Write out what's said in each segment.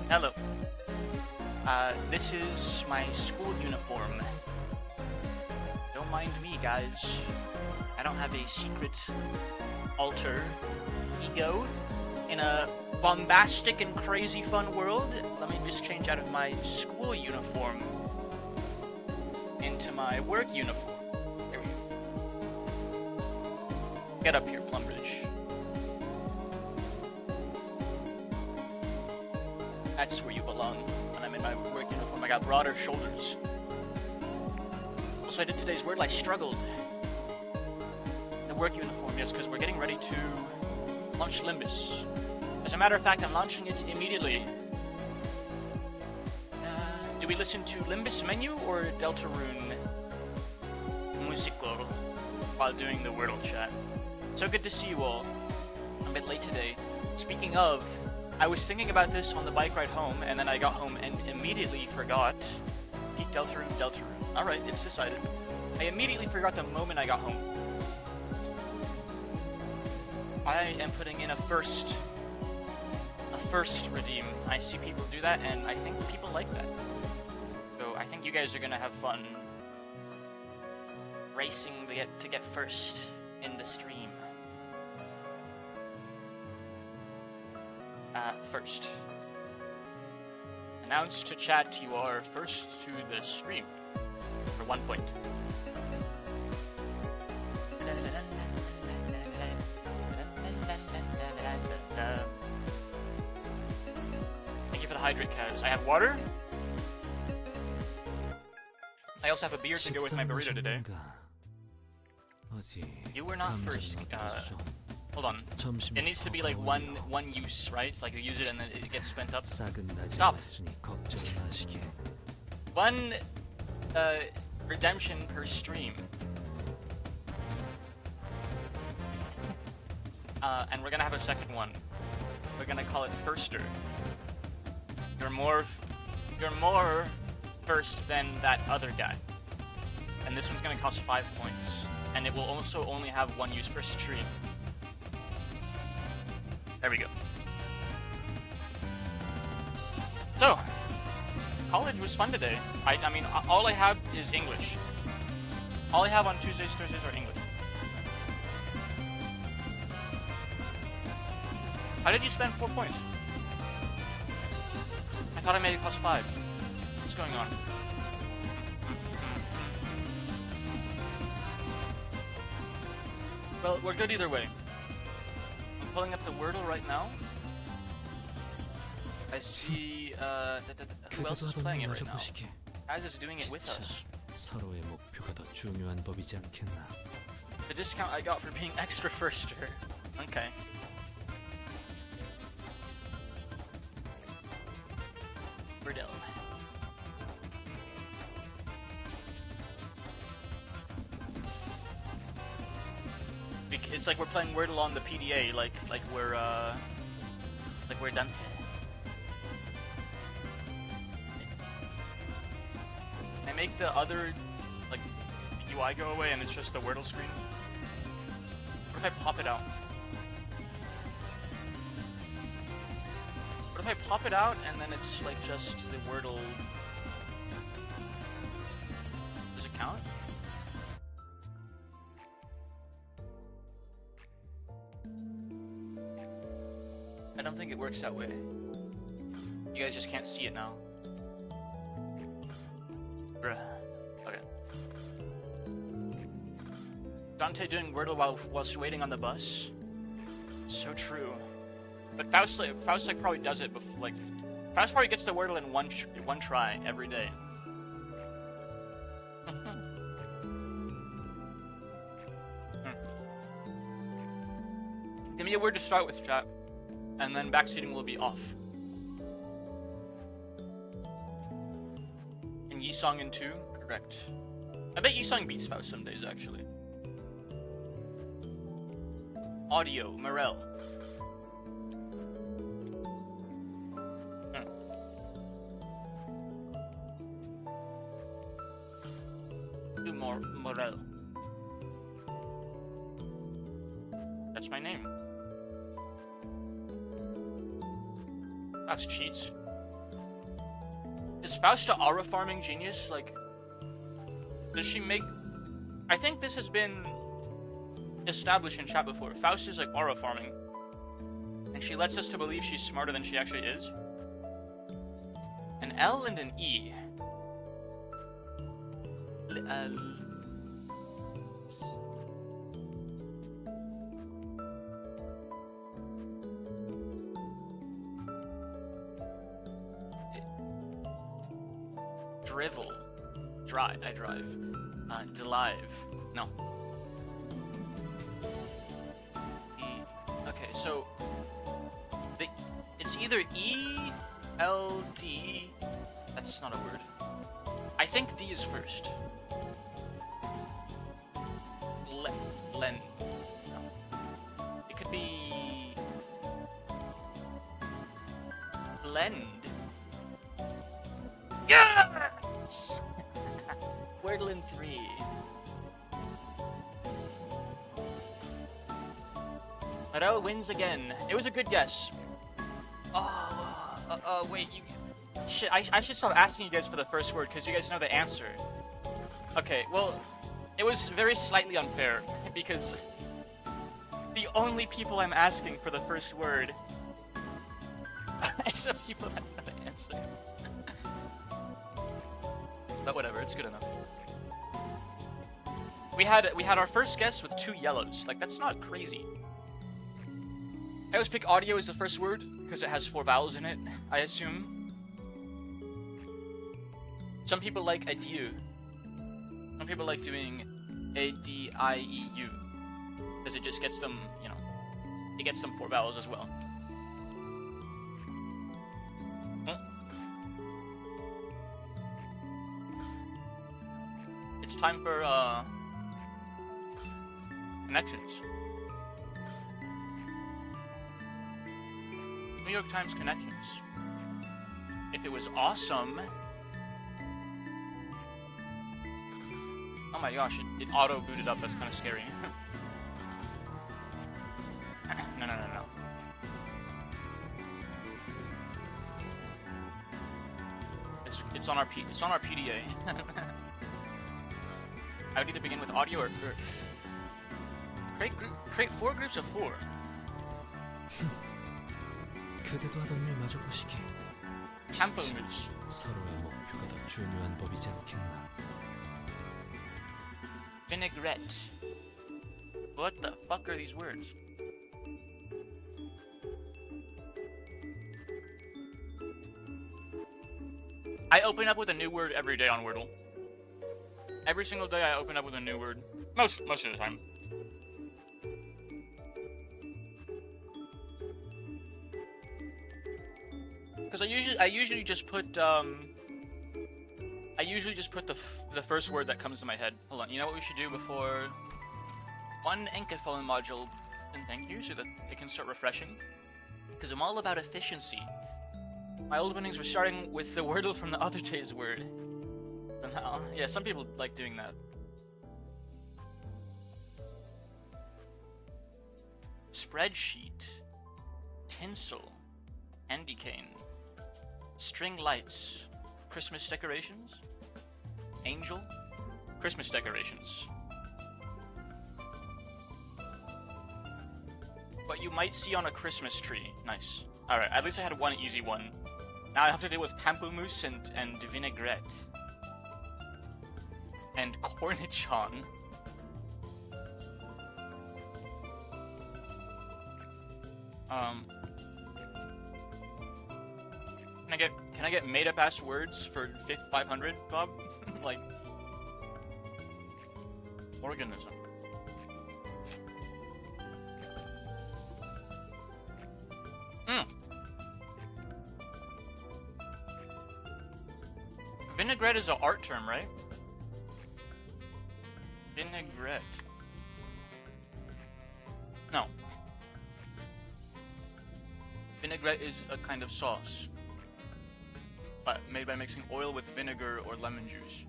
Hello. This is my school uniform. Don't mind me, guys. I don't have a secret alter ego in a bombastic and crazy fun world. Let me just change out of my school uniform into my work uniform. There we go. Get up here, Plumbridge. That's where you belong when I'm in my work uniform. I got broader shoulders. Also, I did today's word. I struggled. The work uniform, yes, because we're getting ready to launch Limbus. As a matter of fact, I'm launching it immediately. Do we listen to Limbus menu or Deltarune musical while doing the Wordle chat? So good to see you all. I'm a bit late today. Speaking of, I was thinking about this on the bike ride home, and then I got home and immediately forgot. Peak Deltarune, Deltarune. Alright, it's decided. I immediately forgot the moment I got home. I am putting in a first redeem. I see people do that, and I think people like that. So I think you guys are gonna have fun racing to get first in the stream. First. Announce to chat you are first to the stream. For 1 point. Thank you for the hydrate, Cavs. I have water. I also have a beer to go with my burrito today. You were not first. Hold on. It needs to be like one use, right? Like you use it and then it gets spent up. Stop. One redemption per stream. And we're gonna have a second one. We're gonna call it Firster. You're more first than that other guy. And this one's gonna cost 5 points. And it will also only have one use per stream. There we go. So, college was fun today. I mean, all I have is English. All I have on Tuesdays, Thursdays are English. How did you spend 4 points? I thought I made it cost 5. What's going on? Well, we're good either way. I'm pulling up the Wordle right now. I see, who else is playing it right now? Kaz is doing it with us. The discount I got for being extra firster. Okay. Verdell. It's like we're playing Wordle on the PDA, like we're Dante. Can I make the other like UI go away and it's just the Wordle screen? What if I pop it out? What if I pop it out and then it's like just the Wordle? Does it count? I don't think it works that way. You guys just can't see it now. Bruh. Okay. Dante doing Wordle whilst waiting on the bus? So true. But Faust probably does it before, like... Faust probably gets the Wordle in one try every day. Give me a word to start with, chat. And then backseating will be off. And Yisong in 2? Correct. I bet Yisong beats Faust some days, actually. Audio, Morel. Morel. That's my name. That's cheats. Is Faust a aura farming genius? Like, does she make... I think this has been established in chat before. Faust is like aura farming. And she lets us to believe she's smarter than she actually is. An L and an E. Drivel. Drive. I drive. Delive. No. E. Okay, so it's either E, L, D. That's not a word. I think D is first. Len. No. It could be blend. Yes! Wordle in 3. Morel wins again. It was a good guess. Wait, you... Shit, I should stop asking you guys for the first word, because you guys know the answer. Okay, well, it was very slightly unfair, because the only people I'm asking for the first word is the people that know the answer. But whatever, it's good enough. We had our first guess with 2 yellows. Like, that's not crazy. I always pick audio as the first word, because it has 4 vowels in it, I assume. Some people like adieu. Some people like doing A-D-I-E-U, because it just gets them, you know, it gets them 4 vowels as well. It's time for, connections. New York Times connections. If it was awesome... Oh my gosh, it auto-booted up, that's kind of scary. No. It's on our PDA. I would either begin with audio or create 4 groups of 4. 그대도 하던 일 마저 보시기. Campus. 서로의 목표가 더 중요한 법이지 않겠나. Vinaigrette. What the fuck are these words? I open up with a new word every day on Wordle. Every single day I open up with a new word. Most of the time. Because I usually just put the first word that comes to my head. Hold on, you know what we should do before one Encaphone module? And thank you, so that it can start refreshing. Because I'm all about efficiency. My old openings were starting with the Wordle from the other day's word. Somehow, yeah, some people like doing that. Spreadsheet, tinsel, candy cane, string lights, Christmas decorations, angel, Christmas decorations. What you might see on a Christmas tree. Nice. Alright, at least I had one easy one. Now I have to deal with pamplemousse and vinaigrette. And cornichon. Can I get made up ass words for 500, Bob? Like, organism. Vinaigrette is an art term, right? Vinaigrette. No. Vinaigrette is a kind of sauce, but made by mixing oil with vinegar or lemon juice.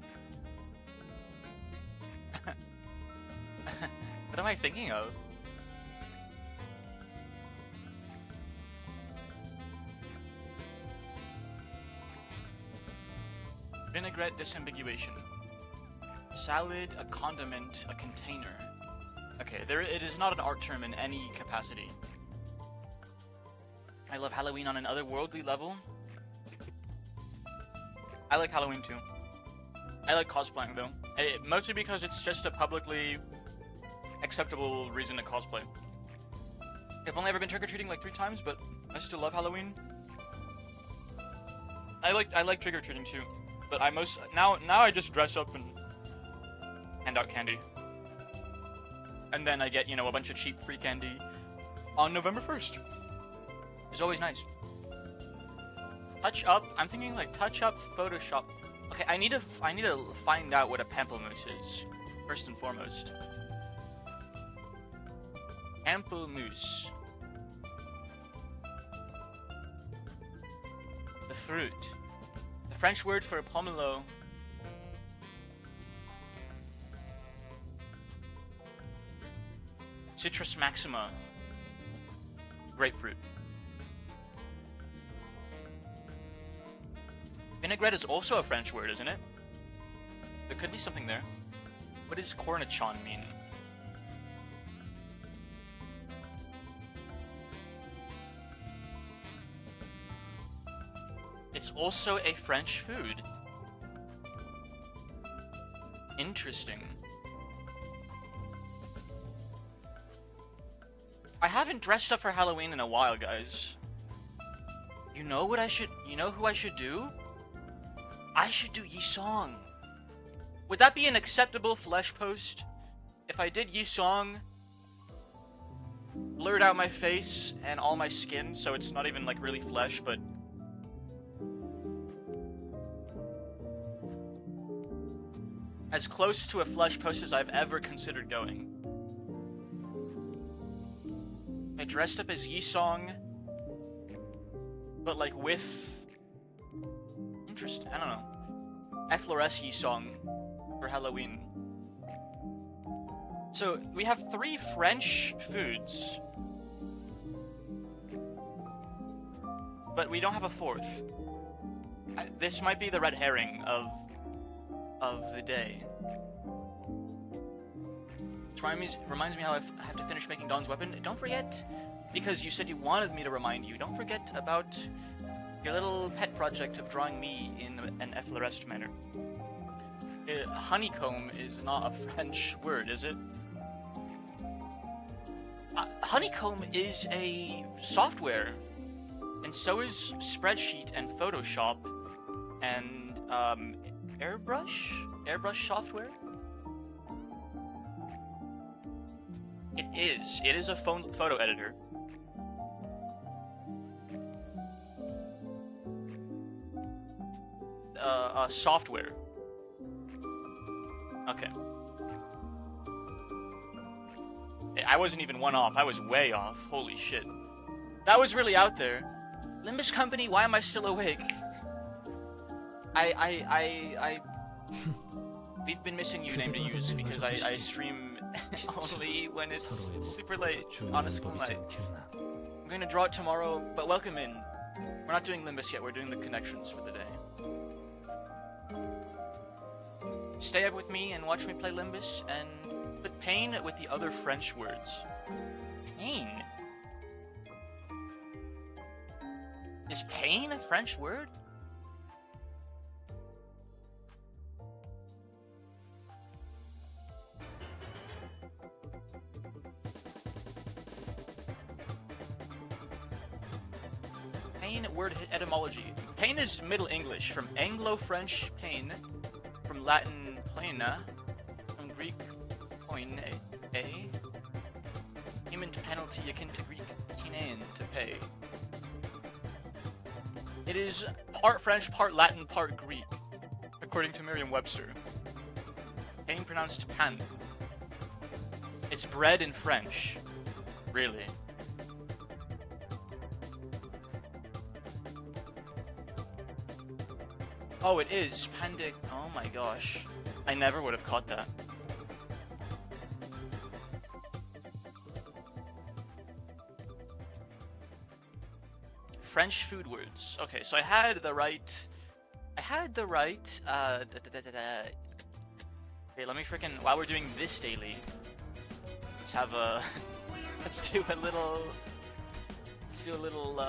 What am I thinking of? Vinaigrette disambiguation. Salad, a condiment, a container. Okay, it is not an art term in any capacity. I love Halloween on an otherworldly level. I like Halloween too. I like cosplaying though. Mostly because it's just a publicly acceptable reason to cosplay. I've only ever been trick-or-treating like 3 times, but I still love Halloween. I like trick-or-treating too, but now I just dress up and hand out candy. And then I get, you know, a bunch of cheap free candy on November 1st. It's always nice. Touch up. I'm thinking like touch up Photoshop. Okay, I need to find out what a pamplemousse is first and foremost. Pamplemousse. The fruit. The French word for pomelo. Citrus maxima. Grapefruit. Vinaigrette is also a French word, isn't it? There could be something there. What does cornichon mean? It's also a French food. Interesting. I haven't dressed up for Halloween in a while, guys. You know what I should... You know who I should do? I should do Yisong. Would that be an acceptable flesh post? If I did Yisong, blurred out my face and all my skin, so it's not even like really flesh, but as close to a flesh post as I've ever considered going. I dressed up as Yisong, but like with... Interesting, I don't know. FLRS Yisong for Halloween. So, we have 3 French foods. But we don't have a 4th. This might be the red herring of the day. Which reminds me how I have to finish making Dawn's weapon. Don't forget, because you said you wanted me to remind you, don't forget about your little pet project of drawing me in an FLRS manner. Honeycomb is not a French word, is it? Honeycomb is a software, and so is Spreadsheet and Photoshop and Airbrush software. It is a photo editor. Software. Okay. I wasn't even one off. I was way off. Holy shit. That was really out there. Limbus Company, why am I still awake? We've been missing you name to use because I stream only when it's super late on a school night. I'm gonna draw it tomorrow, but welcome in. We're not doing Limbus yet, we're doing the connections for the day. Stay up with me and watch me play Limbus and put pain with the other French words. Pain? Is pain a French word? Pain word etymology. Pain is Middle English, from Anglo-French pain, from Latin plena, from Greek poine, payment penalty akin to Greek tinein, to pay. It is part French, part Latin, part Greek, according to Merriam-Webster. Pain pronounced pan. It's bread in French. Really. Oh, it is. Pandic. Oh my gosh. I never would have caught that. French food words. Okay, so I had the right I had the right. Okay, let me freaking. While we're doing this daily, let's have a. Let's do a little. Let's do a little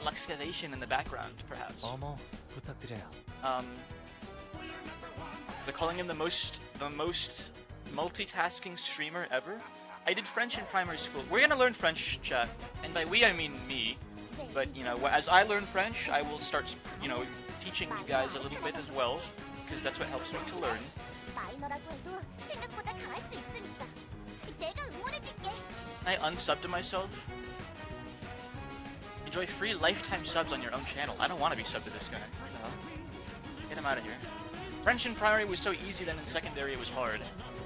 excavation in the background, perhaps. 어머, 부탁드려요. They're calling him the most multitasking streamer ever. I did French in primary school. We're gonna learn French, chat, and by we I mean me. But you know, as I learn French, I will start, you know, teaching you guys a little bit as well, because that's what helps me to learn. I unsub to myself. Enjoy free lifetime subs on your own channel. I don't want to be subbed to this guy. What the hell? Get him out of here. French in primary was so easy, then in secondary it was hard.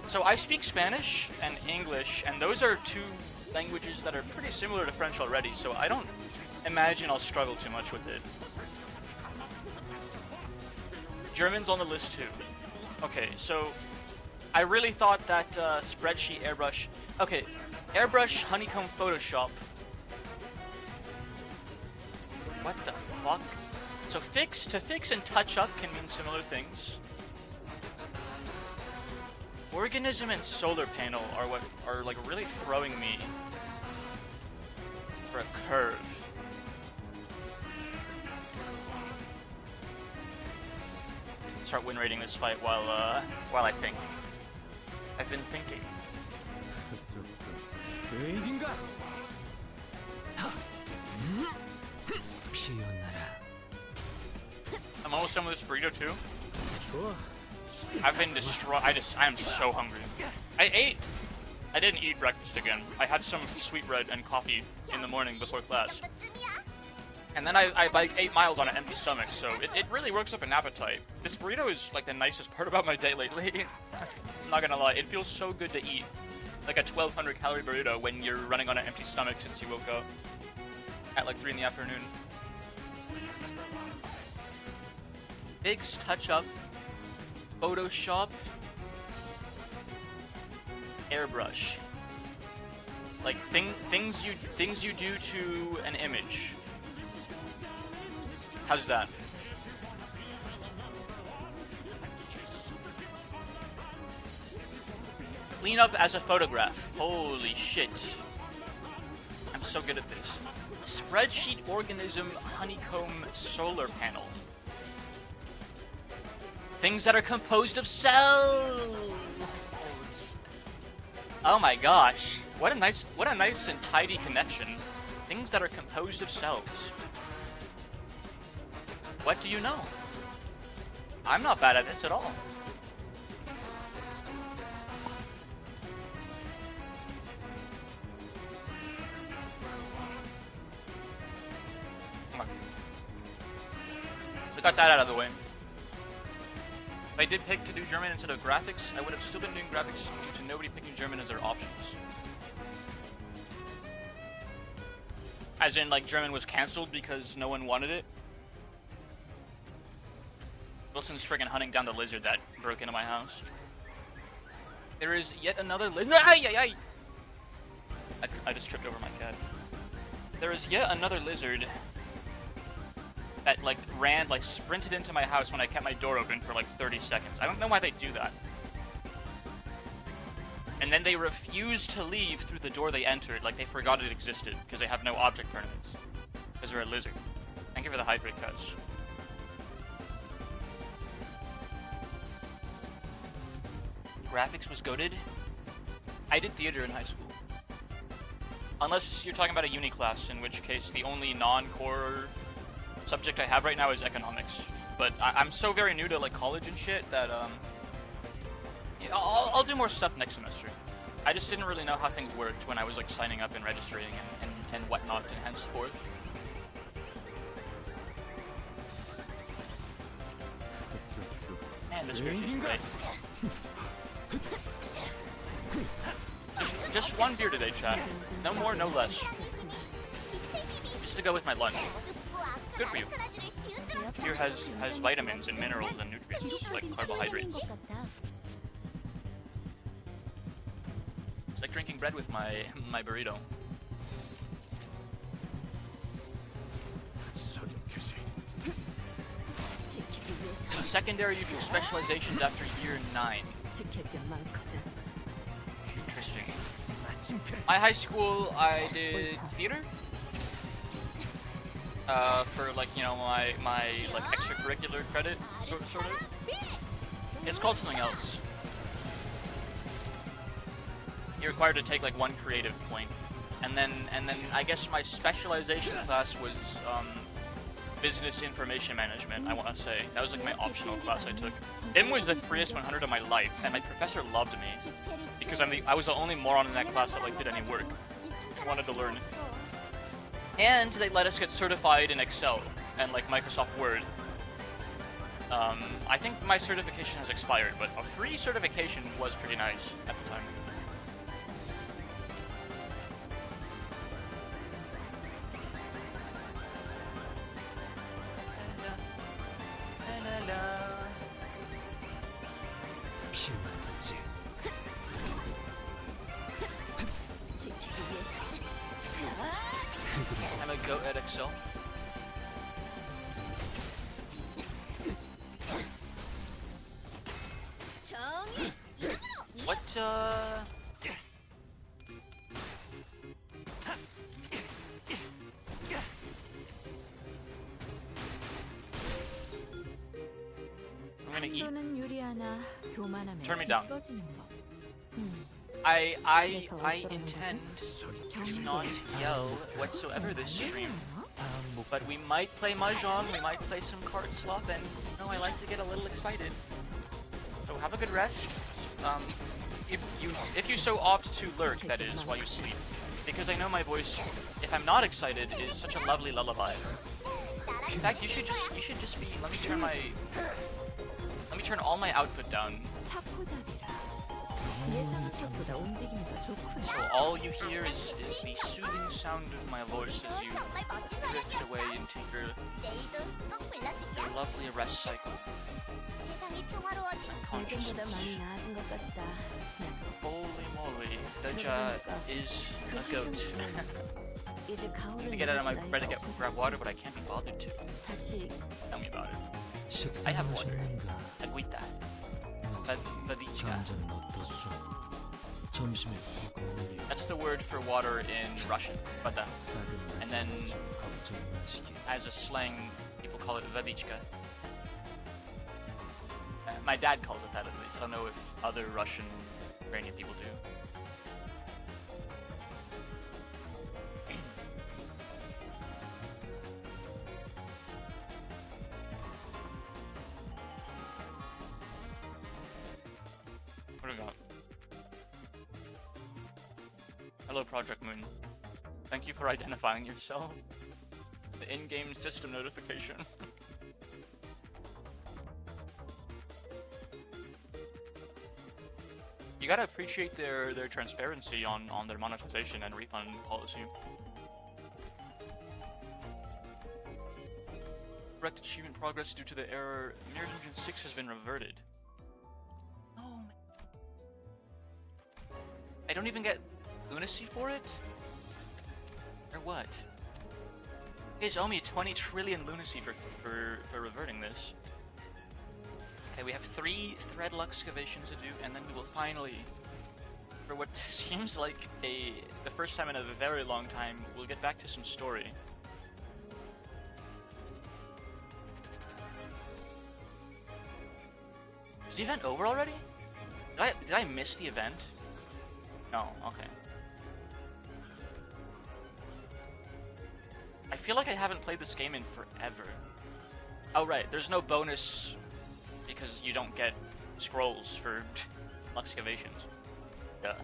So I speak Spanish and English, and those are two languages that are pretty similar to French already, so I don't imagine I'll struggle too much with it. German's on the list too. Okay, so I really thought that spreadsheet airbrush... Okay, airbrush honeycomb Photoshop. What the fuck? So to fix and touch up can mean similar things. Organism and solar panel are what are like really throwing me for a curve. Start win rating this fight while I think. I've been thinking. I'm almost done with this burrito too. I've been destroyed. I am so hungry. I didn't eat breakfast again. I had some sweet bread and coffee in the morning before class. And then I biked 8 miles on an empty stomach, so it really works up an appetite. This burrito is like the nicest part about my day lately. I'm not gonna lie, it feels so good to eat. Like a 1200 calorie burrito when you're running on an empty stomach since you woke up at like 3 in the afternoon. Biggs touch up, Photoshop, airbrush. Like things you do to an image. How's that? Clean up as a photograph. Holy shit. I'm so good at this. Spreadsheet organism honeycomb solar panel. Things that are composed of cells. Oh my gosh. What a nice and tidy connection. Things that are composed of cells. What do you know? I'm not bad at this at all. Come on. We got that out of the way. If I did pick to do German instead of graphics, I would have still been doing graphics due to nobody picking German as their options. As in, like, German was cancelled because no one wanted it. Wilson's friggin' hunting down the lizard that broke into my house. There is yet another lizard. I just tripped over my cat. There is yet another lizard that sprinted into my house when I kept my door open for like 30 seconds. I don't know why they do that. And then they refuse to leave through the door they entered, like they forgot it existed, because they have no object permanence. Because they're a lizard. Thank you for the hydrate, cuz. Graphics was goated. I did theater in high school. Unless you're talking about a uni class, in which case the only non-core subject I have right now is economics. But I'm so very new to like college and shit that yeah, I'll do more stuff next semester. I just didn't really know how things worked when I was like signing up and registering and whatnot and henceforth. Man, this beer tastes great. Just one beer today, chat. No more, no less. Just to go with my lunch. Good for you. Beer has vitamins and minerals and nutrients, like carbohydrates. It's like drinking bread with my burrito. secondary specializations after year 9. 지킬 게 많거든. Interesting. My high school, I did theater. For like, you know, my like extracurricular credit, sort of. It's called something else. You're required to take like one creative point, and then I guess my specialization class was business information management. I want to say that was like my optional class I took. It was the freest 100 of my life, and my professor loved me because I was the only moron in that class that like did any work. I wanted to learn. And they let us get certified in Excel and like Microsoft Word. I think my certification has expired, but a free certification was pretty nice at the time. 피해만든지 지키기 위해서. I'm a goat at Excel. What, I'm gonna eat. 한도는 유리하나 교만하면 Turn me down. 뒤집어지는 법. I intend to not yell whatsoever this stream. But we might play Mahjong, we might play some card slot, and you know, I like to get a little excited. So have a good rest. If you so opt to lurk, that is, while you sleep. Because I know my voice, if I'm not excited, is such a lovely lullaby. In fact, you should just be. Let me turn all my output down. 차포잡이라. 예상한 것보다 움직임이 더 So 좋구나. all you hear is the soothing sound of my voice as you drift away into your lovely rest cycle. 예전보다 많이 나아진 것 같다. 나도. Holy moly, Doja is a goat. 이제 I 가을을 need to get out of my 맞을 bed to 나이가 grab water, 없어서 but I can't be bothered to. 다시 Tell me about it. 식사하셨는가? Agüita. Vadichka. 점점 어떻소? 점심에 고거리 That's the word for water in Russian. Vada. 싹은 And then- 마시고 걱정 마시기. As a slang, people call it Vadichka. My dad calls it that at least. I don't know if other Russian Ukrainian people do. What do we got? Hello, Project Moon. Thank you for identifying yourself. The in-game system notification. You gotta appreciate their transparency on their monetization and refund policy. Correct achievement progress due to the error. Mirror Engine 6 has been reverted. Oh man. I don't even get lunacy for it? Or what? You guys owe me 20 trillion lunacy for reverting this. Okay, we have 3 threadle excavations to do, and then we will finally, for what seems like the first time in a very long time, we'll get back to some story. Is the event over already? Did I miss the event? No, okay. I feel like I haven't played this game in forever. Oh right, there's no bonus because you don't get scrolls for excavations. Duh.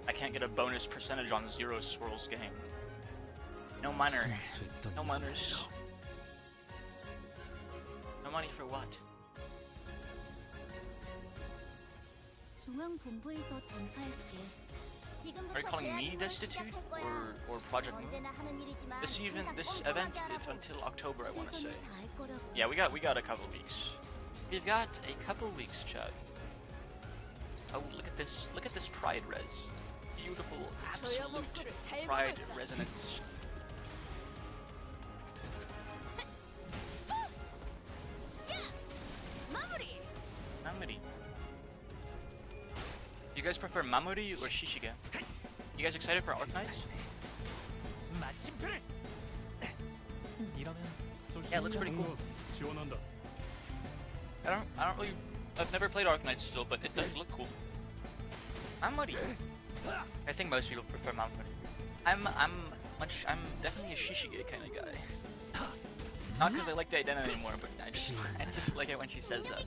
I can't get a bonus percentage on 0 scrolls gained. No money. 순수했던 No monies. No money for what? 중앙본부에서 전파할게. Are you calling me destitute or Project Moon? This event it's until October, I want to say. Yeah, we got a couple weeks. We've got a couple weeks, Chad. Oh, look at this pride res. Beautiful, absolute pride resonance. you guys prefer Mamori or Shishige? You guys excited for Arknights? 마침표를. 이러면 Yeah, it looks pretty cool. I don't really. I've never played Arknights still, but it does look cool. Mamori. I think most people prefer Mamori. I'm definitely a Shishige kind of guy. Not because I like the identity anymore, but I just like it when she says that.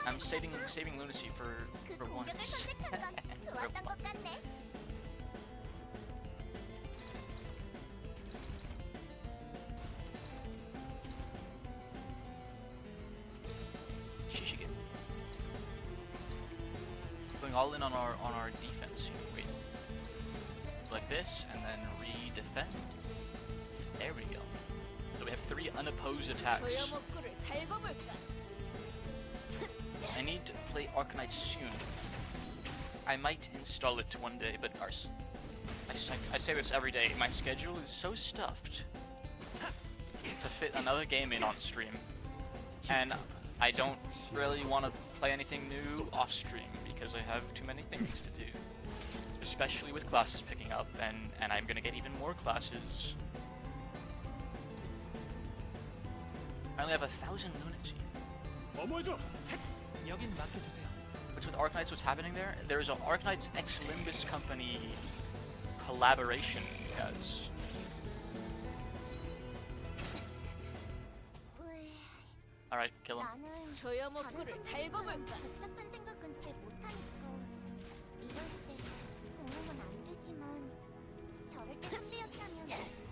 I'm saving lunacy for once. For once. Shishige. Going all in on our defense here. Wait. Like this, and then re-defend. There we go. So we have 3 unopposed attacks. I need to play Arknights soon. I might install it one day, but I say this every day. My schedule is so stuffed to fit another game in on stream, and I don't really want to play anything new off stream because I have too many things to do. Especially with classes picking up, and I'm gonna get even more classes. I only have 1,000 lunacy. 여긴 맡겨주세요. Which with Arknights, what's happening there? There is an Arknights X Limbus company collaboration, guys. Alright, kill him. 나는 방송국처럼 복잡한 생각은 잘 못하니까 이럴 때 도움은 안 되지만 저럴 때 선배였다면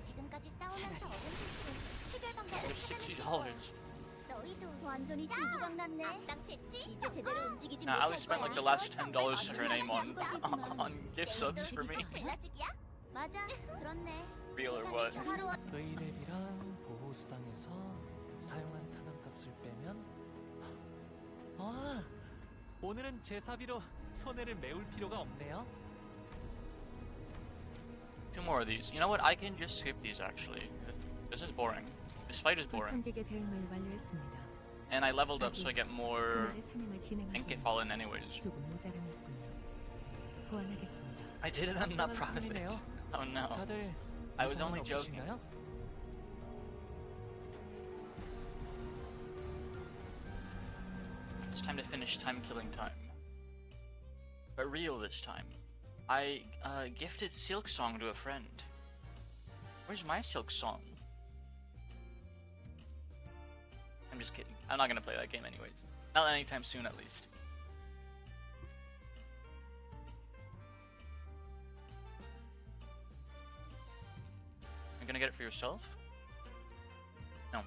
지금까지 싸우면서 얻은 힘으로 해결 방법을 $60. 너희도 완전히 진주광 났네. 악당 패치 이제 제대로 움직이지 Nah, I 못할 only spent like the 거야. last $10 to her name on gift subs for me. 골라주기야? 맞아, 그렇네. Real or what? 바로 의뢰비랑 보호수당에서 사용한 탄환값을 빼면 오늘은 제사비로 손해를 메울 필요가 없네요. 2 more of these. You know what? I can just skip these actually. This is boring. This fight is boring. 천객의 대응을 완료했습니다. And I leveled up so I get more 그날의 사명을 진행하기 Enkefallen anyways. 조금 모자람했군요. 보완하겠습니다. I did it, I'm not proud of it. Oh no. 다들 I was 이상은 only joking. 없으신가요? It's time to finish time killing time. But real this time. I gifted Silk Song to a friend. Where's my Silk Song? I'm just kidding. I'm not gonna play that game anyways. Not anytime soon at least. You're gonna get it for yourself? No.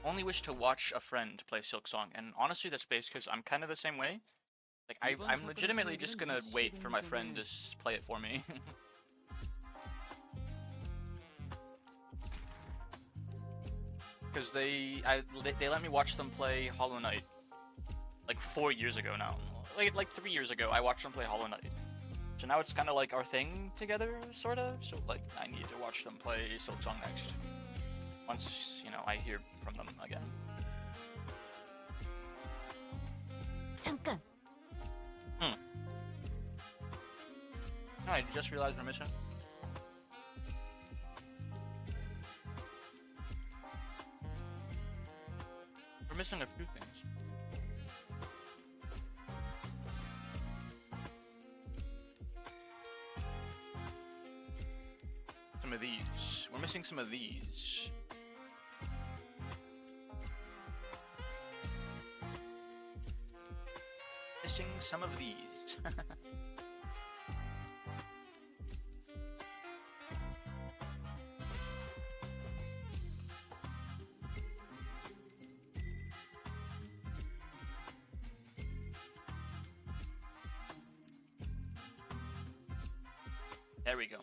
Only wish to watch a friend play Silk Song, and honestly that's based because I'm kind of the same way. Like, I'm legitimately just gonna wait for my friend to play it for me. Because they let me watch them play Hollow Knight like 4 years ago now. Like 3 years ago, I watched them play Hollow Knight. So now it's kind of like our thing together, sort of. So like I need to watch them play Silk Song next. Once, you know, I hear from them again. 잠깐. No, I just realized we're missing. We're missing a few things. Some of these. We're missing some of these. Missing some of these. There we go.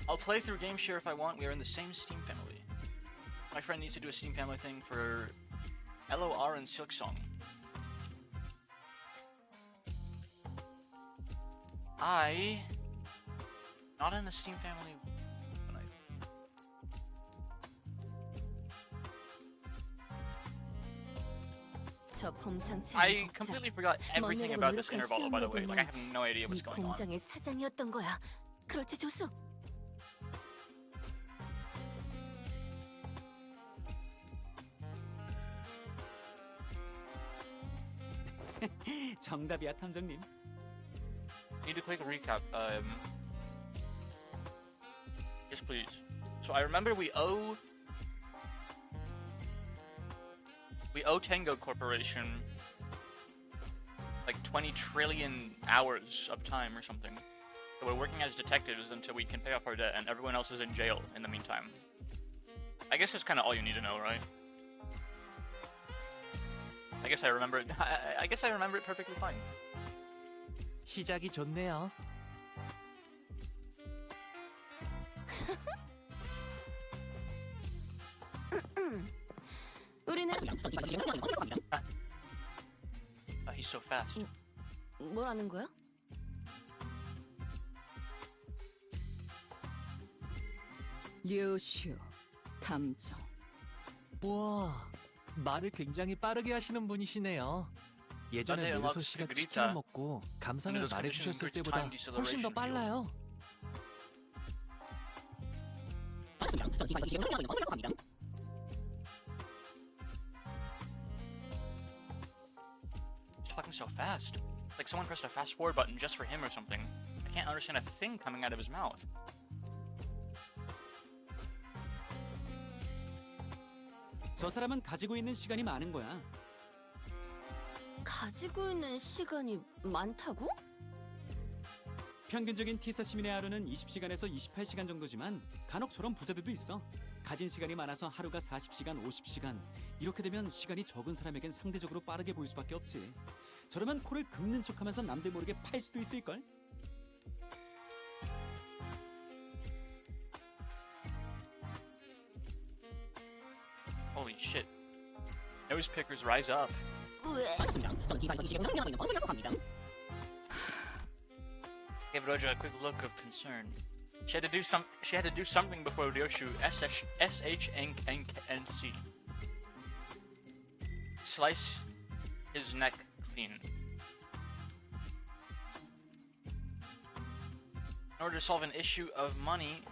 I'll play through Game Share if I want. We are in the same Steam family. My friend needs to do a Steam family thing for LOR and Silk Song. Not in the Steam family. 저 범상치 I 않은 복장. completely forgot everything 먹느라고 about this 노력한 interval, by the way. Like, I 시행력이면 have no idea what's 이 going on. 공장의 사장이었던 거야. 그렇지 조수? 정답이야, 탐정님. Need a quick recap. Yes, please. So I remember we owe Tango Corporation like 20 trillion hours of time or something. So we're working as detectives until we can pay off our debt, and everyone else is in jail in the meantime. I guess that's kind of all you need to know, right? I guess I remember it. I guess I remember it perfectly fine. 시작이 좋네요. 우리는 He's so fast. 뭐라는 거야? 류슈 탐정. 우와, 말을 굉장히 빠르게 하시는 분이시네요. 예전에 나한테 메르소 연락 씨가 그리다. 치킨을 먹고 감상을 근데 말해주셨을 condition 때보다 increased 훨씬 더 time 빨라요. He's talking so fast. Like someone pressed a fast forward button just for him or something. I can't understand a thing coming out of his mouth. 저 사람은 가지고 있는 시간이 많은 거야. 가지고 있는 시간이 많다고? 평균적인 T사 시민의 하루는 20시간에서 28시간 정도지만 간혹 저런 부자들도 있어. 가진 시간이 많아서 하루가 40시간, 50시간. 이렇게 되면 시간이 적은 사람에겐 상대적으로 빠르게 보일 수밖에 없지. 저러면 코를 긁는 척하면서 남들 모르게 팔 수도 있을걸? Holy shit. Nose pickers rise up. Gave Roja a quick look of concern. She had to do something before Ryoshu SHNC. Slice his neck clean. In order to solve an issue of money,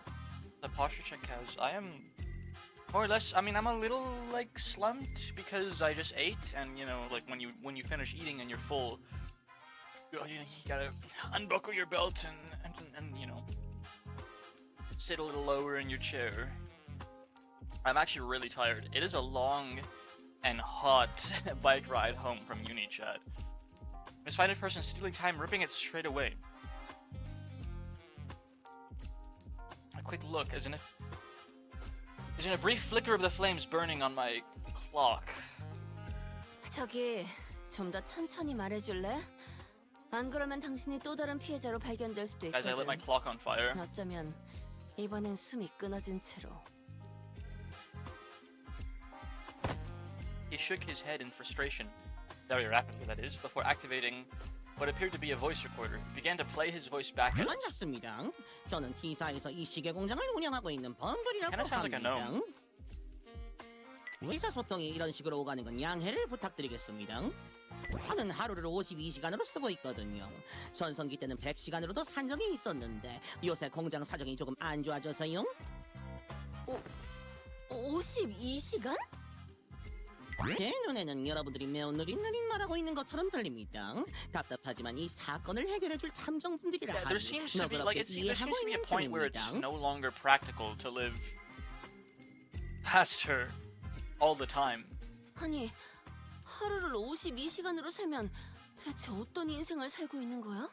the posture check has. I am more or less. I mean, I'm a little like slumped because I just ate, and you know, like when you finish eating and you're full, you gotta unbuckle your belt and you know, sit a little lower in your chair. I'm actually really tired. It is a long and hot bike ride home from uni, chat. Misfinded person stealing time, ripping it straight away. A quick look, as in a brief flicker of the flames burning on my clock. 저기 좀 더 천천히 말해줄래? 안 그러면 당신이 또 다른 피해자로 발견될 수도 Guys, I lit my 있거든. clock on fire. 어쩌면 이번엔 숨이 끊어진 채로. He shook his head in frustration, very rapidly that is, before activating what appeared to be a voice recorder. He began to play his voice back at us. 반갑습니다. 저는 T사에서 이 시계 공장을 운영하고 있는 범돌이라고 Kinda sounds like a 합니다. gnome. 의사소통이 이런 식으로 오가는 건 양해를 부탁드리겠습니다. 저는 하루를 52시간으로 쓰고 있거든요. 전성기 때는 100시간으로도 산 적이 있었는데 요새 공장 사정이 조금 안 좋아져서요. 52시간? 제 눈에는 여러분들이 매우 느릿느릿 말하고 있는 것처럼 들립니다. 답답하지만 이 사건을 해결해줄 탐정분들이라 Yeah, 하니 there seems to be like there 이해하고 seems to be a 있는 point where it's 중입니다. no longer practical to live past her all the time. 아니, 하루를 52시간으로 살면 대체 어떤 인생을 살고 있는 거야?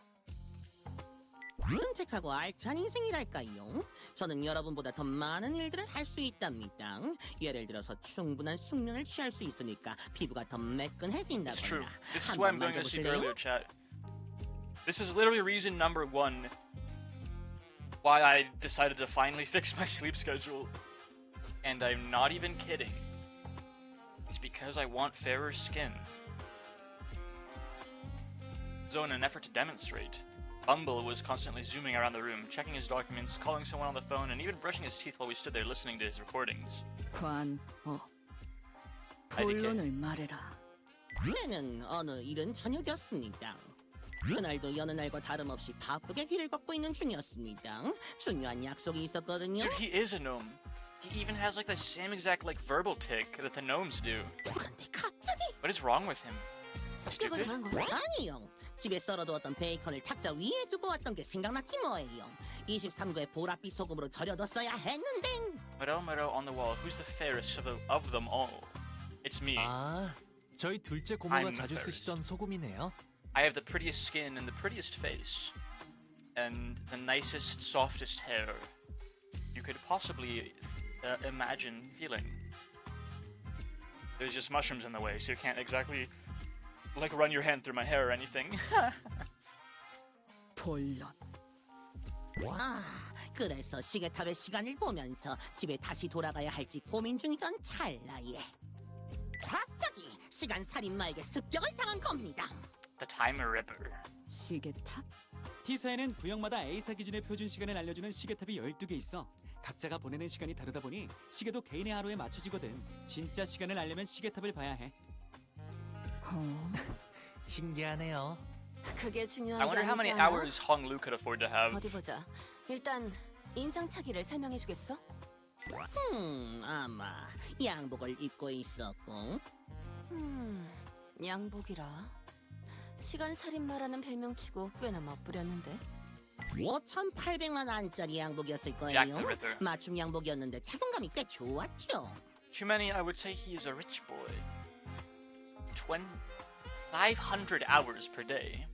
윤택하고 알찬 인생이랄까요? 저는 여러분보다 더 많은 일들을 할 수 있답니다. 예를 들어서 충분한 숙면을 취할 수 있으니까 피부가 더 매끈해진다거나. It's true. This is why I'm going to sleep earlier, chat. This is literally reason number one why I decided to finally fix my sleep schedule. And I'm not even kidding. It's because I want fairer skin. So in an effort to demonstrate, Bumble was constantly zooming around the room, checking his documents, calling someone on the phone, and even brushing his teeth while we stood there listening to his recordings. 관어. IDK. 본론을 말해라. 때는 어느 일은 저녁이었습니다. 그날도 여느 날과 다름없이 바쁘게 길을 걷고 있는 중이었습니다. 중요한 약속이 있었거든요. Dude, he is a gnome. He even has like the same exact like verbal tick that the gnomes do. 그런데 갑자기 What is wrong with him? 습격을 Stupid? 당한 거야? 아니요. 집에 썰어두었던 베이컨을 탁자 위에 두고 왔던 게 생각났지 뭐예요. 23구의 보랏빛 소금으로 절여뒀어야 했는데. Morel on the wall. Who's the fairest of them all? It's me. 아, 저희 둘째 고모가 I'm the 자주 fairest. 쓰시던 소금이네요. I have the prettiest skin and the prettiest face, and the nicest, softest hair you could possibly imagine feeling. There's just mushrooms in the way, so you can't exactly like run your hand through my hair or anything. 본론. 와, 그래서 시계탑의 시간을 보면서 집에 다시 돌아가야 할지 고민 중이던 찰나에 갑자기 시간 살인마에게 습격을 당한 겁니다. The Timer Ripper. 시계탑? T사에는 구역마다 A사 기준의 표준 시간을 알려주는 시계탑이 12개 있어. 각자가 보내는 시간이 다르다 보니 시계도 개인의 하루에 맞춰지거든. 진짜 시간을 알려면 시계탑을 봐야 해. 신기하네요. 그게 I 중요한 게 wonder how many 아니지 않아? hours Hong Lu could afford to have. 어디 보자. 일단 인상착의를 설명해주겠어? 아마 양복을 입고 있었고 양복이라. 시간 살인마라는 별명치고 꽤나 멋부렸는데. 5,800만 원짜리 양복이었을 Jack the 거예요. Ripper. 맞춤 양복이었는데 착용감이 꽤 좋았죠. Too many, I would say he is a rich boy. 500 hours per day.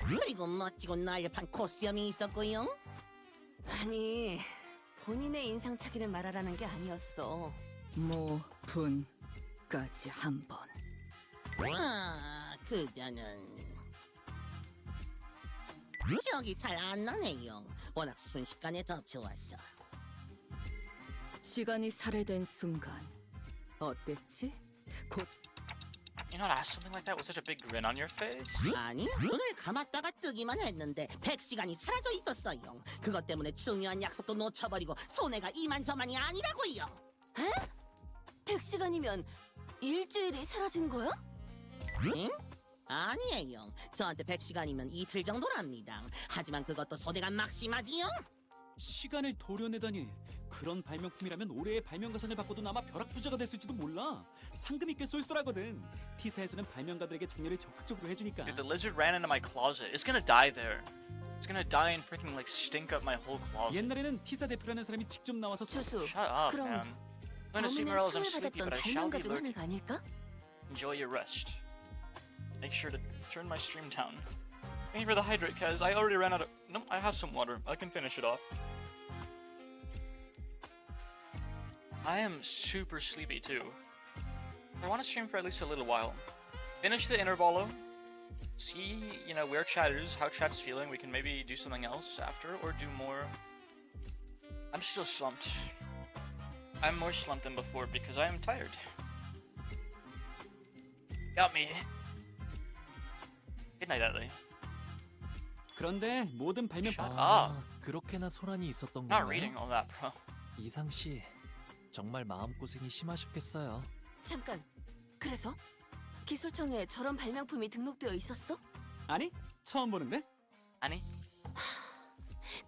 그리고 멋지고 날렵한 코스염이 있었고요. 아니, 본인의 인상착의를 말하라는 게 아니었어. 모분까지 한 번. 그자는 기억이 잘 안 나네요. 워낙 순식간에 덮쳐왔어. 시간이 살해된 순간 어땠지? 곧 You not ask something like that with such a big grin on your face? 아니, 눈을 감았다가 뜨기만 했는데 100시간이 사라져 있었어요. 그것 때문에 중요한 약속도 놓쳐버리고 손해가 이만저만이 아니라고요. 100시간이면 일주일이 사라진 거야? 응? 아니에요. 저한테 100시간이면 이틀 정도랍니다. 하지만 그것도 손해가 막심하지요. 시간을 도려내다니. 그런 발명품이라면 올해의 발명가상을 받고도 아마 벼락부자가 됐을지도 몰라. 상금이 꽤 쏠쏠하거든. T사에서는 발명가들에게 장려를 적극적으로 해주니까. Dude, the lizard ran into my closet. It's gonna die there. It's gonna die and freaking like stink up my whole closet. 옛날에는 T사 대표라는 사람이 직접 나와서 주수, Shut up, 그럼 man. I'm gonna see 범인은 Morel as I'm 상을 sleepy, 받았던 but I shall 발명가 be 중 lurking. 하나가 아닐까? Enjoy your rest. Make sure to turn my stream down. Thank you for the hydrate, Kaz. I already ran out of... No, I have some water. I can finish it off. I am super sleepy too. I want to stream for at least a little while. Finish the intervalo. See, where chat is, how chat's feeling. We can maybe do something else after or do more. I'm still slumped. I'm more slumped than before because I am tired. Got me. Good night, Ellie. 그런데 모든 발명 Shut up. 아, 그렇게나 소란이 있었던 Not 건가요? reading all that, bro. 이상 씨, 정말 마음고생이 심하셨겠어요. 잠깐. 그래서? 기술청에 저런 발명품이 등록되어 있었어? 아니? 처음 보는데? Annie,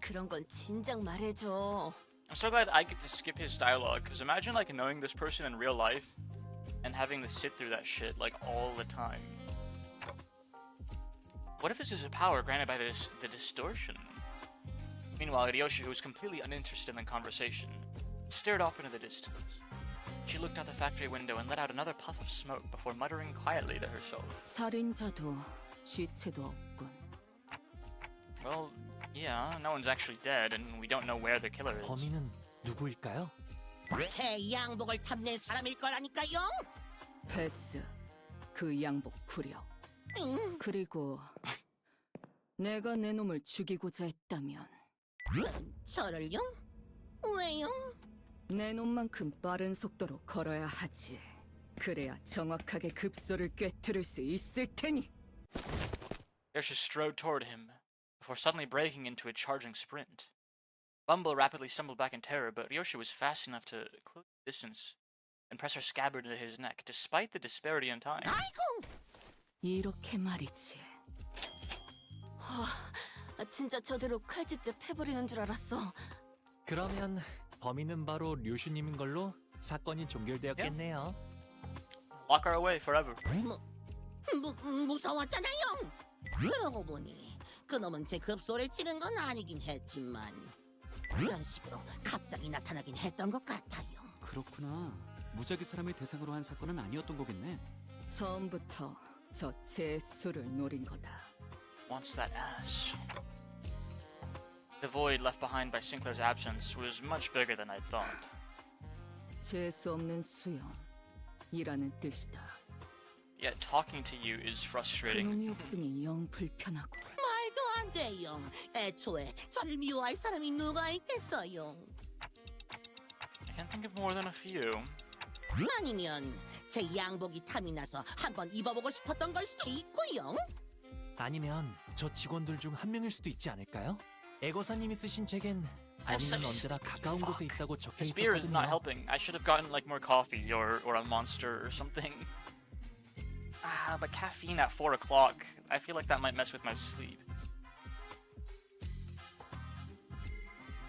그런 건 진작 말해줘. I'm so glad I get to skip his dialogue. Because imagine like knowing this person in real life and having to sit through that shit like all the time. What if this is a power granted by the distortion? Meanwhile, Ryoshi, who was completely uninterested in the conversation, stared off into the distance. She looked out the factory window and let out another puff of smoke before muttering quietly to herself. 살인자도 시체도 없군. Well, yeah, no one's actually dead, and we don't know where the killer is. 범인은 누구일까요? 제 양복을 탐낸 사람일 거라니까요. 패스. 그 양복 구려. 그리고 내가 내 놈을 죽이고자 했다면 저를요? 왜요? 내 놈만큼 빠른 속도로 걸어야 하지. 그래야 정확하게 급소를 꿰뚫을 수 있을 테니. Yoshi strode toward him, before suddenly breaking into a charging sprint. Bumble rapidly stumbled back in terror, but Ryoshi was fast enough to close the distance and press her scabbard to his neck, despite the disparity in time. 아이고, 이렇게 말이지. 진짜 저대로 칼집제 패버리는 줄 알았어. 그러면 범인은 바로 류슈님인 걸로 사건이 종결되었겠네요. Lock her away forever. 무서웠잖아요. 그러고 보니 그놈은 제 급소를 찌른 건 아니긴 했지만 이런 식으로 갑자기 나타나긴 했던 것 같아요. 그렇구나. 무작위 사람을 대상으로 한 사건은 아니었던 거겠네. 처음부터 저 재수를 노린 거다. Wants that ass. The void left behind by Sinclair's absence was much bigger than I thought. 재수 없는 수영이라는 뜻이다. Yet talking to you is frustrating. 그놈이 없으니 영 불편하고. 말도 안 돼요. 애초에 저를 미워할 사람이 누가 있겠어요. I can think of more than a few. 아니면 제 양복이 탐이 나서 한번 입어보고 싶었던 걸 수도 있고요. 아니면 저 직원들 중 한 명일 수도 있지 않을까요? 애거사님이 쓰신 책엔 I'm so 범인은 언제나 가까운 fuck. 곳에 있다고 적혀 This beer is not 있었거든요. helping. I should have gotten like more coffee or a monster or something. But caffeine at 4 o'clock. I feel like that might mess with my sleep.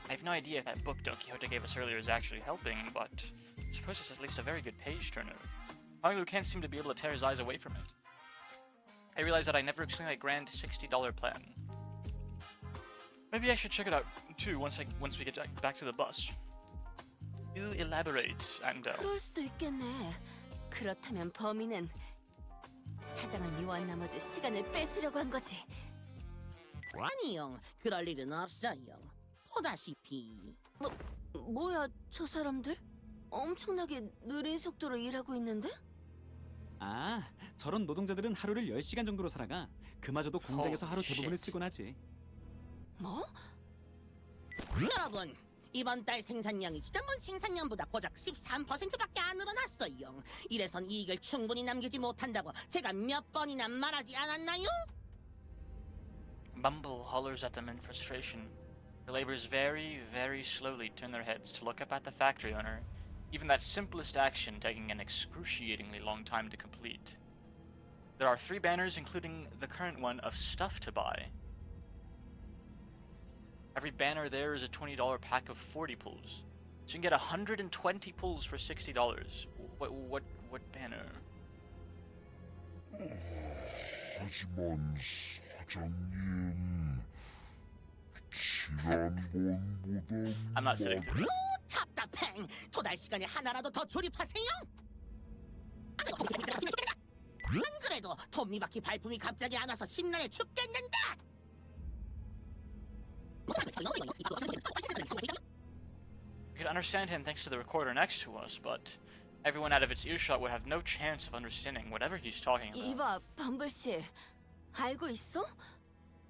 I have no idea if that book Don Quixote gave us earlier is actually helping, but I suppose it's at least a very good page turner. However, can't seem to be able to tear his eyes away from it. I realize that I never explained my grand $60 plan. Maybe I should check it out too once we get back to the bus. You elaborate, and 그럴 수도 있겠네. 그렇다면 범인은 사장을 미워한 나머지 시간을 뺏으려고 한 거지. 아니요, 그럴 일은 없어요. 보다시피 뭐야, 저 사람들? 엄청나게 느린 속도로 일하고 있는데? 아, 저런 노동자들은 하루를 10시간 정도로 살아가. 그마저도 공장에서 하루 Holy 대부분을 shit. 쓰곤 하지. 뭐? 여러분, 이번 달 생산량이 지난번 생산량보다 고작 13%밖에 안 늘어났어요. 이래선 이익을 충분히 남기지 못한다고 제가 몇 번이나 말하지 않았나요? Bumble hollers at them in frustration. The laborers very, very slowly turn their heads to look up at the factory owner, even that simplest action taking an excruciatingly long time to complete. There are 3 banners, including the current one of stuff to buy. Every banner there is a $20 pack of 40 pulls. So you can get 120 pulls for $60. What banner? 하지만 사장님, 지난번보다 I'm not sitting through it. 답답해. 도달 시간에 하나라도 더 조립하세요. 안 그래도 톱니바퀴 발품이 갑자기 안 와서 심란해 죽겠는데. We could understand him thanks to the recorder next to us, but everyone out of its earshot would have no chance of understanding whatever he's talking about. 이봐, 범블 씨. 알고 있어?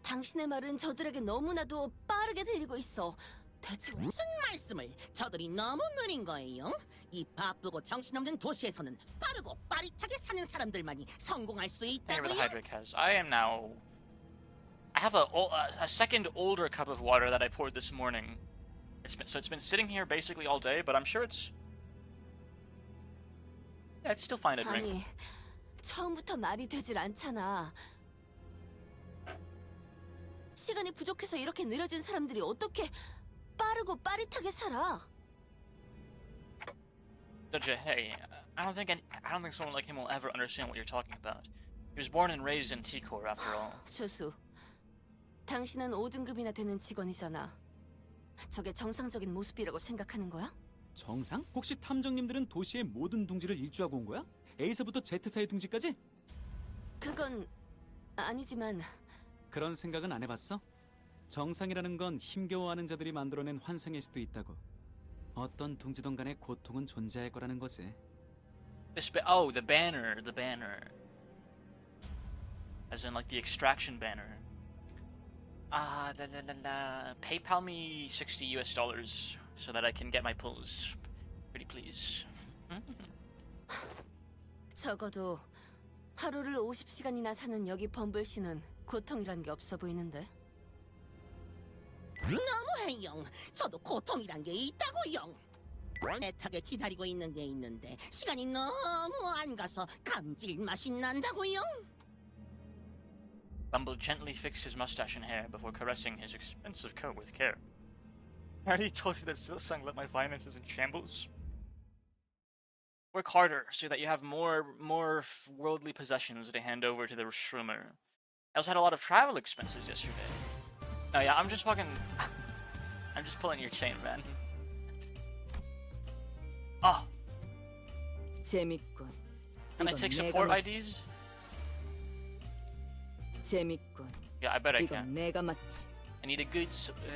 당신의 말은 저들에게 너무나도 빠르게 들리고 있어. 대체 무슨 말씀을? 저들이 너무 느린 거예요. 이 바쁘고 정신없는 도시에서는 빠르고 빠릿하게 사는 사람들만이 성공할 수 Whatever the 있다고요? hydrate has. I have a second older cup of water that I poured this morning. It's been sitting here basically all day, but I'm sure it's still fine to drink. 아니, 처음부터 말이 되질 않잖아. 시간이 부족해서 이렇게 느려진 사람들이 어떻게 빠르고 빠릿하게 살아? Hey, I don't think someone like him will ever understand what you're talking about. He was born and raised in T-Core, after all. 조수, 당신은 5등급이나 되는 직원이잖아. 저게 정상적인 모습이라고 생각하는 거야? 정상? 혹시 탐정님들은 도시의 모든 둥지를 일주하고 온 거야? A서부터 Z사의 둥지까지? 그건 아니지만 그런 생각은 안 해봤어? 정상이라는 건 힘겨워하는 자들이 만들어낸 환상일 수도 있다고. 어떤 둥지든 간에 고통은 존재할 거라는 거지. The banner. As in, like, the extraction banner. PayPal me $60 so that I can get my pulls. Pretty please. 적어도 하루를 50시간이나 사는 여기 범블 씨는 고통이란 게 없어 보이는데. 너무해요. 저도 고통이란 게 있다고요. 애타게 기다리고 있는 게 있는데 시간이 너무 안 가서 감질맛이 난다고요. Bumble gently fixed his mustache and hair before caressing his expensive coat with care. I already told you that Silsung left my finances in shambles. Work harder so that you have more worldly possessions to hand over to the Shroomer. I also had a lot of travel expenses yesterday. No, yeah, I'm just fucking... I'm just pulling your chain, man. Oh, 재밌군. can I 이건 take 내가 support 맞지. IDs? 재밌군. Yeah, I bet I 이건 can. 내가 맞지. I need a good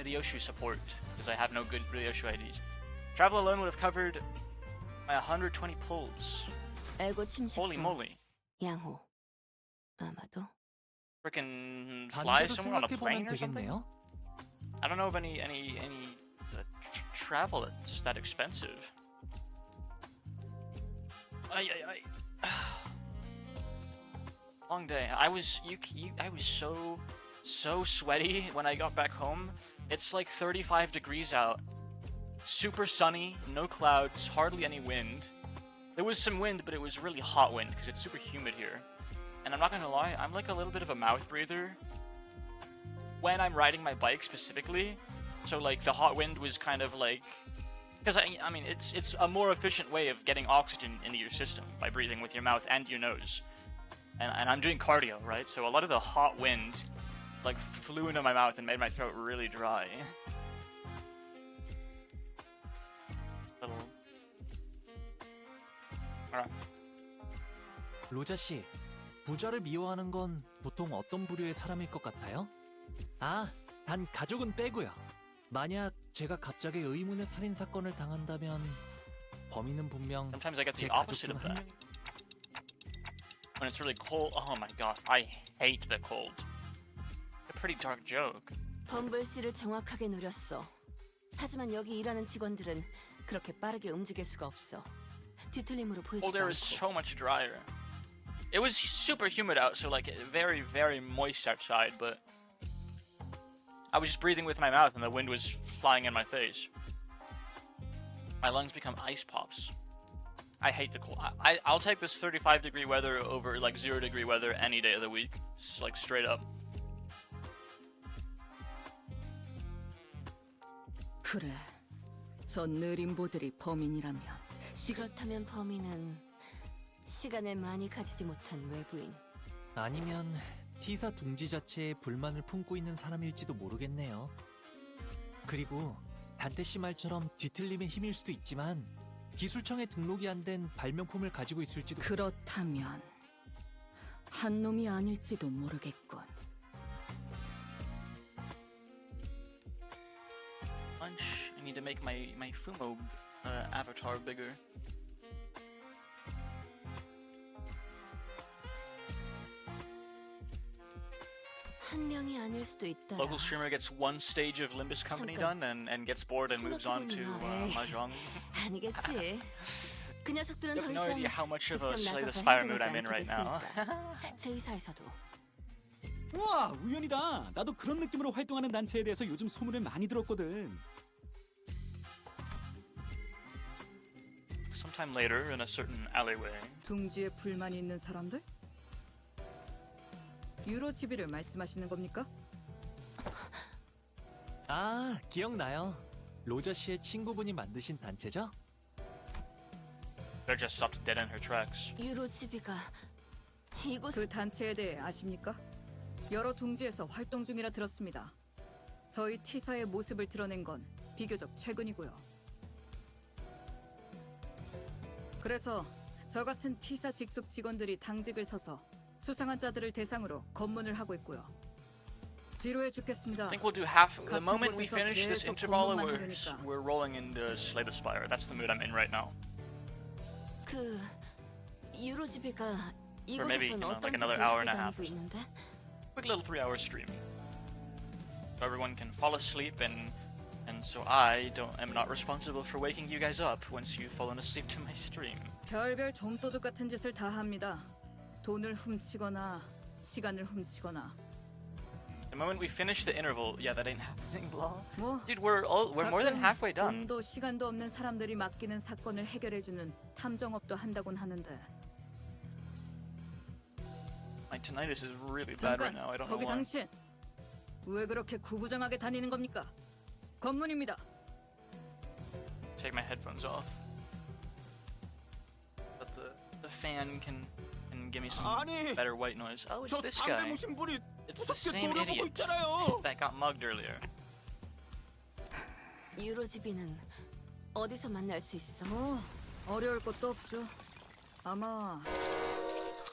Ryoshu support, because I have no good Ryoshu IDs. Travel alone would have covered my 120 pulls. 에고 침식도 Holy moly. 양호. 아마도 Frickin' fly 반대로 somewhere on a 생각해보면 plane or something? 되겠네요. I don't know of any travel that's that expensive. Ay. Long day. I was so sweaty when I got back home. It's like 35 degrees out. Super sunny, no clouds, hardly any wind. There was some wind, but it was really hot wind because it's super humid here. And I'm not gonna lie, I'm like a little bit of a mouth breather when I'm riding my bike specifically. So like the hot wind was kind of like, because I mean it's a more efficient way of getting oxygen into your system by breathing with your mouth and your nose. And I'm doing cardio, right? So a lot of the hot wind like flew into my mouth and made my throat really dry. Alright. 로자 씨, 부자를 미워하는 건 보통 어떤 부류의 사람일 것 같아요? 아, 단 가족은 빼고요. 만약 제가 갑자기 의문의 살인 사건을 당한다면 범인은 분명 Sometimes I get 제 the 가족 opposite 중 of 한 that. 명. When it's really cold, oh my god, I hate the cold. A pretty dark joke. 범블 씨를 정확하게 노렸어. 하지만 여기 일하는 직원들은 그렇게 빠르게 움직일 수가 없어. 뒤틀림으로 Oh, 보이지도 there was 않고. so much drier. It was super humid out, so like very, very moist outside, but I was just breathing with my mouth and the wind was flying in my face. My lungs become ice pops. I hate the cold. I'll take this 35-degree weather over like 0-degree weather any day of the week. It's like straight up. 그래. 저 느림보들이 범인이라면 그렇다면 범인은 시간을 많이 가지지 못한 외부인. 아니면 T사 둥지 자체에 불만을 품고 있는 사람일지도 모르겠네요. 그리고 단테 씨 말처럼 뒤틀림의 힘일 수도 있지만 기술청에 등록이 안 된 발명품을 가지고 있을지도. 그렇다면 한 놈이 아닐지도 모르겠군. Lunch. I need to make my Fumo avatar bigger. 한 명이 아닐 수도 있다. Local streamer gets one stage of Limbus company 잠깐. done and gets bored and moves on to 생각해보니 Mahjong. 아니겠지. 그 녀석들은 You 더 have no 이상 idea how much of 직접 a Slay the 나서서 Spire mood 행동하지 I'm in 않게 right now. 됐으니까. 제 의사에서도 우와, 우연이다. 나도 그런 느낌으로 활동하는 단체에 대해서 요즘 소문을 많이 들었거든. Sometime later, in a certain alleyway, 둥지에 불만이 있는 사람들? 유로 지비를 말씀하시는 겁니까? 아, 기억나요. 로자 씨의 친구분이 만드신 단체죠? They're just stopped dead in her tracks. 유로 지비가 이곳 그 단체에 대해 아십니까? 여러 둥지에서 활동 중이라 들었습니다. 저희 T사의 모습을 드러낸 건 비교적 최근이고요. 그래서 저 같은 T사 직속 직원들이 당직을 서서 수상한 자들을 대상으로 검문을 하고 있고요. 지루해 죽겠습니다. I think we'll do half. The 같은 moment we 곳에서 finish this 계속 interval, 공부만 we're 하려니까. we're rolling into Slay the Spire. That's the mood I'm in right now. 그 유로 지비가 Or maybe, 이곳에선 like 어떤 another 짓을 hour 하고 and a half 다니고 or so. 있는데? Quick little 3-hour stream, so everyone can fall asleep and so I am not responsible for waking you guys up once you've fallen asleep to my stream. 별별 좀도둑 같은 짓을 다 합니다. 돈을 훔치거나 시간을 훔치거나 The moment we finish the interval, yeah, that ain't happening, blah. 뭐 Dude, we're more than 가끔 halfway done. 돈도 시간도 없는 사람들이 맡기는 사건을 해결해주는 탐정업도 한다곤 하는데. My tinnitus is really bad right 잠깐, now. I don't know 거기 why. 당신 왜 그렇게 구부정하게 다니는 겁니까? 검문입니다. Take my headphones off. But the fan can give me some 아니, better white noise. Oh, it's 저 this 담배 guy. 무신 분이 It's the 무섭게 same 노려보고 idiot 있잖아요. that got mugged earlier. 유로지비는 어디서 만날 수 있어? 뭐 어려울 것도 없죠. 아마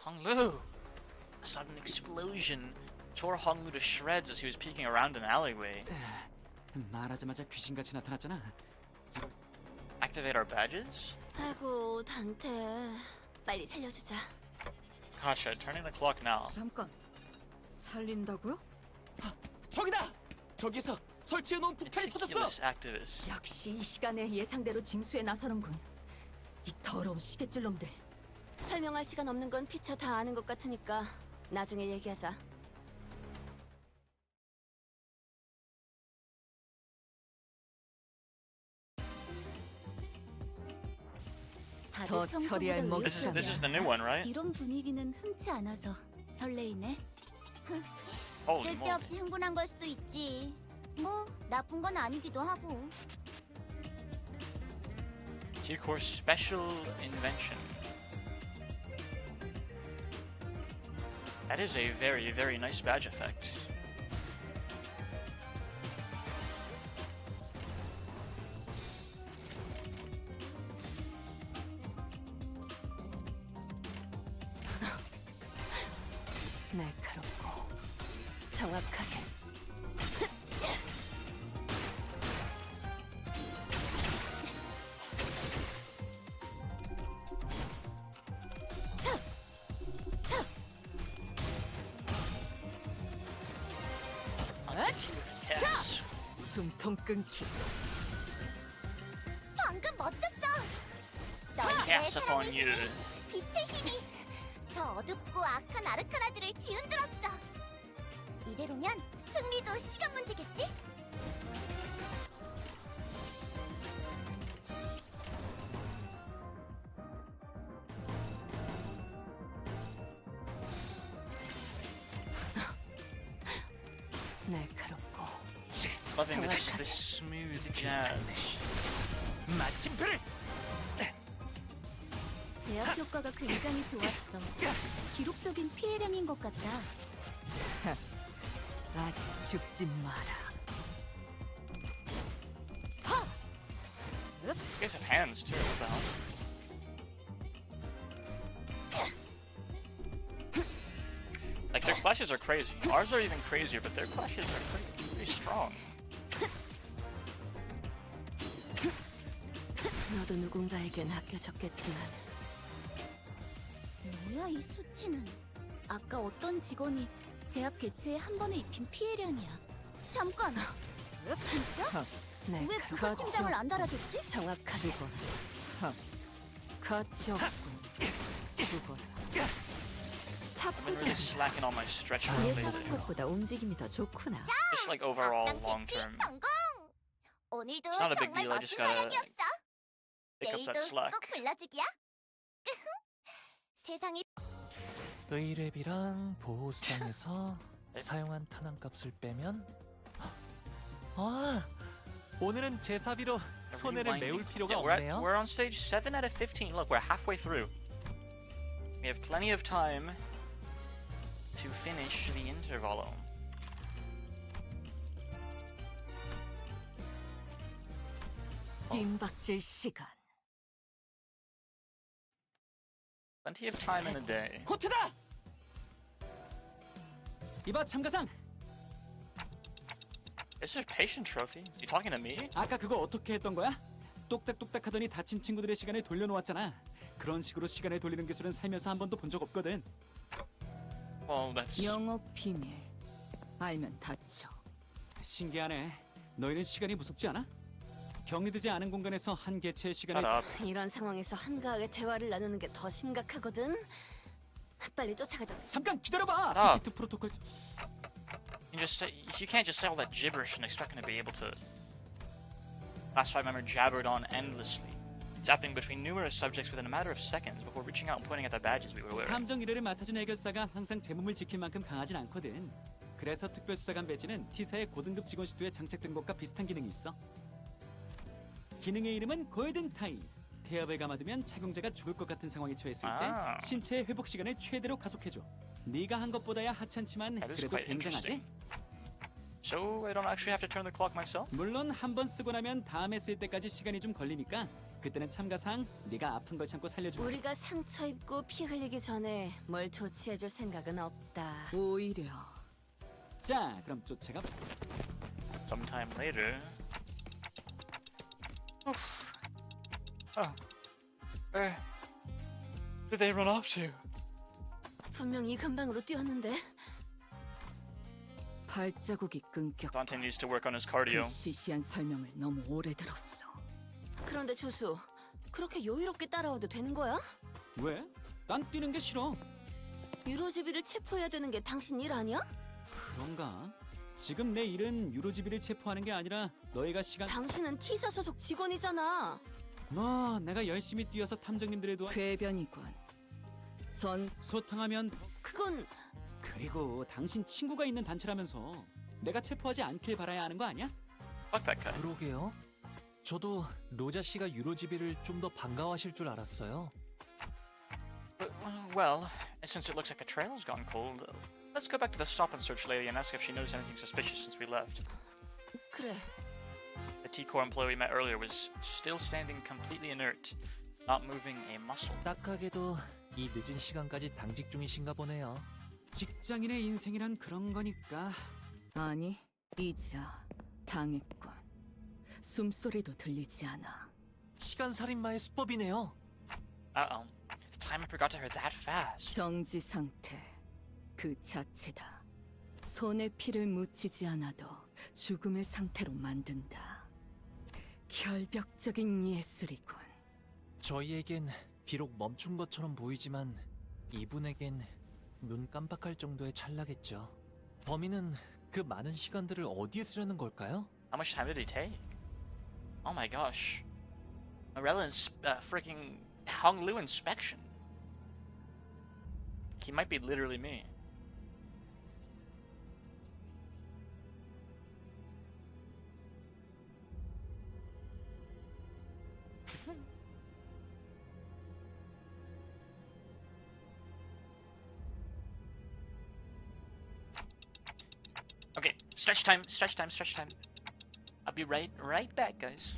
Honglu! A sudden explosion tore Honglu to shreds as he was peeking around an alleyway. 말하자마자 귀신같이 나타났잖아. Activate our badges? 아이고 단테 빨리 살려주자. Kasha, turning the clock now. 잠깐 살린다고요? 저기다! 저기서 설치해놓은 폭탄이 터졌어! Meticulous activist. 역시 이 시간에 예상대로 징수에 나서는군. 이 더러운 시계줄 놈들. 설명할 시간 없는 건 피차 다 아는 것 같으니까 나중에 얘기하자. 더 처리할 This is the new one, right? 이런 분위기는 흔치 않아서 설레이네. Holy moly. 쓸데없이 흥분한 걸 수도 있지. 뭐 나쁜 건 아니기도 하고. T-Core special invention. That is a very, very nice badge effect. 날카롭고 정확하게. Yes. 숨통 끊기. 방금 멋졌어. 너의 Cast upon 사랑의 you. 힘이, 빛의 힘이 저 어둡고 악한 아르카나들을 뒤흔들었어. 이대로면 승리도 시간 문제겠지? 날카롭고 Loving this smooth jazz. 마침표를! 제압 효과가 굉장히 좋았어. 기록적인 피해량인 것 같다. 아직 죽지 마라. You guys have hands too. What the hell? Like their clashes are crazy. Ours are even crazier, but their clashes are pretty strong. 너도 누군가에겐 아껴졌겠지만 뭐야 이 수치는? 아까 어떤 직원이 제압 개체에 한 번에 입힌 피해량이야. 잠깐. 진짜? 왜 부서 팀장을 안 달아줬지? 정확하게 가치 없군. 죽어라. I've been really slacking on my stretch run lately. 것보다 움직임이 더 좋구나. Just like overall 악당 long 캐치 term. 성공. 오늘도 It's not a big 정말 deal, I just 멋진 gotta 활약이었어. pick up 내일도 that slack. 꼭 불러주기야. 세상이 의뢰비랑 보호수당에서 사용한 탄환값을 빼면 아 오늘은 제사비로 손해를 메울 필요가 Yeah, 없네요. we're on stage 7 out of 15. Look, we're halfway through. We have plenty of time to finish the intervalo. 띵박질 시간. Plenty of time in a day. 코트다! 이봐 참가상! This is a patient trophy. You talking to me? 아까 그거 어떻게 했던 거야? 똑딱똑딱 하더니 다친 친구들의 시간을 돌려놓았잖아. 그런 식으로 시간을 돌리는 기술은 살면서 한 번도 본 적 없거든. Well, that's 영업 비밀. 알면 다쳐. 신기하네. 너희는 시간이 무섭지 않아? 격리되지 않은 공간에서 한 개체의 시간을 shut up. 이런 상황에서 한가하게 대화를 나누는 게 더 심각하거든. 빨리 쫓아가자. 잠깐 기다려봐. 아. 디텍트 프로토콜 You You can't just say all that gibberish and expect him to be able to. Last five member jabbered on endlessly, zapping between numerous subjects within a matter of seconds before reaching out and pointing at the badges we were wearing. 함정 일회를 맡아준 해결사가 항상 제 몸을 지킬 만큼 강하진 않거든. 그래서 특별수사관 배지는 T사의 고등급 직원 시도에 장착된 것과 비슷한 기능이 있어. 기능의 이름은 골든 타임. 태엽을 감아두면 착용자가 죽을 것 같은 상황에 처했을 때 신체의 회복 시간을 최대로 가속해줘. 네가 한 것보다야 하찮지만 That is 그래도 quite 굉장하지? interesting. So I don't actually have to turn the clock myself? 물론 한 번 쓰고 나면 다음에 쓸 때까지 시간이 좀 걸리니까 그때는 참가상 네가 아픈 걸 참고 살려주고. 우리가 상처 입고 피 흘리기 전에 뭘 조치해줄 생각은 없다. 오히려 자, 그럼 쫓아가. Sometime later. Oof. Oh. Where did they run off to? 분명 이 근방으로 뛰었는데. 발자국이 끊겼다. Dante needs to work on his cardio. 그 시시한 설명을 너무 오래 들었어. 그런데 조수, 그렇게 여유롭게 따라와도 되는 거야? 왜? 난 뛰는 게 싫어. 유로지비를 체포해야 되는 게 당신 일 아니야? 그런가? 지금 내 일은 유로지비를 체포하는 게 아니라 너희가 시간. 당신은 T사 소속 직원이잖아. 뭐 내가 열심히 뛰어서 탐정님들의 도와. 궤변이군. 전 소탕하면. 그건 그리고 당신 친구가 있는 단체라면서 내가 체포하지 않길 바라야 하는 거 아니야? Fuck that guy. 그러게요. 저도 로자 씨가 유로지비를 좀 더 반가워하실 줄 알았어요. Well, since it looks like the trail's gone cold, let's go back to the stop and search lady and ask if she noticed anything suspicious since we left. 그래. The T-Core employee we met earlier was still standing completely inert, not moving a muscle. 딱하게도 이 늦은 시간까지 당직 중이신가 보네요. 직장인의 인생이란 그런 거니까. 아니 이자 당했군. 숨소리도 들리지 않아. 시간 살인마의 수법이네요. Uh-oh. The time I forgot to her that fast. 정지 상태 그 자체다. 손에 피를 묻히지 않아도 죽음의 상태로 만든다. 결벽적인 예술이군. 저희에겐 비록 멈춘 것처럼 보이지만 이분에겐 눈 깜빡할 정도의 찰나겠죠. 범인은 그 많은 시간들을 어디에 쓰려는 걸까요? How much time did he take? Oh my gosh. Morel freaking Hong Lu inspection. He might be literally me. Okay, stretch time, stretch time, stretch time. I'll be right back, guys.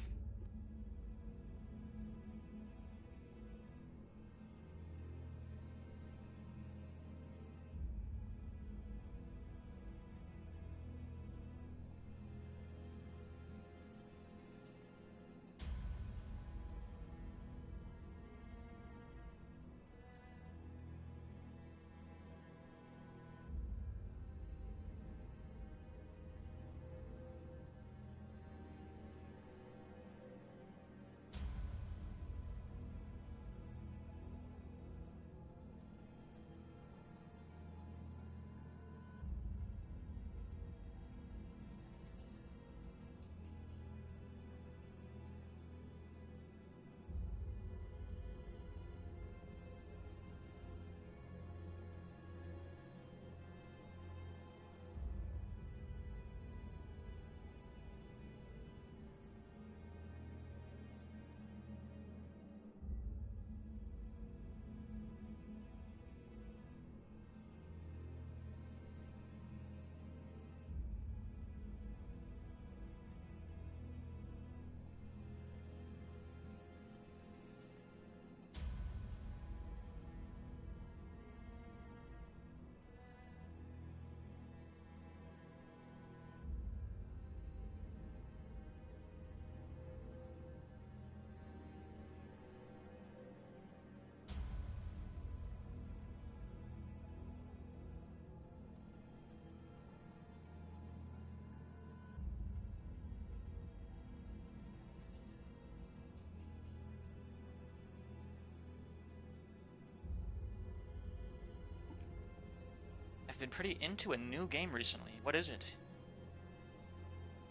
been pretty into a new game recently. What is it?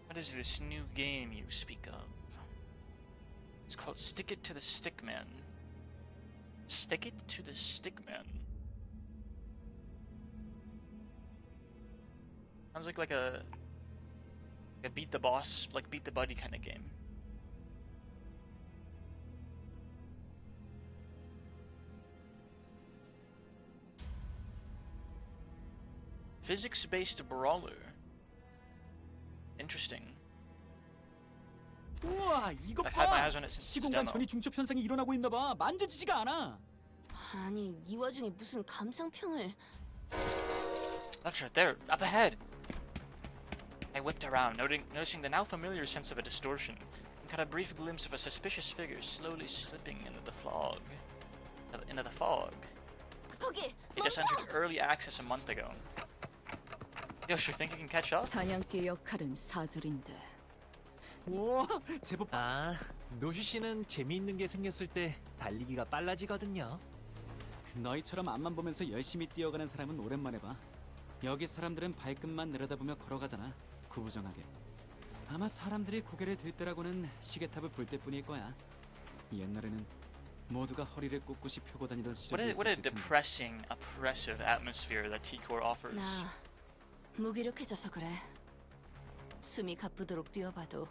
What is this new game you speak of? It's called Stick It to the Stickman. Stick It to the Stickman. Sounds like a beat the boss, like beat the buddy kind of game. Physics-based brawler. Interesting. 우와, 이거 I've had my 봐. eyes on it since the 시공간 demo. 전이 중첩 현상이 일어나고 있나 봐. 만져지지가 않아. 아니, 이 와중에 무슨 감상평을... Lecture, there, up ahead! I whipped around, noticing the now familiar sense of a distortion, and caught a brief glimpse of a suspicious figure slowly slipping into the fog. 거기! It just entered early access a month ago. Yo, you think you can catch up? 사냥개 역할은 사절인데. 우와, 제법. 아, 로슈 씨는 재미있는 게 생겼을 때 달리기가 빨라지거든요. 너희처럼 앞만 보면서 열심히 뛰어가는 사람은 오랜만에 봐. 여기 사람들은 발끝만 내려다보며 걸어가잖아. 구부정하게. 아마 사람들이 고개를 들 때라고는 시계탑을 볼 때뿐일 거야. 옛날에는 모두가 허리를 꼿꼿이 펴고 다니던 시절이 What a 있었을 텐데. depressing, oppressive atmosphere that T-Core offers. 나 무기력해져서 그래. 숨이 가쁘도록 뛰어봐도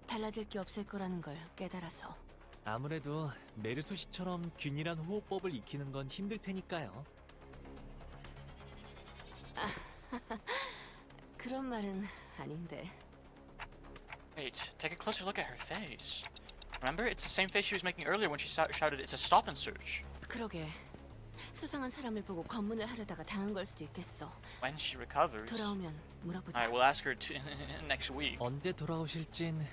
달라질 게 없을 거라는 걸 깨달아서. 아무래도 메르소 씨처럼 균일한 호흡법을 익히는 건 힘들 테니까요. 그런 말은 아닌데. Wait, take a closer look at her face. Remember? It's the same face she was making earlier when she shouted, "It's a stop and search." 그러게. 수상한 사람을 보고 검문을 하려다가 당한 걸 수도 있겠어. When she recovers. 돌아오면 물어보자. Alright, we'll ask her next week. 언제 돌아오실진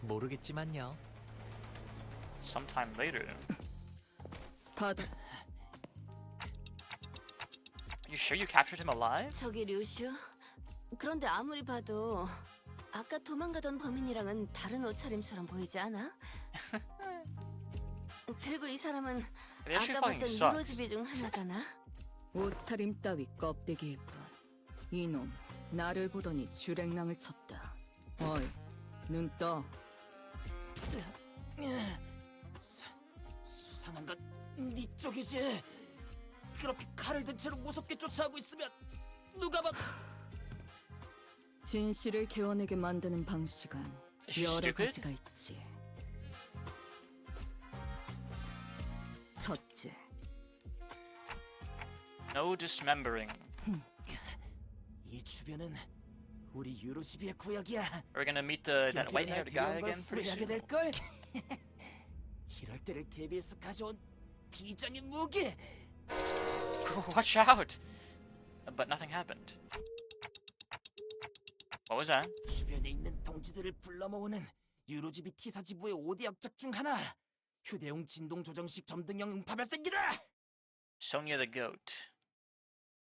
모르겠지만요. Sometime later. 받아. You sure you captured him alive? 저기 류슈. 그런데 아무리 봐도 아까 도망가던 범인이랑은 다른 옷차림처럼 보이지 않아? 그리고 이 사람은 It actually 아까 fucking 봤던 sucks. 유로집이 중 하나잖아. 옷차림 따위 껍데기일 뿐. 이놈 나를 보더니 주랭랑을 쳤다. 어이, 눈 떠. 수상한 건 네 쪽이지. 그렇게 칼을 든 채로 무섭게 쫓아오고 있으면 누가 봐. 진실을 개워내게 만드는 방식은 Is she 여러 stupid? 가지가 있지. 첫째, No dismembering. 이 주변은 우리 유로집의 구역이야. Are we gonna meet that white-haired guy again pretty 후회하게 soon? 될 걸. 이럴 때를 대비해서 가져온 비장의 무기. Watch out! But nothing happened. What was that? 주변에 있는 동지들을 불러 모으는 유로집이 T사지부의 5대 역작 중 하나. 휴대용 진동 조정식 점등형 음파 발생기다. Sonia the goat.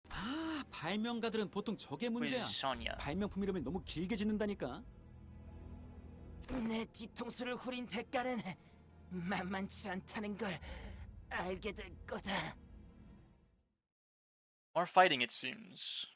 아, 발명가들은 보통 저게 Who 문제야. is Sonia? 발명품 이름을 너무 길게 짓는다니까. 내 뒤통수를 후린 대가는 만만치 않다는 걸 알게 될 거다. More fighting, it seems.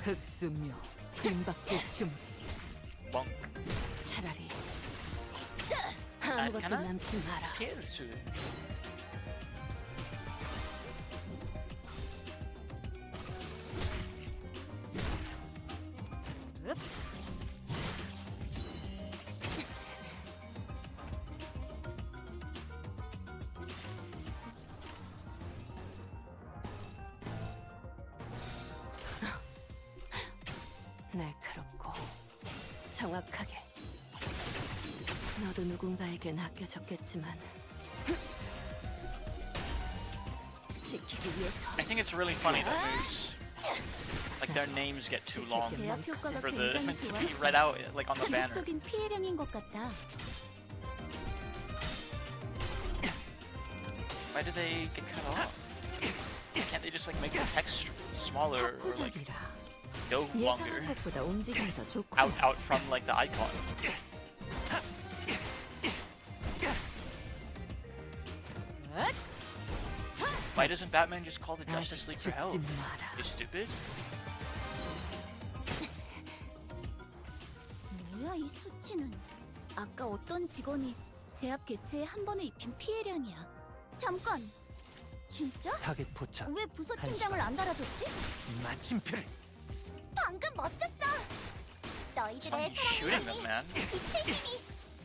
흑수묘, 빈박질 준비. Bonk. 차라리 아무것도 하나? 남지 마라. Pilsu. 날카롭고 정확하게. 너도 누군가에겐 아껴졌겠지만 지키기 위해서. I think it's really funny that their names get too long 제압 효과가 for 굉장히 to 좋아. be read out like on the banner. 적인 피해량인 것 같다. Why did they get cut off? Can't they just like make the text smaller or like 차포잡이라. no longer 예상한 것보다 움직임이 더 좋고. out from like the icon? Why doesn't Batman just call the Justice League for help? 죽지 마라. You stupid? 뭐야 이 수치는? 아까 어떤 직원이 제압 개체에 한 번에 입힌 피해량이야. 잠깐. 진짜? 타겟 포착. 왜 부서팀장을 안 달아줬지? 마침표를. 방금 멋졌어. It's 너희들의 not you shooting them, 사랑을 man. 빛의 힘이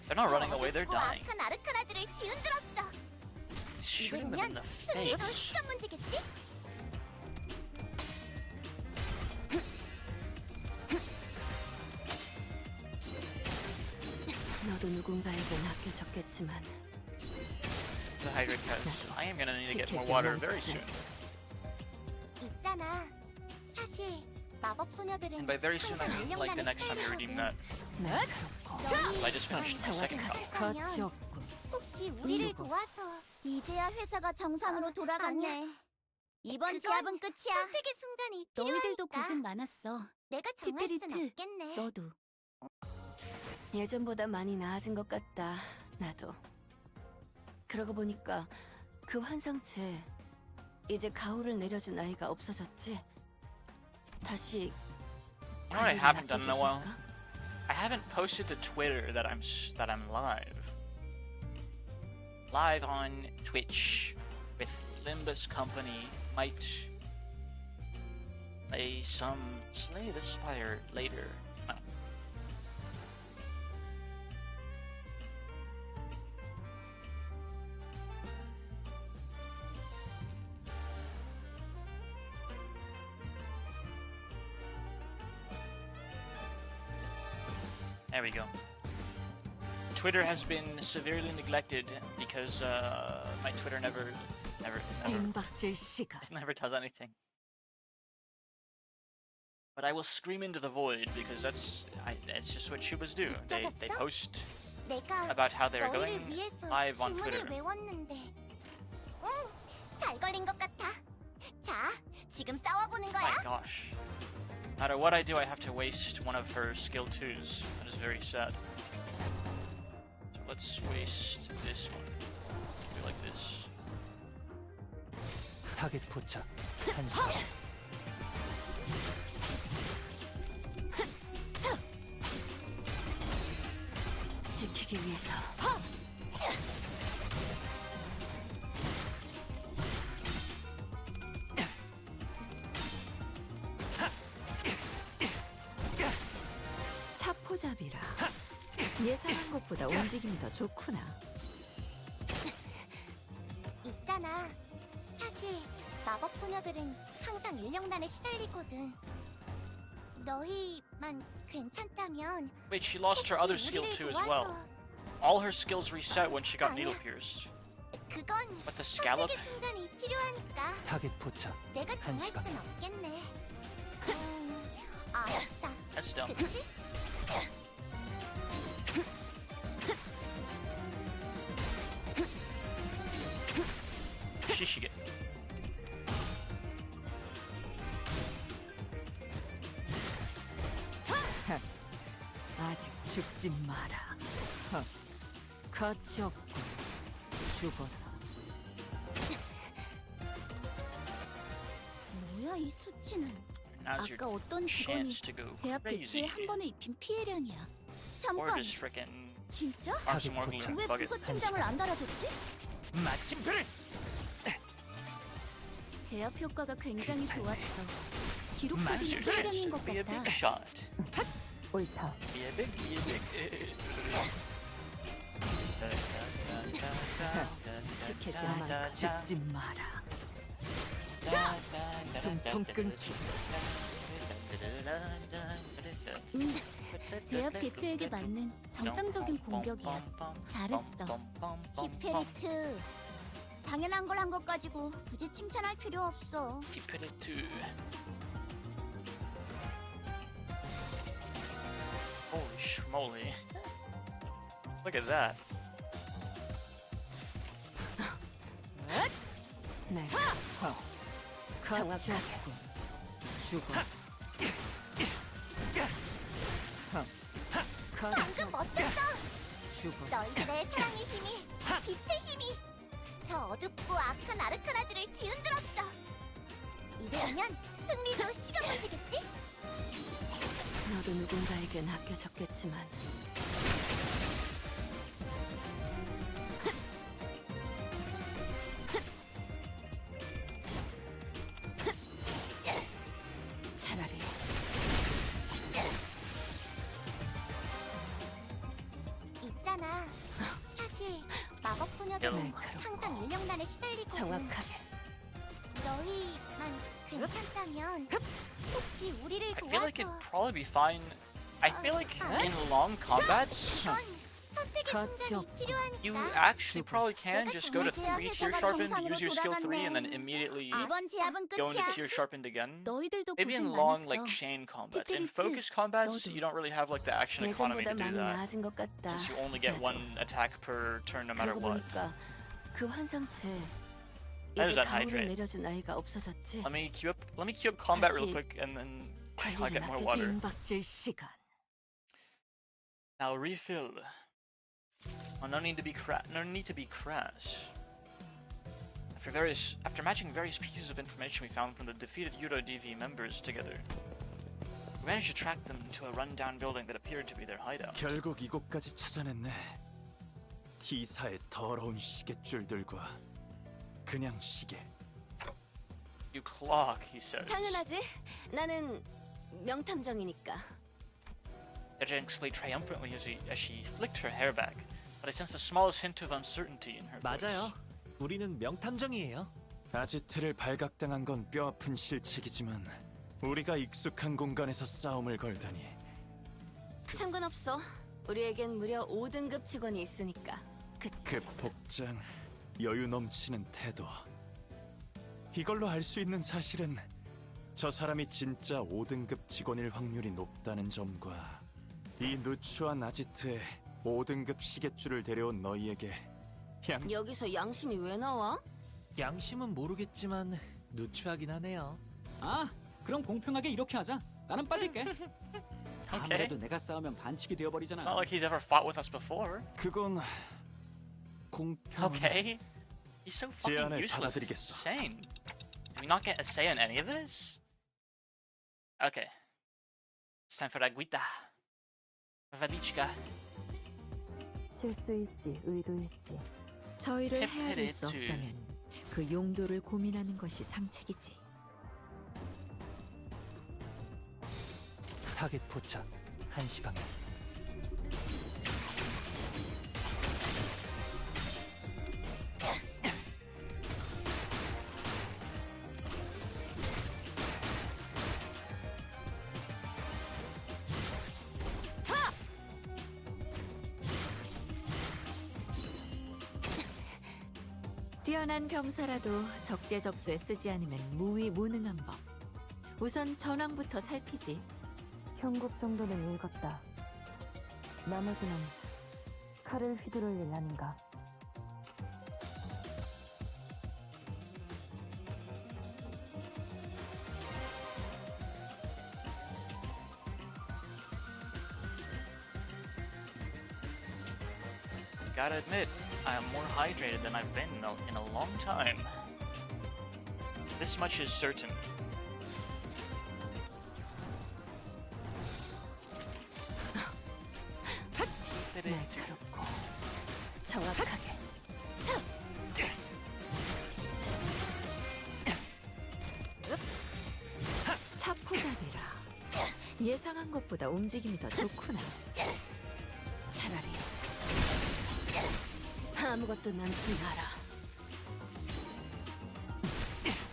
They're not running away, they're dying. 악한 아르카나들을 뒤흔들었어. It's shooting them in the 승리도 face. 시간 문제겠지? 너도 누군가에게 맡겨졌겠지만 To hydrate, because I am gonna need to get more water very soon. 있잖아. 사실 마법 소녀들은 And by very soon, I mean like the next time you redeem that. 날카롭고 I just finished my second cup. 거치없군. 혹시 우리를 도와서 이제야 회사가 정상으로 돌아갔네. 이번 기합은 끝이야. 선택의 순간이 너희들도 고생 많았어. 내가 정할 순 없겠네. 너도. 예전보다 많이 나아진 것 같다. 나도. 그러고 보니까 그 환상체 이제 가호를 내려준 아이가 없어졌지. 다시 You know what I haven't done in a while? 맡겨주실까? I haven't posted to Twitter that I'm live on Twitch with Limbus Company. Might slay the spire later. No. There we go. Twitter has been severely neglected because my Twitter never 뒷박질 시간. never does anything. But I will scream into the void because that's just what Shubas do. They post 내가 about how they're 너희를 going 위해서 live on Twitter. 주문을 외웠는데. 응, 잘 걸린 것 같아. 자, 지금 싸워보는 My 거야. gosh. No matter what I do, I have to waste one of her skill 2s. That is very sad. So let's waste this one. Do like this. 타겟 포착. 1시간. 지키기 위해서. 차포잡이라. 예상한 것보다 움직임이 더 좋구나. 있잖아. 사실 마법 소녀들은 항상 인력난에 시달리거든. 너희만 괜찮다면 Wait, she lost her other skill too as well. All her skills reset when she got needle pierced. 그건 But the scallop? 선택의 순간이 필요하니까 타겟 포착. 내가 정할 1시간. 순 없겠네. 알았다. That's dumb. 그치? Shishige. 아직 죽지 마라. 가치 없군. 죽어라. 뭐야 이 수치는? Now's your 아까 어떤 직원이 chance to go 제압 crazy. 개체에 한 번에 입힌 피해량이야. Or 잠깐, just frickin' 진짜? arm some more glue and 왜 plug it. 부서팀장을 안 달아줬지? 마침표를. 제압 효과가 굉장히 그 좋았어. Now's 기록적인 your chance 피해량인 to 것 be a 같아. big shot. 옳다. Be a big. 지킬 때만 죽지 마라. 숨통 끊기. 제압 개체에게 맞는 정상적인 공격이야. 잘했어. 키페리트. 당연한 걸 한 것 가지고 굳이 칭찬할 필요 없어. Tippity-too. Holy schmoly. Look at that. 내가 정확하게 죽어. 방금 멋졌어. 죽어. 너희들의 사랑의 힘이, 빛의 힘이 저 어둡고 악한 아르카나들을 뒤흔들었어. 이대로면 승리도 시간 문제겠지? 너도 누군가에겐 아껴졌겠지만 차라리 있잖아. 사실 마법 소녀들은 날카롭고 항상 인력난에 시달리거든. 정확하게. 너희만 괜찮다면 혹시 우리를 I feel like it'd 도와서 probably be fine. I feel like in long combats, 이건 선택의 거치 순간이 없고. 필요하니까. you actually probably can just go to 3 tier sharpened, use your skill 3, and then immediately 이번 제압은 go into 끝이야. tier sharpened again. 너희들도 Maybe in 고생 long 많았어. like chain combats. In 티티리스, focus combats, 너도. you don't really have like the action economy 예전보다 to do 많이 that, 나아진 것 같다. since you only get 나도. one attack per turn no matter 그러고 what. 보니까 그 환상체 How does 이제 that 가오를 hydrate? 내려준 아이가 없어졌지. Let me queue up combat real 다시 quick, and then I'll 관리를 get more 맡게 water. 빈박질 시간. Now refill. Oh, no need to be crass. After matching various pieces of information we found from the defeated Euro DV members together, we managed to track them to a rundown building that appeared to be their hideout. 결국 이곳까지 찾아냈네. T사의 더러운 시계줄들과 그냥 시계. You clock, he says. 당연하지. 나는 명탐정이니까. Ejin explained triumphantly as she flicked her hair back, but I sensed the smallest hint of uncertainty in her voice. 맞아요. 우리는 명탐정이에요. 아지트를 발각당한 건 뼈아픈 실책이지만 우리가 익숙한 공간에서 싸움을 걸다니. 상관없어. 우리에겐 무려 5등급 직원이 있으니까. 그치? 그 복장, 여유 넘치는 태도. 이걸로 알 수 있는 사실은 저 사람이 진짜 5등급 직원일 확률이 높다는 점과 이 누추한 아지트에 5등급 시계줄을 데려온 너희에게 여기서 양심이 왜 나와? 양심은 모르겠지만 누추하긴 하네요. 아, 그럼 공평하게 이렇게 하자. 나는 빠질게. 아무래도 내가 싸우면 반칙이 되어버리잖아. It's not like he's ever fought with us before. 그건 공평. Okay. He's so fucking 제안을 useless. It's 받아들이겠어. insane. Did we not get a say in any of this? Okay. It's time for Agüita. Vadichka. 실수일지 의도일지 저희를 헤아릴 수 테페레츠. 없다면 그 용도를 고민하는 것이 상책이지. 타겟 포착 1시 방향. 뛰어난 병사라도 적재적소에 쓰지 않으면 무위무능한 법. 우선 전황부터 살피지. 형국 정도는 읽었다. 나머지는 칼을 휘두를 일 아닌가. Gotta admit, I am more hydrated than I've been in a long time. This much is certain. 날카롭고 정확하게. 차포잡이라. 예상한 것보다 움직임이 더 좋구나. 차라리 아무것도 남지 마라.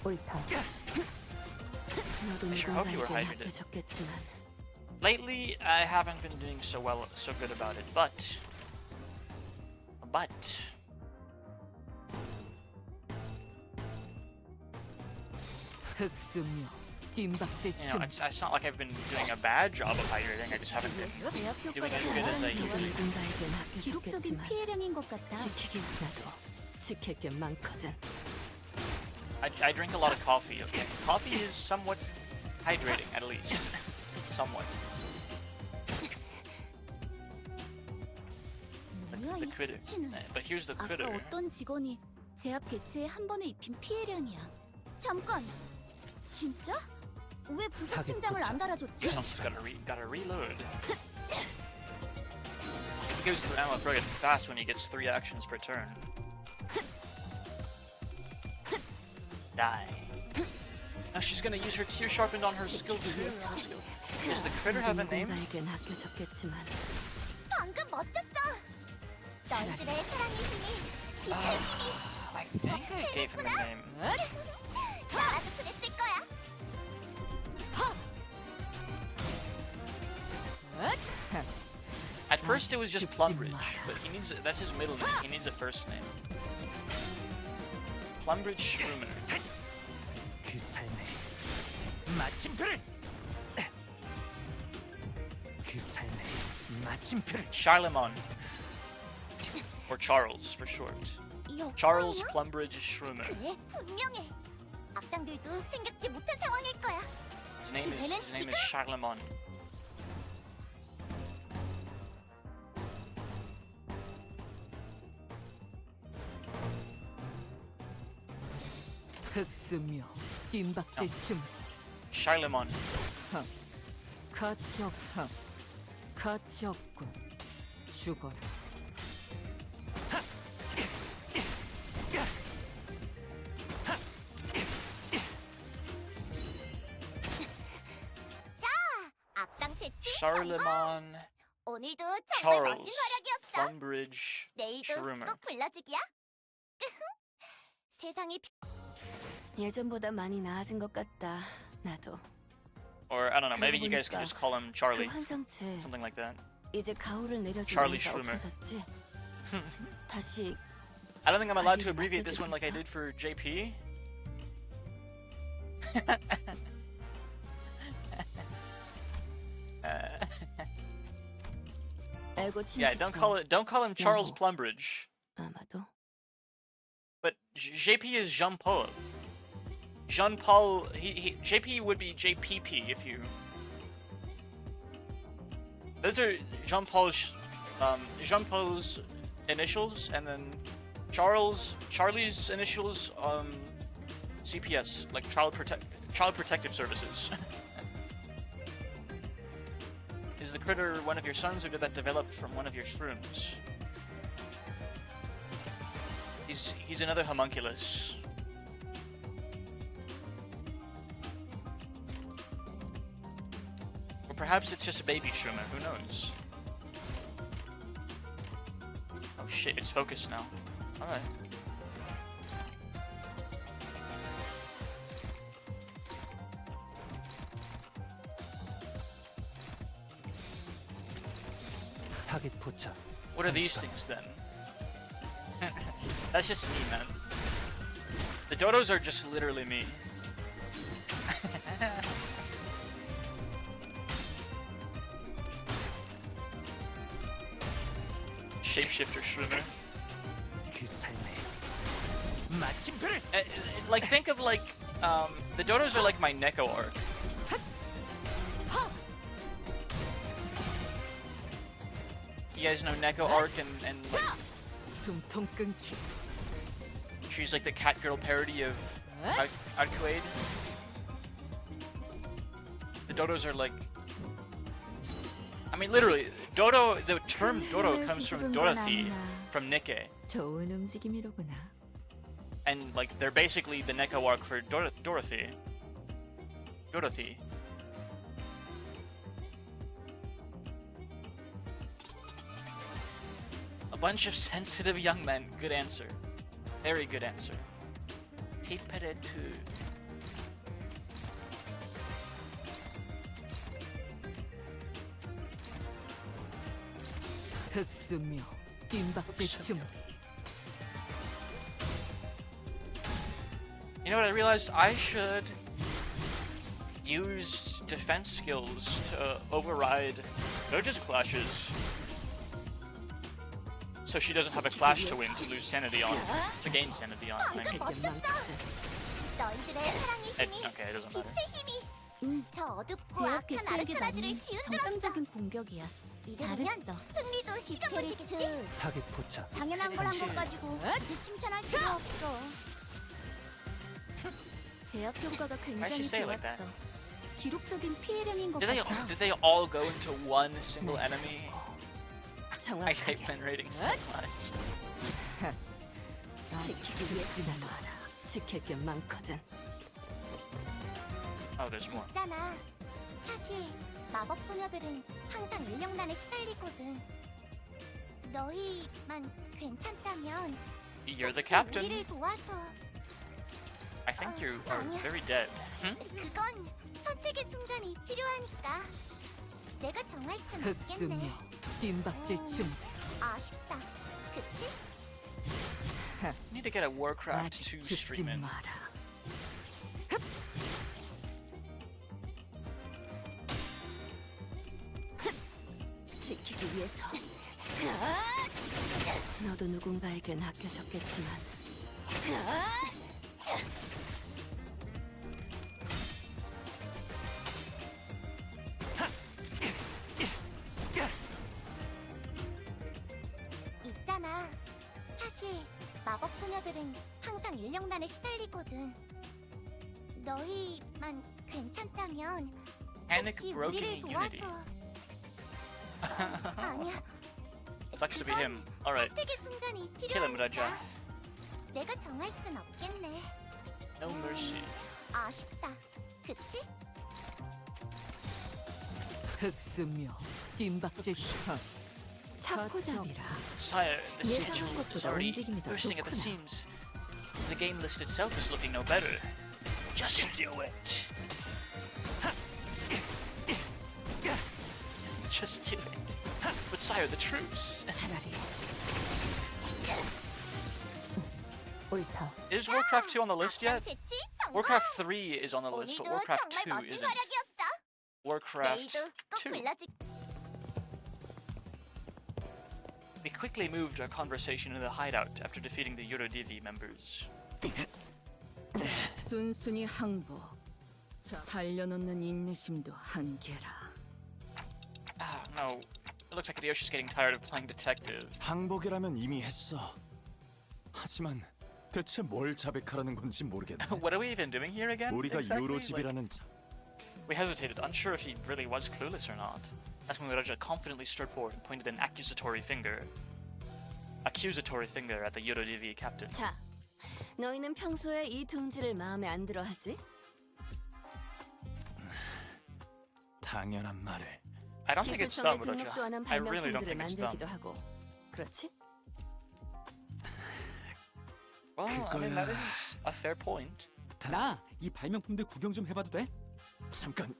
옳다. 너도 sure hope you were 누군가에겐 hydrated. 아껴졌겠지만 Lately, I haven't been doing so good about it, but 흑수묘 뒷박질 you know, it's not like I've been doing a bad job of hydrating. I just haven't been 제압 doing 효과가 as good as I 너도 usually. 누군가에겐 기록적인 아껴졌겠지만 피해량인 것 같다. 지키긴 나도 지킬 게 많거든. I drink a lot of coffee, okay? Coffee is somewhat hydrating, at least. Somewhat. 뭐야 The 이 critter. 수치는. But here's the 아까 critter. 어떤 직원이 제압 개체에 한 번에 입힌 피해량이야. 잠깐. 진짜? 왜 부속팀장을 안 달아줬지? Someone's gotta reload. He goes through ammo friggin' fast when he gets 3 actions per turn. Die. Now she's gonna use her tear sharpened on her skill too. Does the critter have a name? 누군가에겐 아껴졌겠지만 방금 멋졌어. 너희들의 사랑의 힘이 빛의 힘이 I think I gave him a name. 나라도 그랬을 거야. At first it was just Plumbridge, but he needs that's his middle name. He needs a first name. Plumbridge Shroomer. 그 삶의 마침표를 그 삶의 마침표를 Charlemont. Or Charles for short. Charles Plumbridge Shroomer. 그래, 분명해. 악당들도 생각지 못한 상황일 거야. His name is Charlemont. 흑수묘 뜀박질 춤 Charlemont. 가치 없함 가치 없군 죽어라. 악당 퇴치 Charlemont. 오늘도 정말 멋진 Charles 활약이었어. Plumbridge 내일도 Shroomer. 꼭 불러주기야. 세상이 예전보다 많이 나아진 것 같다. 나도. Or I don't know, maybe you guys can just call him 그 Charlie. 환상체 Something like that. 이제 가오를 내려준 Charlie 아이가 Shroomer. 없어졌지. 다시 I don't think I'm allowed to abbreviate this one like I did for JP. 알고 Yeah, don't call him Charles No. Plumbridge. 아마도 But JP is Jean Paul. Jean Paul. JP would be JPP if you. Those are Jean Paul's initials, and then Charlie's initials. CPS, like Child Protective Services. Is the critter one of your sons, or did that develop from one of your shrooms? He's another homunculus. Or perhaps it's just a baby shroomer, who knows? Oh shit, it's focused now. Alright. 타겟 포착. What are these things then? That's just me, man. The dodos are just literally me. Shapeshifter Shroomer. 그 삶의 마침표를 Like, think of like, the dodos are like my Neko arc. You guys know Neko arc and like, 숨통 끊기 she's like the cat girl parody of Arcade. The dodos are like, I mean literally, dodo, the term dodo comes from Dorothy from Nikke. 좋은 움직임이로구나. And like, they're basically the Neko arc for Dorothy. Dorothy. A bunch of sensitive young men. Good answer. Very good answer. Tiperetu. 흑수묘 뜀박질 춤 You know what I realized? I should use defense skills to override Notice clashes. So she doesn't have a clash to win to lose sanity on, to gain sanity on. I mean, 너희들의 사랑의 힘이 okay, it doesn't matter. 빛의 힘이 저 어둡고 제압 악한 개체에게 아르카나들을 맞는 뒤흔들었어. 정상적인 공격이야. 이대로면 잘했어. 승리도 시간 문제겠지? 타겟 포착. 당연한 걸 한 것 가지고 이제 칭찬할 필요 없어. 제압 효과가 Why 굉장히 should say it like that? 좋았어. 기록적인 피해량인 것 Did 같아. they all go into one single enemy? I 정확하게 hate pen rating so much. 지키기 위해서 나눠라. 지킬 게 많거든. Oh, there's more. 있잖아. 사실 마법 소녀들은 항상 인력난에 시달리거든. 너희만 괜찮다면 You're the 혹시 captain. 우리를 도와서 I think you are very dead. 그건 선택의 순간이 필요하니까. 내가 정할 순 없겠네. 뒷박질 춤. 아쉽다. 그치? Need to get a Warcraft 2 죽지 stream in. 마라. 지키기 위해서. 너도 누군가에겐 아껴졌겠지만. 있잖아. 사실 마법 소녀들은 항상 인력난에 시달리거든. 너희만 괜찮다면 Panic 혹시 broken 우리를 unity. 도와서 아니야. It sucks to be him. Alright, 선택의 순간이 kill him, Raja. 필요하니까. 내가 정할 순 없겠네. No mercy. 아쉽다. 그치? 흑수며 뒷박질 춤. 차포잡이라. Sire, the 예상한 sigil is 것보다 already 움직임이 더 bursting at the 좋구나. seams. The game list itself is looking no better. Just do it. Just do it. But sire, the troops. 차라리 옳다. Is Warcraft 2 on the list yet? 그치? 성공! Warcraft 3 is on the list, but 오늘도 Warcraft 정말 2 멋진 isn't. 활약이었어. Warcraft 내일도 꼭 2. 불러줄. We quickly moved our conversation in the hideout after defeating the Eurodivi members. 순순히 항복. 살려놓는 인내심도 한계라. Ah, no. It looks like Ryoshi's getting tired of playing detective. 항복이라면 이미 했어. 하지만 대체 뭘 자백하라는 건지 모르겠네. What are we even doing here again? 우리가 exactly? 유로집이라는 We hesitated, unsure if he really was clueless or not. That's when Raja confidently strode forward and pointed an accusatory finger at the Eurodivi captain. 자, 너희는 평소에 이 둥지를 마음에 안 들어하지? 당연한 말을. I don't think it's 기술청에 dumb, 등록도 안 한 Raja. I really don't 발명품들을 think it's dumb. 만들기도 하고. 그렇지? Well, I mean, 그거야. that is a fair point. 나 이 발명품들 구경 좀 해봐도 돼? 잠깐.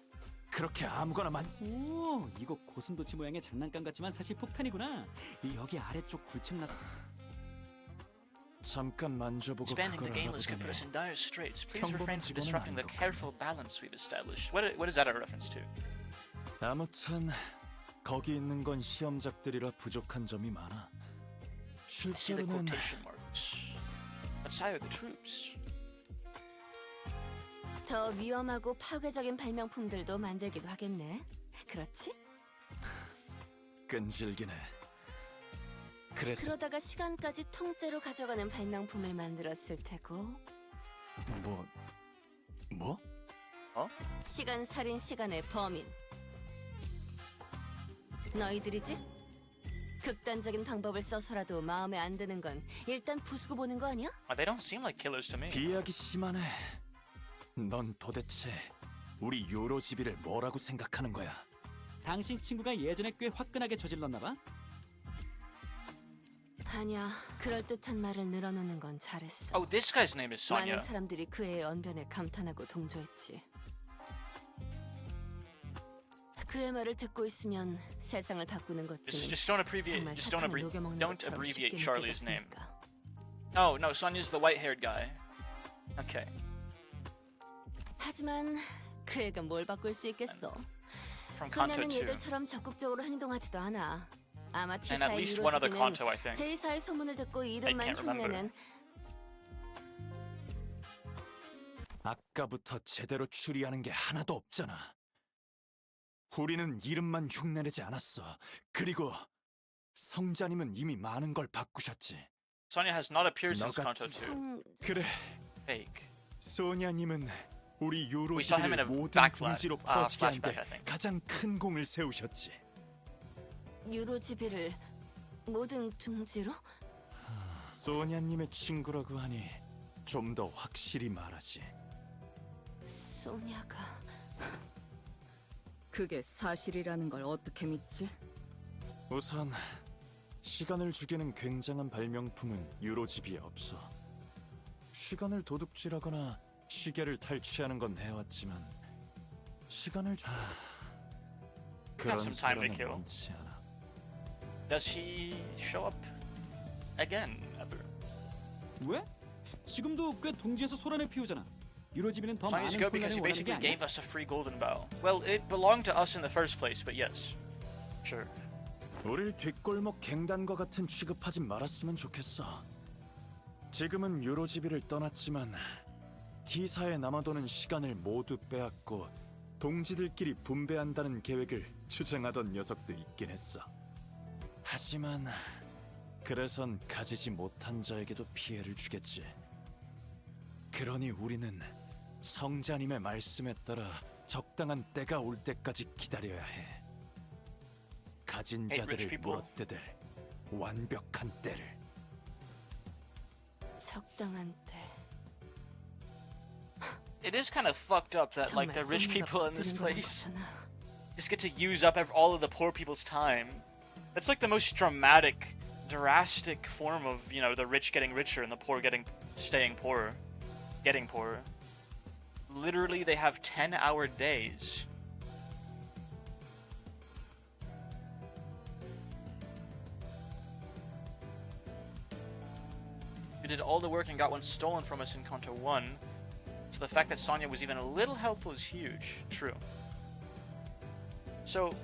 그렇게 아무거나 오, 이거 고슴도치 모양의 장난감 같지만 사실 폭탄이구나. 이 여기 아래쪽 굴착나서 잠깐 만져보고 Expanding the 그걸 game list could put 알아보겠네. us in dire straits. Please 평범한 refrain from 직원은 disrupting 아닌 the 것 careful balance we've established. What is that a reference to? 아무튼 거기 있는 건 시험작들이라 부족한 점이 많아. I see the 실제로는 quotation marks. But sire, the troops. 더 위험하고 파괴적인 발명품들도 만들기도 하겠네. 그렇지? 끈질기네. 그래서 그러다가 시간까지 통째로 가져가는 발명품을 만들었을 테고. 뭐? 시간 살인 시간의 범인. 너희들이지? 극단적인 방법을 써서라도 마음에 안 드는 건 일단 부수고 보는 거 아니야? They don't seem like killers to me. 비약이 심하네. 넌 도대체 우리 유로집이를 뭐라고 생각하는 거야? 당신 친구가 예전에 꽤 화끈하게 저질렀나 봐. 아니야, 그럴듯한 말을 늘어놓는 건 잘했어. Oh, this guy's name is Sonya. 많은 사람들이 그의 언변에 감탄하고 동조했지. 그의 말을 듣고 있으면 세상을 바꾸는 것쯤은 Just don't abbreviate. 정말 Just don't 사탕을 녹여먹는 don't 것처럼 abbreviate 쉽게 Charlie's name. 느껴졌으니까. Oh no, Sonya's the white-haired guy. Okay. 하지만 그 애가 뭘 바꿀 수 있겠어. From Kanto 소녀는 2. 얘들처럼 적극적으로 행동하지도 않아. 아마 And at T사의 least one other 유로지비는 Kanto, I think. 제2사의 소문을 듣고 이름만 can't remember. 흉내낸 아까부터 제대로 추리하는 게 하나도 없잖아. 우리는 이름만 흉내내지 않았어. 그리고 성자님은 이미 많은 걸 바꾸셨지. Sonya has not appeared since 너가 Kanto 2. 성... 그래, Fake. 소냐님은 우리 We saw him in 요로지비를 a 모든 backflash. 분지로 퍼지게 Flashback, I 한데 think. 가장 큰 공을 세우셨지. 유로지비를 모든 둥지로? 소냐님의 친구라고 하니 좀 더 확실히 말하지. 소냐가... 그게 사실이라는 걸 어떻게 믿지? 우선 시간을 죽이는 굉장한 발명품은 유로집이 없어. 시간을 도둑질하거나 시계를 탈취하는 건 해왔지만 시간을 그런 some time to 사람은 kill. 많지 않아. Does he show up again ever? 왜? 지금도 꽤 둥지에서 소란을 피우잖아. 유로지비는 더 많은 Sonya's good because he 혼란을 원하는 게 basically 아니야? gave us a free golden bow. Well, it belonged to us in the first place, but yes. Sure. 우릴 뒷골목 갱단과 같은 취급하지 말았으면 좋겠어. 지금은 유로지비를 떠났지만 T사에 남아도는 시간을 모두 빼앗고 동지들끼리 분배한다는 계획을 주장하던 녀석도 있긴 했어. 하지만 그래선 가지지 못한 자에게도 피해를 주겠지. 그러니 우리는 성자님의 말씀에 따라 적당한 때가 올 때까지 기다려야 해. 가진 Hey, rich 자들을 people. 물어뜯을 완벽한 때를. 적당한 때... It is kind of fucked up that like 정말 the rich 소냐가 people in this 버티는 거란 place 거잖아. just get to use up all of the poor people's time. That's like the most dramatic, drastic form of, you know, the rich getting richer and the poor staying poorer, getting poorer. Literally, they have 10-hour days. We did all the work and got one stolen from us in Kanto 1. So the fact that Sonya was even a little helpful is huge. True. So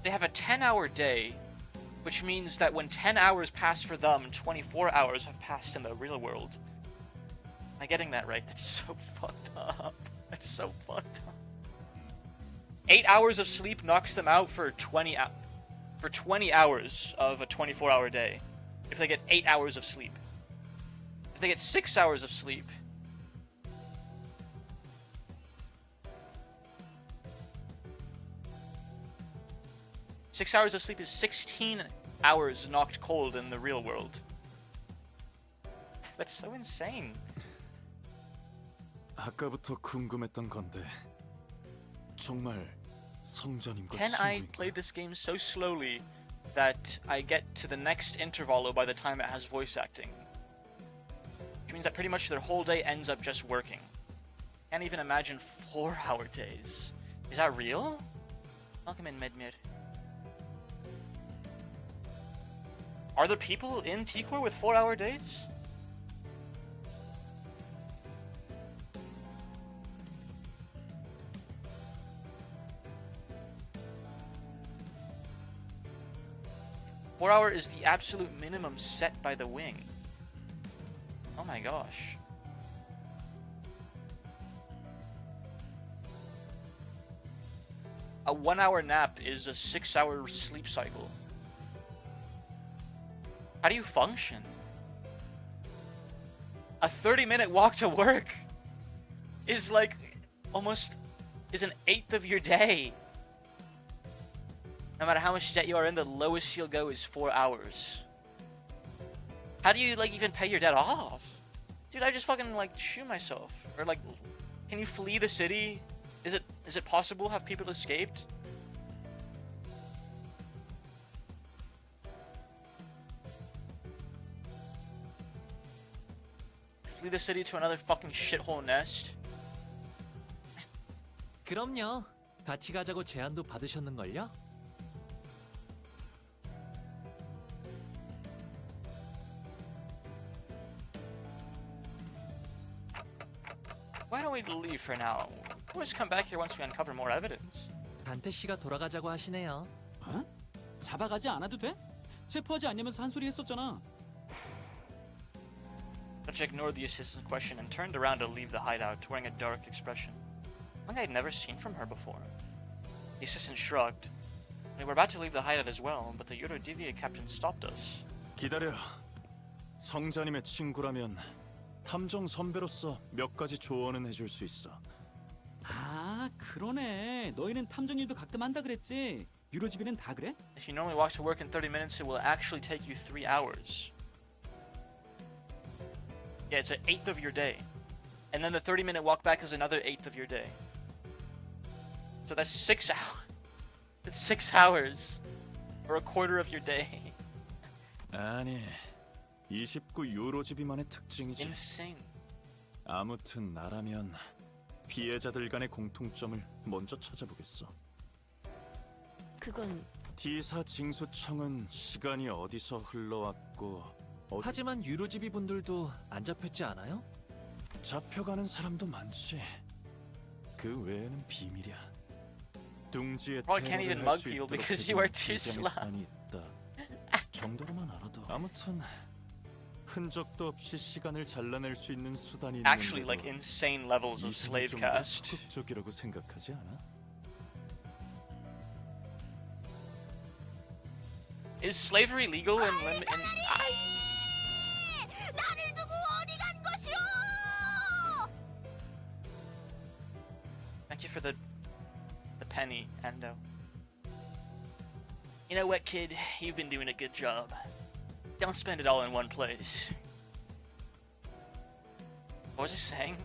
they have a 10-hour day, which means that when 10 hours pass for them, 24 hours have passed in the real world. Am I getting that right? That's so fucked up. That's so fucked up. 8 hours of sleep knocks them out for 20 hours of a 24-hour day. If they get 8 hours of sleep. If they get 6 hours of sleep, six hours of sleep is 16 hours knocked cold in the real world. That's so insane. 아까부터 궁금했던 건데 정말 성자님과 Can I 친구인가? play this game so slowly that I get to the next intervalo by the time it has voice acting? Which means that pretty much their whole day ends up just working. Can't even imagine 4-hour days. Is that real? Welcome in, Medmir. Are there people in T-Core with 4-hour days? Four-hour is the absolute minimum set by the wing. Oh my gosh. A 1-hour nap is a 6-hour sleep cycle. How do you function? A 30-minute walk to work is like almost is an eighth of your day. No matter how much debt you are in, the lowest you'll go is 4 hours. How do you like even pay your debt off? Dude, I just fucking like shoot myself. Or like, can you flee the city? Is it possible? Have people escaped? Flee the city to another fucking shithole nest? 그럼요. 같이 가자고 제안도 받으셨는걸요? Why don't we leave for now? We'll just come back here once we uncover more evidence. 단테 씨가 돌아가자고 하시네요. 어? 잡아가지 않아도 돼? 체포하지 않냐면서 한 소리 했었잖아. Dutch ignored the assistant's question and turned around to leave the hideout, wearing a dark expression. Something I'd never seen from her before. The assistant shrugged. We were about to leave the hideout as well, but the Eurodivia captain stopped us. 기다려. 성자님의 친구라면 탐정 선배로서 몇 가지 조언은 해줄 수 있어. 아, 그러네. 너희는 탐정 일도 가끔 한다 그랬지. 유로집이는 다 그래? If you normally walk to work in 30 minutes, it will actually take you 3 hours. Yeah, it's an eighth of your day. And then the 30-minute walk back is another eighth of your day. So that's 6 hours. It's 6 hours. Or a quarter of your day. 아니, 29 유로집이만의 특징이지. Insane. 아무튼 나라면 피해자들 간의 공통점을 먼저 찾아보겠어. 그건 T사 징수청은 시간이 어디서 흘러왔고 하지만 유로지비 분들도 안 잡혔지 않아요? 잡혀가는 사람도 많지. 그 외에는 비밀이야. 둥지에 Probably can't even 테러를 mug 할수 people 있도록 because you are too 비장의 slow. 수단이 있다. 정도로만 알아도 아무튼 흔적도 없이 시간을 잘라낼 수 있는 수단이 Actually, 있는데도 like insane levels of 이성이 slave 좀더 caste. 소극적이라고 생각하지 않아? Is slavery legal in 나를 두고 어디 간 것이오? Thank you for the penny, Endo. You know what, kid? You've been doing a good job. Don't spend it all in one place. What was I saying?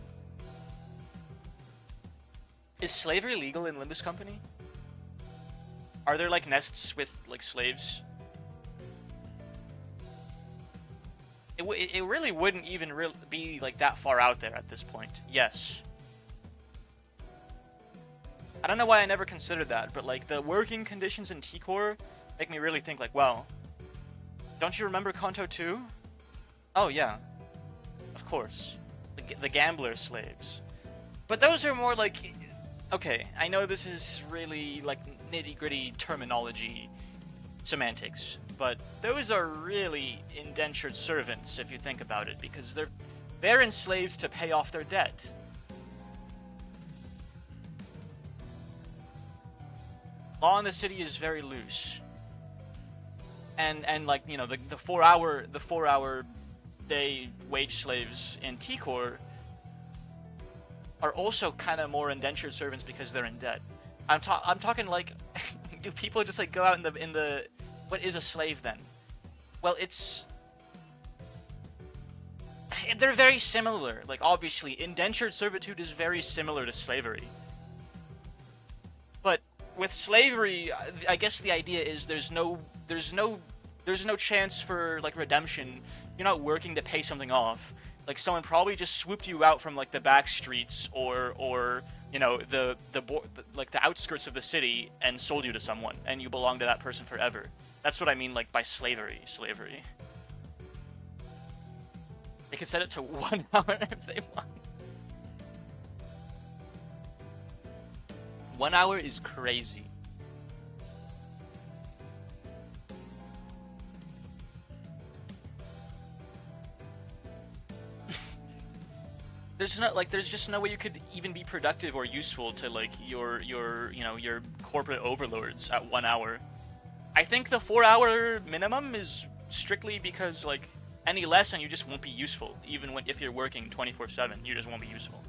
Is slavery legal in Limbus Company? Are there like nests with like slaves? It really wouldn't even be like that far out there at this point. Yes. I don't know why I never considered that, but like the working conditions in T-Core make me really think like, well, don't you remember Kanto 2? Oh yeah, of course, the gambler slaves. But those are more like, okay, I know this is really like nitty-gritty terminology, semantics, but those are really indentured servants if you think about it, because they're enslaved to pay off their debt. Law in the city is very loose, and like, you know, the 4 hour day wage slaves in T-Core are also kind of more indentured servants because they're in debt. I'm talking like, do people just like go out in the what is a slave then? Well, they're very similar. Like, obviously, indentured servitude is very similar to slavery. But with slavery, I guess the idea is there's no chance for like redemption. You're not working to pay something off. Like, someone probably just swooped you out from like the back streets or you know, the outskirts of the city and sold you to someone, and you belong to that person forever. That's what I mean, like, by slavery. They could set it to 1 hour if they want. 1 hour is crazy. There's just no way you could even be productive or useful to like your corporate overlords at 1 hour. I think the 4 hour minimum is strictly because like any less and you just won't be useful. Even if you're working 24/7, you just won't be useful.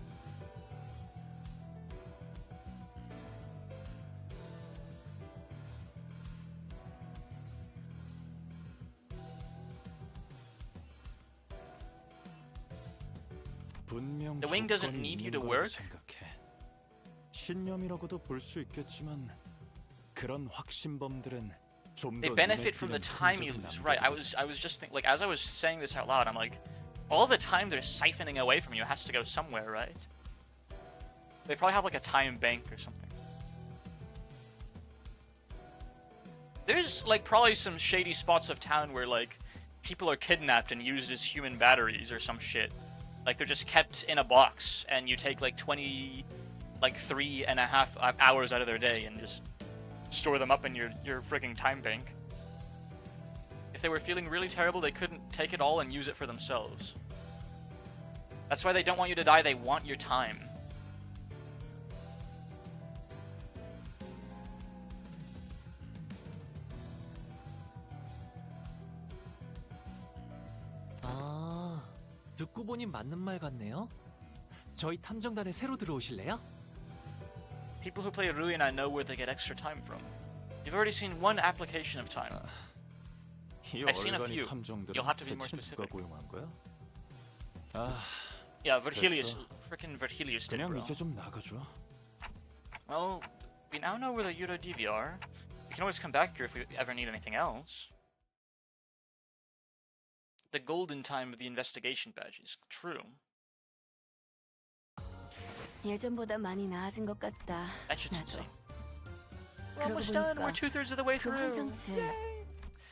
분명 The wing doesn't 조건이 need you 있는 to 거라고 work. 생각해. 신념이라고도 볼 수 있겠지만 그런 확신범들은 좀 They 더 benefit from the time you lose. Right. I was just thinking, like, as I was saying this out loud, I'm like, all the time they're siphoning away from you has to go somewhere, right? They probably have like a time bank or something. There's like probably some shady spots of town where like people are kidnapped and used as human batteries or some shit. Like they're just kept in a box and you take like 20 like 3.5 hours out of their day and just store them up in your freaking time bank. If they were feeling really terrible, they couldn't take it all and use it for themselves. That's why they don't want you to die, they want your time. 아, 듣고 보니 맞는 말 같네요. 저희 탐정단에 새로 들어오실래요? People who play Ruina know where they get extra time from. You've already seen one application of time. 이 I've seen a 얼간이 few. 탐정들은 You'll have to be more 대체 누가 specific. 고용한 거야? 아, Yeah, Verhelius, frickin' Verhelius did, 그냥 bro. 이제 좀 나가줘. Well, we now know where the Euro DV are. We can always come back here if we ever need anything else. The golden time of the investigation badges. True. 예전보다 많이 나아진 것 같다. That shit's 나도. insane. We're 그러고 almost done. We're 보니까 2/3 of the way 그 through. 환상체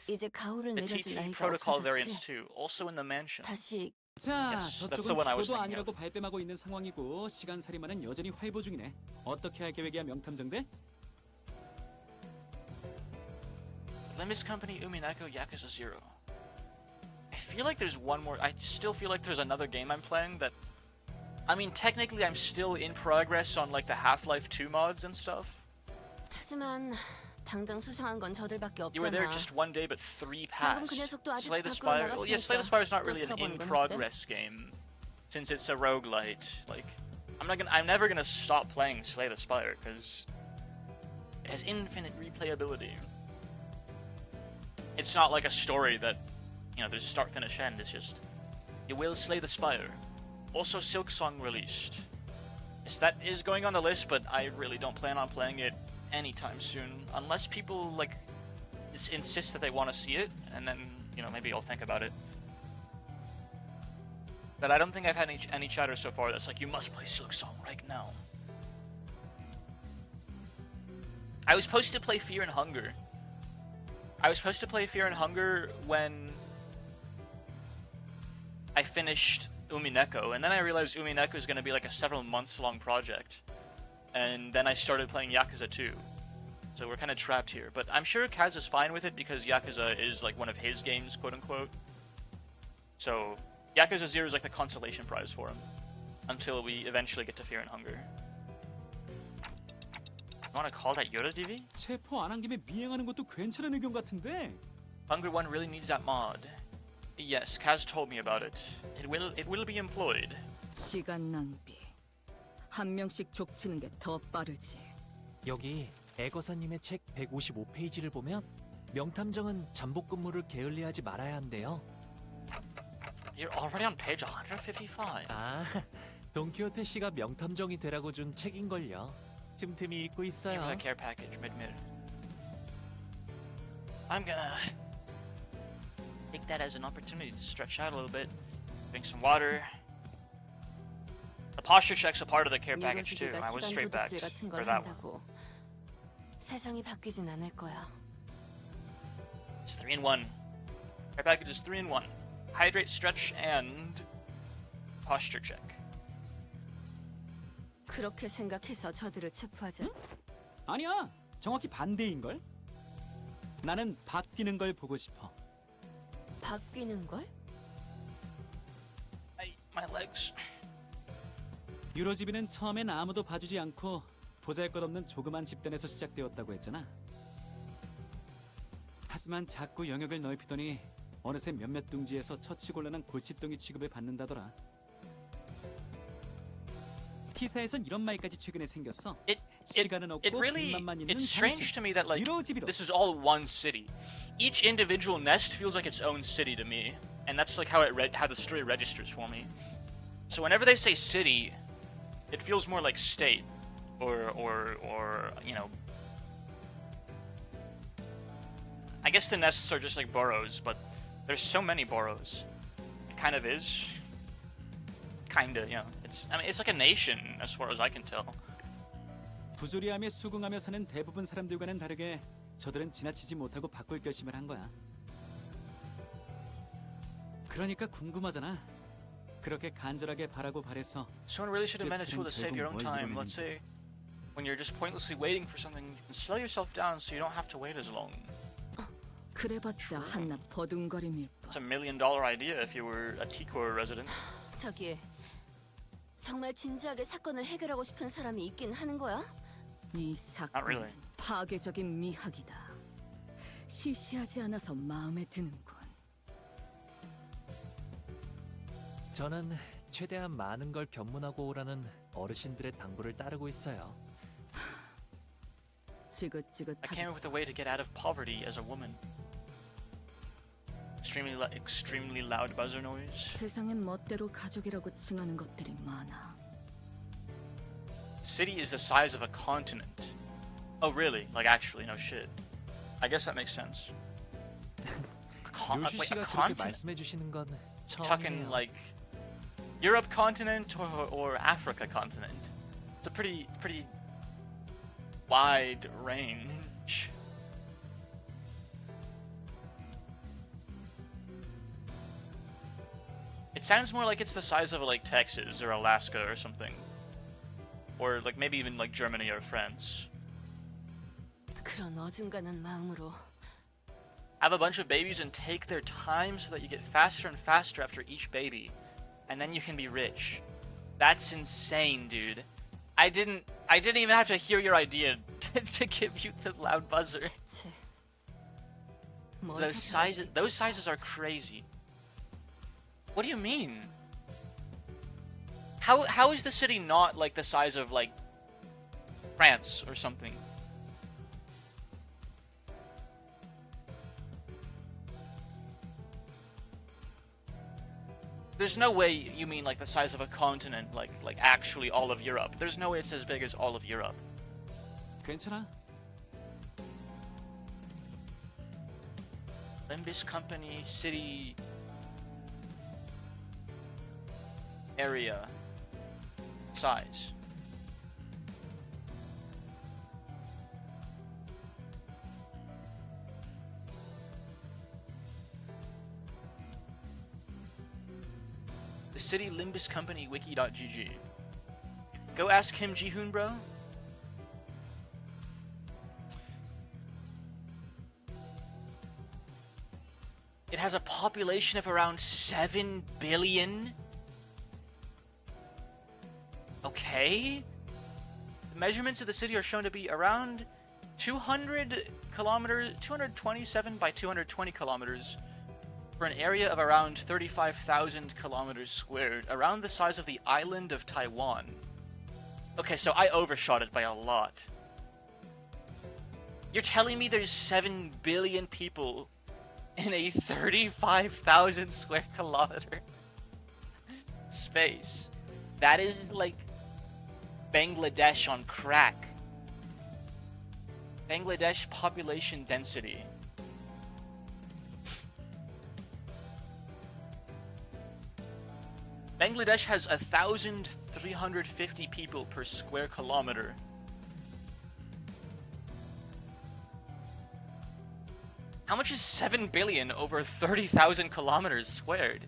이제 가호를 The 내려준 TT 아이가 protocol variants 없어졌지? 2, also in the mansion. 다시 자, Yes, that's the one 저쪽은 I was 죽어도 thinking 아니라고 of. 발뺌하고 있는 상황이고 시간살이만은 여전히 활보 중이네. 어떻게 할 계획이야, 명탐정대? Limbus Company, Umineko, Yakuza 0. I feel like there's one more. I still feel like there's another game I'm playing that. I mean, technically, I'm still in progress on like the Half-Life 2 mods and stuff. 하지만 당장 수상한 건 저들밖에 You were there 없잖아. just one day, but 3 방금 passed. 그 녀석도 아직 Slay the 밖으로 Spire. Well, yeah, Slay the 나갔으니까 Spire is not really an 쫓아가보는 건 in-progress game, since it's a roguelite. Like, I'm never gonna stop playing Slay the Spire because it has infinite replayability. It's not like a story that, you know, there's start, finish, end. It's just you will slay the Spire. Also, Silk Song released. Yes, that is going on the list, but I really don't plan on playing it anytime soon, unless people like insist that they want to see it, and then, you know, maybe I'll think about it. But I don't think I've had any chatter so far that's like, you must play Silk Song right now. I was supposed to play Fear and Hunger. I was supposed to play Fear and Hunger when I finished Umineko, and then I realized Umineko is going to be like a several months long project. And then I started playing Yakuza 2. So we're kind of trapped here. But I'm sure Kaz is fine with it because Yakuza is like one of his games, quote unquote. So Yakuza 0 is like the consolation prize for him until we eventually get to Fear and Hunger. You want to call that Yoda DV? 체포 안 한 김에 미행하는 것도 괜찮은 의견 같은데. Hunger 1 really needs that mod. Yes, Kaz told me about it. It will be employed. 시간 낭비. 한 명씩 족치는 게 더 빠르지. 여기 애거사님의 책 155페이지를 보면 명탐정은 잠복 근무를 게을리하지 말아야 한대요. You're already on page 155. 아, 돈키호테 씨가 명탐정이 되라고 준 책인걸요. 틈틈이 읽고 Give 있어요. the care package mid. I'm gonna take that as an opportunity to stretch out a little bit, drink some water. The posture check's a part of the care package too. 이루어지기가 I was 시간 straight back 도둑질 같은 for 걸 that one. 한다고. 세상이 바뀌진 않을 거야. It's 3-in-1. Care package is 3-in-1. Hydrate, stretch, and posture check. 그렇게 생각해서 저들을 체포하자. 아니야, 정확히 반대인걸? 나는 바뀌는 걸 보고 싶어. 바뀌는 걸? My legs. 유로지비는 처음엔 아무도 봐주지 않고 보잘것없는 조그만 집단에서 시작되었다고 했잖아. 하지만 자꾸 영역을 넓히더니 어느새 몇몇 둥지에서 처치곤란한 골칫덩이 취급을 받는다더라. T사에선 이런 말까지 최근에 생겼어. 시간은 없고 빚만만 있는 It's strange to me that like 유로지비로. this is all one city. Each individual nest feels like its own city to me, and that's like how how the story registers for me. So whenever they say city, it feels more like state, or you know. I guess the nests are just like boroughs, but there's so many boroughs. It kind of is. Kinda, you know. It's like a nation as far as I can tell. 부조리하며 수긍하며 사는 대부분 사람들과는 다르게 저들은 지나치지 못하고 바꿀 결심을 한 거야. 그러니까 궁금하잖아. 그렇게 간절하게 바라고 바래서 Someone really should have managed to save your own time. Let's say when you're just pointlessly waiting for something, you can slow yourself down so you don't have to wait as long. 그래봤자 한낱 버둥거림일 It's 뿐. $1 million idea if you were a T-Core resident. 저기 정말 진지하게 사건을 해결하고 싶은 사람이 있긴 하는 거야? 이 Not 사건은 really. 파괴적인 미학이다. 시시하지 않아서 마음에 드는군. 저는 최대한 많은 걸 견문하고 오라는 어르신들의 당부를 따르고 있어요. I 지긋지긋하게 came up with a way to get out of poverty as a woman. Extremely loud buzzer noise. 세상엔 멋대로 가족이라고 칭하는 것들이 많아. City is the size of a continent. Oh, really? Like, actually, no shit. I guess that makes sense. 요시 Wait, a 씨가 그렇게 continent? 말씀해 주시는 건 Talking 처음이에요. like Europe continent or Africa continent. It's a pretty wide range. It sounds more like it's the size of like Texas or Alaska or something. Or like maybe even like Germany or France. 그런 어중간한 마음으로 Have a bunch of babies and take their time so that you get faster and faster after each baby. And then you can be rich. That's insane, dude. I didn't even have to hear your idea to give you the loud buzzer. 대체 뭘 Those sizes are crazy. What do you mean? How is the city not like the size of like France or something? There's no way you mean like the size of a continent, like actually all of Europe. There's no way it's as big as all of Europe. 괜찮아? Limbus company, city, area, size. The city Limbus company wiki.gg. Go ask him, Jihoon, bro. It has a population of around 7 billion. Okay. The measurements of the city are shown to be around 200 kilometers, 227 by 220 kilometers, for an area of around 35,000 kilometers squared, around the size of the island of Taiwan. Okay, so I overshot it by a lot. You're telling me there's 7 billion people in a 35,000 square kilometer space? That is like Bangladesh on crack. Bangladesh population density. Bangladesh has 1,350 people per square kilometer. How much is 7 billion over 30,000 kilometers squared?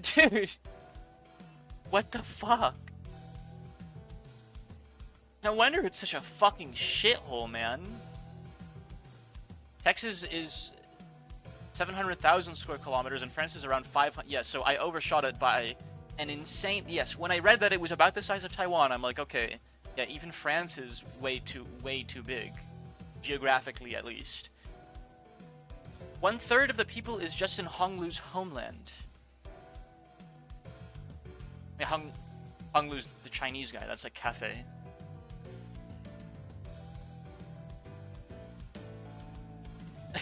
Dude! What the fuck? No wonder it's such a fucking shithole, man. Texas is 700,000 square kilometers and France is around 500. Yes, so I overshot it by an insane. Yes, when I read that it was about the size of Taiwan, I'm like, okay, yeah, even France is way too big, geographically at least. 1/3 of the people is just in Honglu's homeland. Yeah, Honglu's the Chinese guy. That's like Cathay.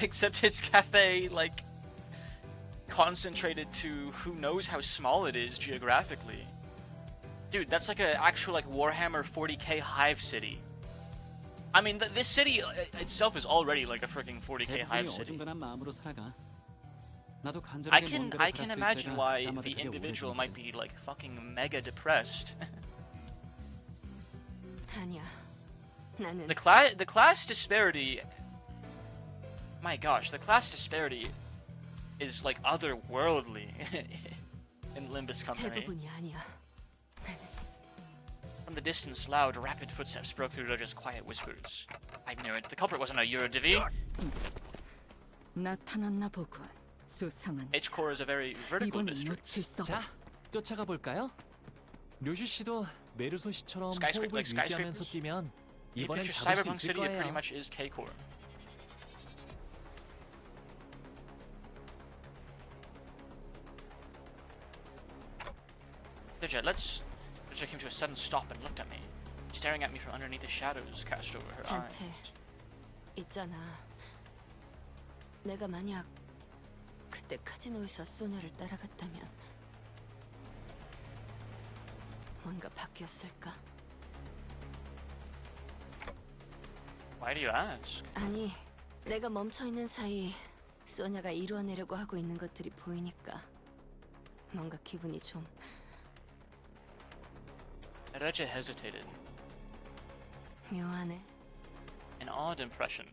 Except it's Cathay, like, concentrated to who knows how small it is geographically. Dude, that's like an actual, like, Warhammer 40k hive city. I mean, this city itself is already like a freaking 40k hive city. 어중간한 마음으로 살아가. 나도 I 간절하게 can 뭔가를 바랐을 imagine 때가 why 까마득하게 the individual 오래전이다. might be like fucking mega depressed. 아니야. 나는 the class disparity. My gosh, the class disparity is like otherworldly in Limbus Company. 대부분이 아니야. From the distance, loud, rapid footsteps broke through Roger's quiet whispers. I knew it. The culprit wasn't a Eurodivi. 나타났나 보군. 수상한. H-core is a very vertical 이번엔 district. 놓칠 수 없. 자, 쫓아가 볼까요? 료슈 씨도 메르소 씨처럼 Skyscraper, 호흡을 like 유지하면서 skyscrapers? 뛰면 If you 이번엔 picture 잡을 수 Cyberpunk 있을 City, it pretty 거예요. much is K-core. Digit, let's... Digit came to a sudden stop and looked at me, staring at me from underneath the shadows cast over her eyes. 단테, 있잖아. 내가 만약 그때 카지노에서 소녀를 따라갔다면 뭔가 바뀌었을까? Why do you ask? 아니, 내가 멈춰 있는 사이 소녀가 이루어내려고 하고 있는 것들이 보이니까 뭔가 기분이 좀 Digit hesitated. 묘하네. An odd impression.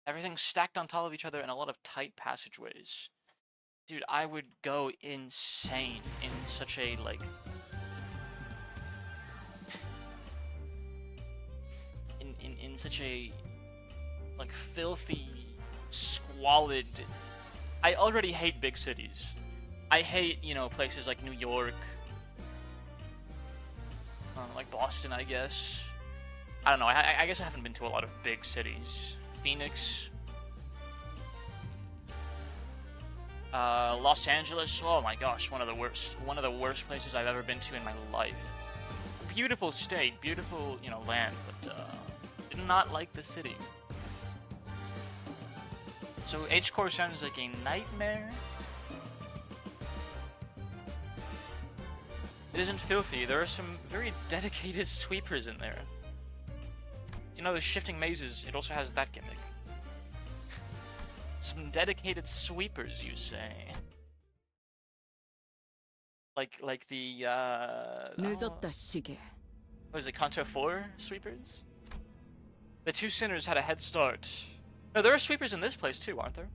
Everything stacked on top of each other and a lot of tight passageways. Dude, I would go insane in such a, like... In such a, like, filthy, squalid... I already hate big cities. I hate, you know, places like New York, like Boston, I guess. I don't know, I guess I haven't been to a lot of big cities. Phoenix. Los Angeles, oh my gosh, one of the worst places I've ever been to in my life. Beautiful state, beautiful, you know, land, but did not like the city. So H-Core sounds like a nightmare. It isn't filthy, there are some very dedicated sweepers in there. You know, the shifting mazes, it also has that gimmick. Some dedicated sweepers, you say? Like the, 늦었다 시계. what is it, Kanto 4 sweepers? The two sinners had a head start. No, there are sweepers in this place too, aren't there?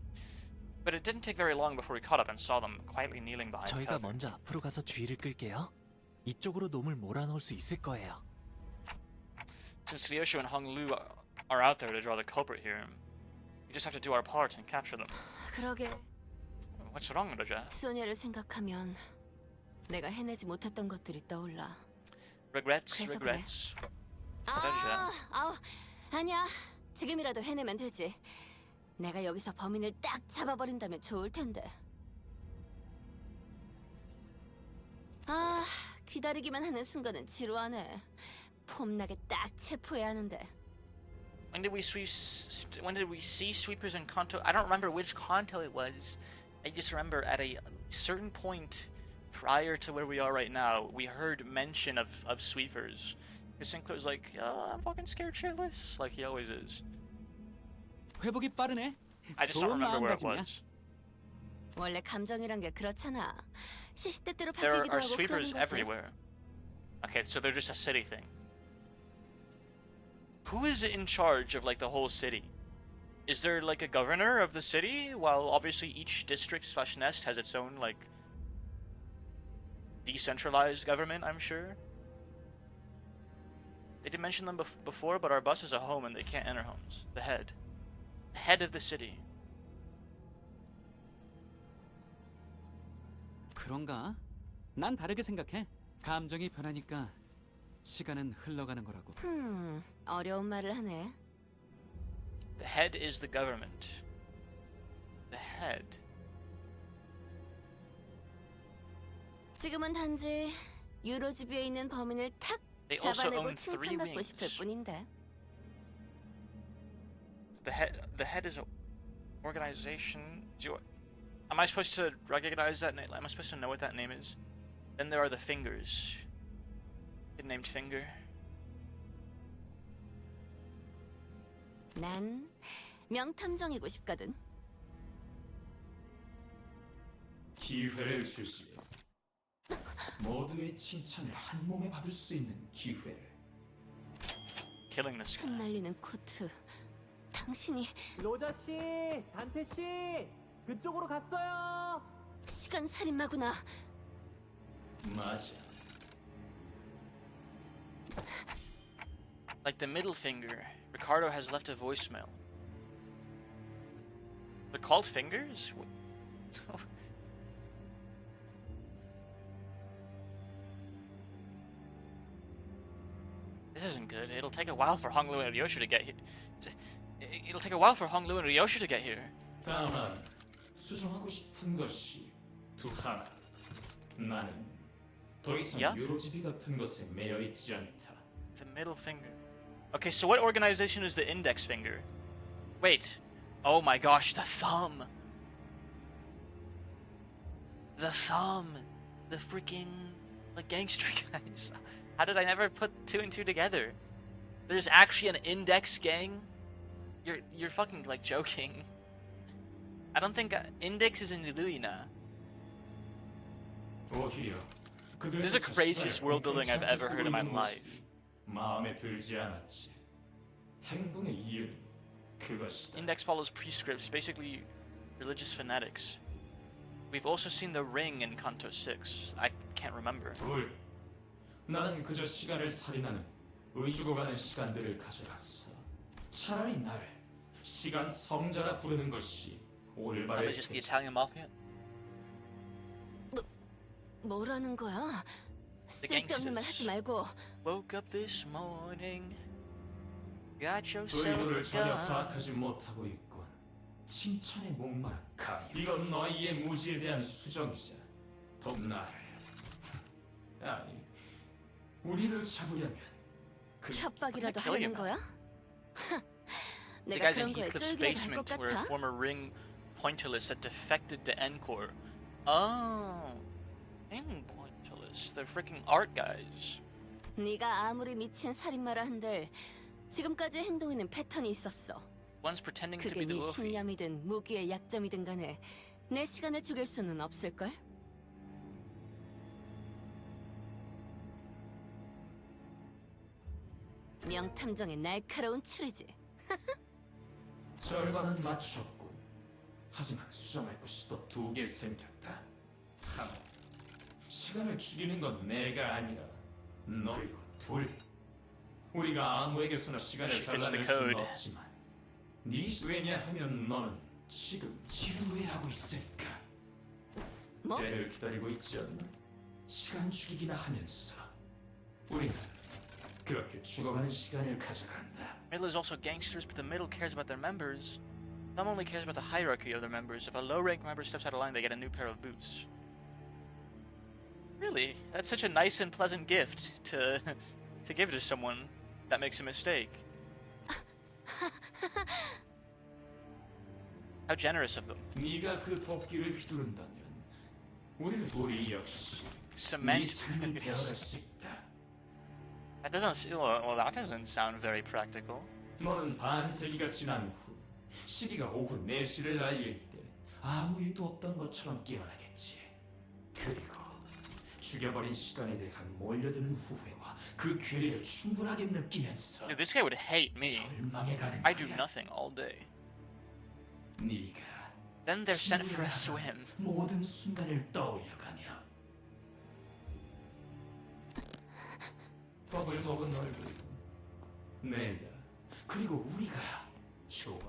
But it didn't take very long before we caught up and saw them quietly kneeling behind the 저희가 cover. 먼저 앞으로 가서 주의를 끌게요. 이쪽으로 놈을 몰아넣을 수 있을 거예요. Since Ryosho and Hong Lu are out there to draw the culprit here, we just have to do our part and capture them. 그러게 What's wrong, Roja? 소녀를 생각하면 내가 해내지 못했던 것들이 떠올라. Regrets, 그래서 regrets. 아니야. 지금이라도 해내면 되지. 내가 여기서 범인을 딱 잡아버린다면 좋을 텐데. 기다리기만 하는 순간은 지루하네. 폼나게 딱 체포해야 하는데. When did we see sweepers in Kanto? I don't remember which Kanto it was. I just remember at a certain point prior to where we are right now, we heard mention of sweepers. Because Sinclair's like, I'm fucking scared shitless, like he always is. 회복이 빠르네. I just don't 좋은 remember where it 마음가짐이야. was. 원래 감정이란 게 그렇잖아. 시시때때로 There 바뀌기도 are 하고 sweepers 그러는 거지. everywhere. Okay, so they're just a city thing. Who is in charge of like the whole city? Is there like a governor of the city? While obviously each district/nest has its own like decentralized government, I'm sure. They did mention them before, but our bus is a home and they can't enter homes. The head of the city. 그런가? 난 다르게 생각해. 감정이 변하니까 시간은 흘러가는 거라고. 어려운 말을 하네. The head is the government. The head. 지금은 단지 유로지비에 있는 범인을 탁 They also 잡아내고 own three 칭찬받고 싶을 wings. 뿐인데. The head is an organization. Am I supposed to recognize that name? Am I supposed to know what that name is? Then there are the fingers. It named Finger. 난 명탐정이고 싶거든. 기회를 주시오. 모두의 칭찬을 한 몸에 받을 수 있는 기회를. killing this guy. 흩날리는 코트. 당신이 로자 씨, 단테 씨, 그쪽으로 갔어요. 시간 살인마구나. 맞아. Like the middle finger, Ricardo has left a voicemail. They're called fingers? This isn't good. It'll take a while for Honglu and Ryoshu to get here. It'll take a while for Honglu and Ryoshu to get here. 다만 수정하고 싶은 것이 두 하나. 나는 더 이상 Yeah? 유로지비 같은 것에 매여 있지 않다. The middle finger. Okay, so what organization is the index finger? Wait. Oh my gosh, the thumb. The thumb. The freaking like gangster guys. How did I never put two and two together? There's actually an index gang? You're fucking like joking. I don't think index is in Illuina. 오히려 This is the craziest world building I've ever heard in my life. 마음에 들지 않았지. 행동의 이유는 그것이다. Index follows prescripts, basically religious fanatics. We've also seen the ring in Kanto 6. I can't remember. 둘. 나는 그저 시간을 살인하는 의주고 가는 시간들을 가져갔어. 차라리 나를 시간 성자라 부르는 것이 That 올바를 was just the Italian mafia? 뭐라는 거야? 쓸데없는 말 하지 gangsters. 말고. Woke up this morning, got 의도를 yourself a 전혀 gun. 파악하지 못하고 있군. 칭찬에 목마른 가이. 이건 너희의 무지에 대한 수정이자 더 나를 아니 우리를 잡으려면 그 협박이라도 kill you, 하는 거야? The 내가 guys in 그런 거에 Heathcliff's 쫄기라도 할 것 basement were a 같아? former ring pointillist that defected to Encore. Oh, ring pointillists. They're freaking art guys. 네가 아무리 미친 살인마라 한들 지금까지의 행동에는 패턴이 있었어. One's pretending to 그게 be the 네 Wolfie. 신념이든 무기의 약점이든 간에 내 시간을 죽일 수는 없을걸? 명탐정의 날카로운 추리지. 절반은 맞췄군. 하지만 수정할 것이 또 두 개 생겼다. 하나, 시간을 죽이는 건 내가 아니라 너. 그리고 둘, 우리가 아무에게서나 시간을 She fits the 잘라낼 수는 code. 없지만 네 왜냐하면 너는 지금 지루해하고 있으니까. 뭐? 때를 기다리고 있지 않나? 시간 죽이기나 하면서 우리는 그렇게 죽어가는 시간을 가져간다. Middle is also gangsters, but the middle cares about their members. Thumb only cares about the hierarchy of their members. If a low-ranked member steps out of line, they get a new pair of boots. Really? That's such a nice and pleasant gift to to give to someone that makes a mistake. How generous of them. 네가 그 도끼를 휘두른다면 우리 역시 네 Cement 삶을 boots. 배워갈 수 있다. That doesn't. Well, that doesn't sound very practical. 너는 반세기가 지난 후 시기가 오후 4시를 알릴 때 아무 일도 없던 것처럼 깨어나겠지. 그리고 죽여버린 시간에 대한 몰려드는 후회와 그 괴리를 충분하게 느끼면서 Dude, this guy would hate me. 절망해가는 I do 거야. nothing all day. 네가 Then they're sent for a swim. 모든 순간을 떠올려가며 법을 먹은 얼굴 내가 그리고 우리가 좋아.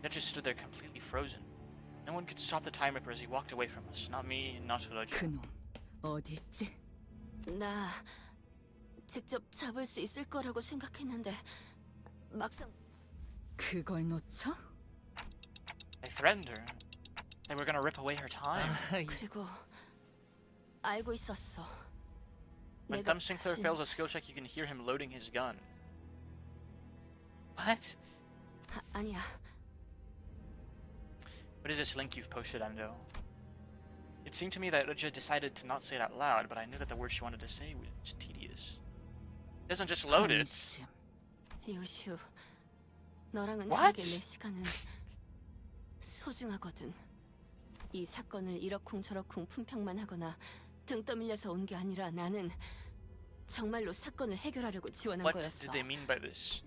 That just stood there completely frozen. No one could stop the time ripper as he walked away from us. Not me, not Roger. 그놈 어디 있지? 나 직접 잡을 수 있을 거라고 생각했는데 막상 그걸 놓쳐? I threatened her. They were gonna rip away her time. 그리고 알고 있었어. When 내가 Thumb Sinclair 가진- fails a skill check, you can hear him loading his gun. What? 아니야. What is this link you've posted, Endo? It seemed to me that Roger decided to not say it out loud, but I knew that the word she wanted to say was tedious. It doesn't just load it. 한심. 요슈, 너랑은 What? 다르게 내 시간은 소중하거든. 이 사건을 이러쿵저러쿵 품평만 하거나 등 떠밀려서 온 게 아니라 나는 정말로 사건을 해결하려고 지원한 What 거였어. did they mean by this?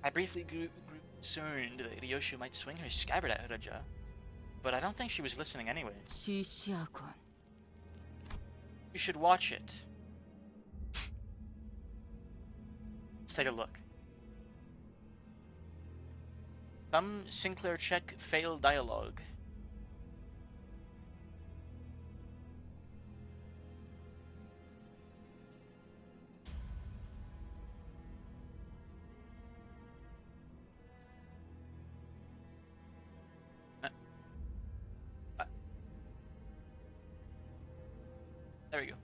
I briefly grew concerned that Ryoshu might swing her scabbard at Raja, but I don't think she was listening anyway. 시시하군. You should watch it. Let's take a look. Sinclair check failed dialogue. There we go.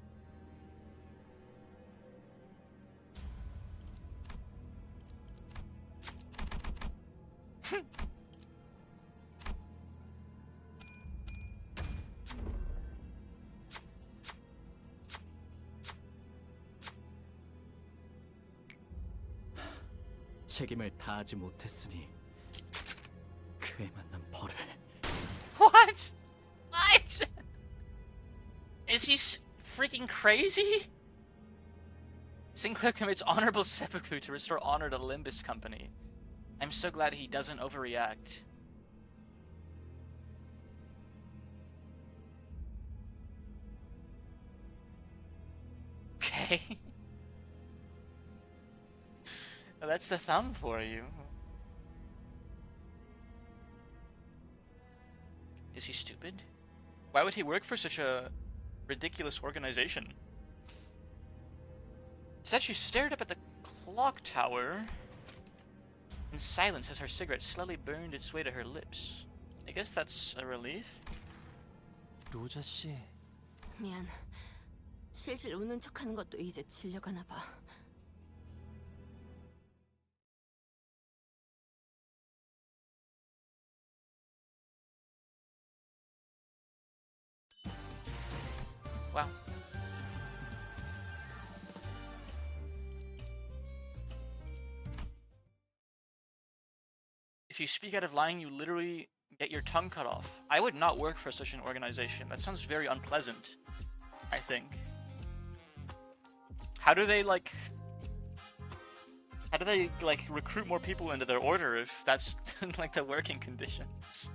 책임을 다하지 못했으니 그에 맞는 벌을. What? What? Is he freaking crazy? Sinclair commits honorable seppuku to restore honor to Limbus Company. I'm so glad he doesn't overreact. Okay. Well, that's the thumb for you. Is he stupid? Why would he work for such a ridiculous organization? Instead, she stared up at the clock tower in silence as her cigarette slowly burned its way to her lips. I guess that's a relief. 로자 씨, 미안. 실실 웃는 척하는 것도 이제 질려가나 봐. Wow. If you speak out of line, you literally get your tongue cut off. I would not work for such an organization. That sounds very unpleasant, I think. How do they recruit more people into their order if that's like the working conditions?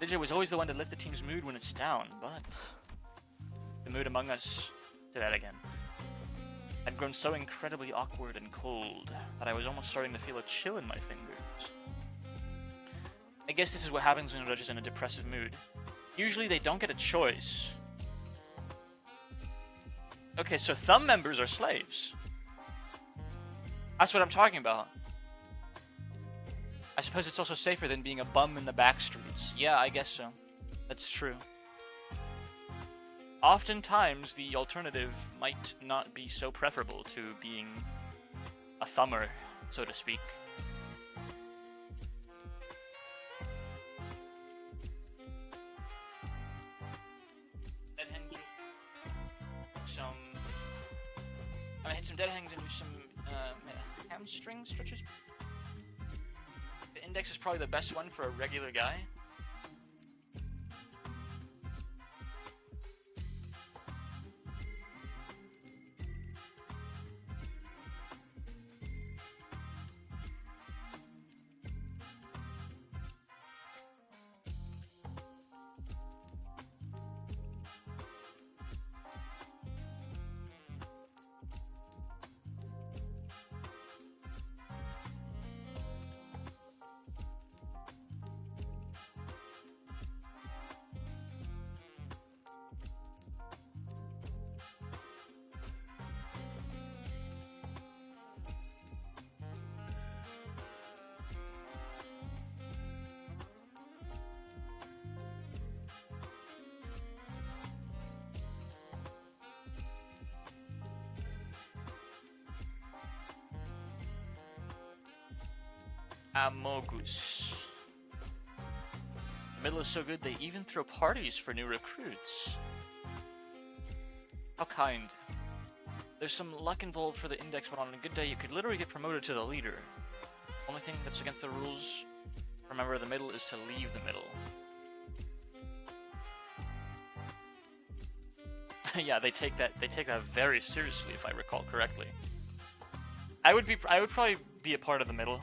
Ninja was always the one to lift the team's mood when it's down, but the mood among us did that again. I'd grown so incredibly awkward and cold that I was almost starting to feel a chill in my fingers. I guess this is what happens when Roger's in a depressive mood. Usually they don't get a choice. Okay, so thumb members are slaves. That's what I'm talking about. I suppose it's also safer than being a bum in the back streets. Yeah, I guess so. That's true. Oftentimes, the alternative might not be so preferable to being a thumber, so to speak. I'm gonna hit some dead hangs and some hamstring stretches. The index is probably the best one for a regular guy. Amogus. The middle is so good they even throw parties for new recruits. How kind. There's some luck involved for the index, but on a good day you could literally get promoted to the leader. Only thing that's against the rules, remember, the middle is to leave the middle. Yeah, they take that very seriously, if I recall correctly. I would probably be a part of the middle.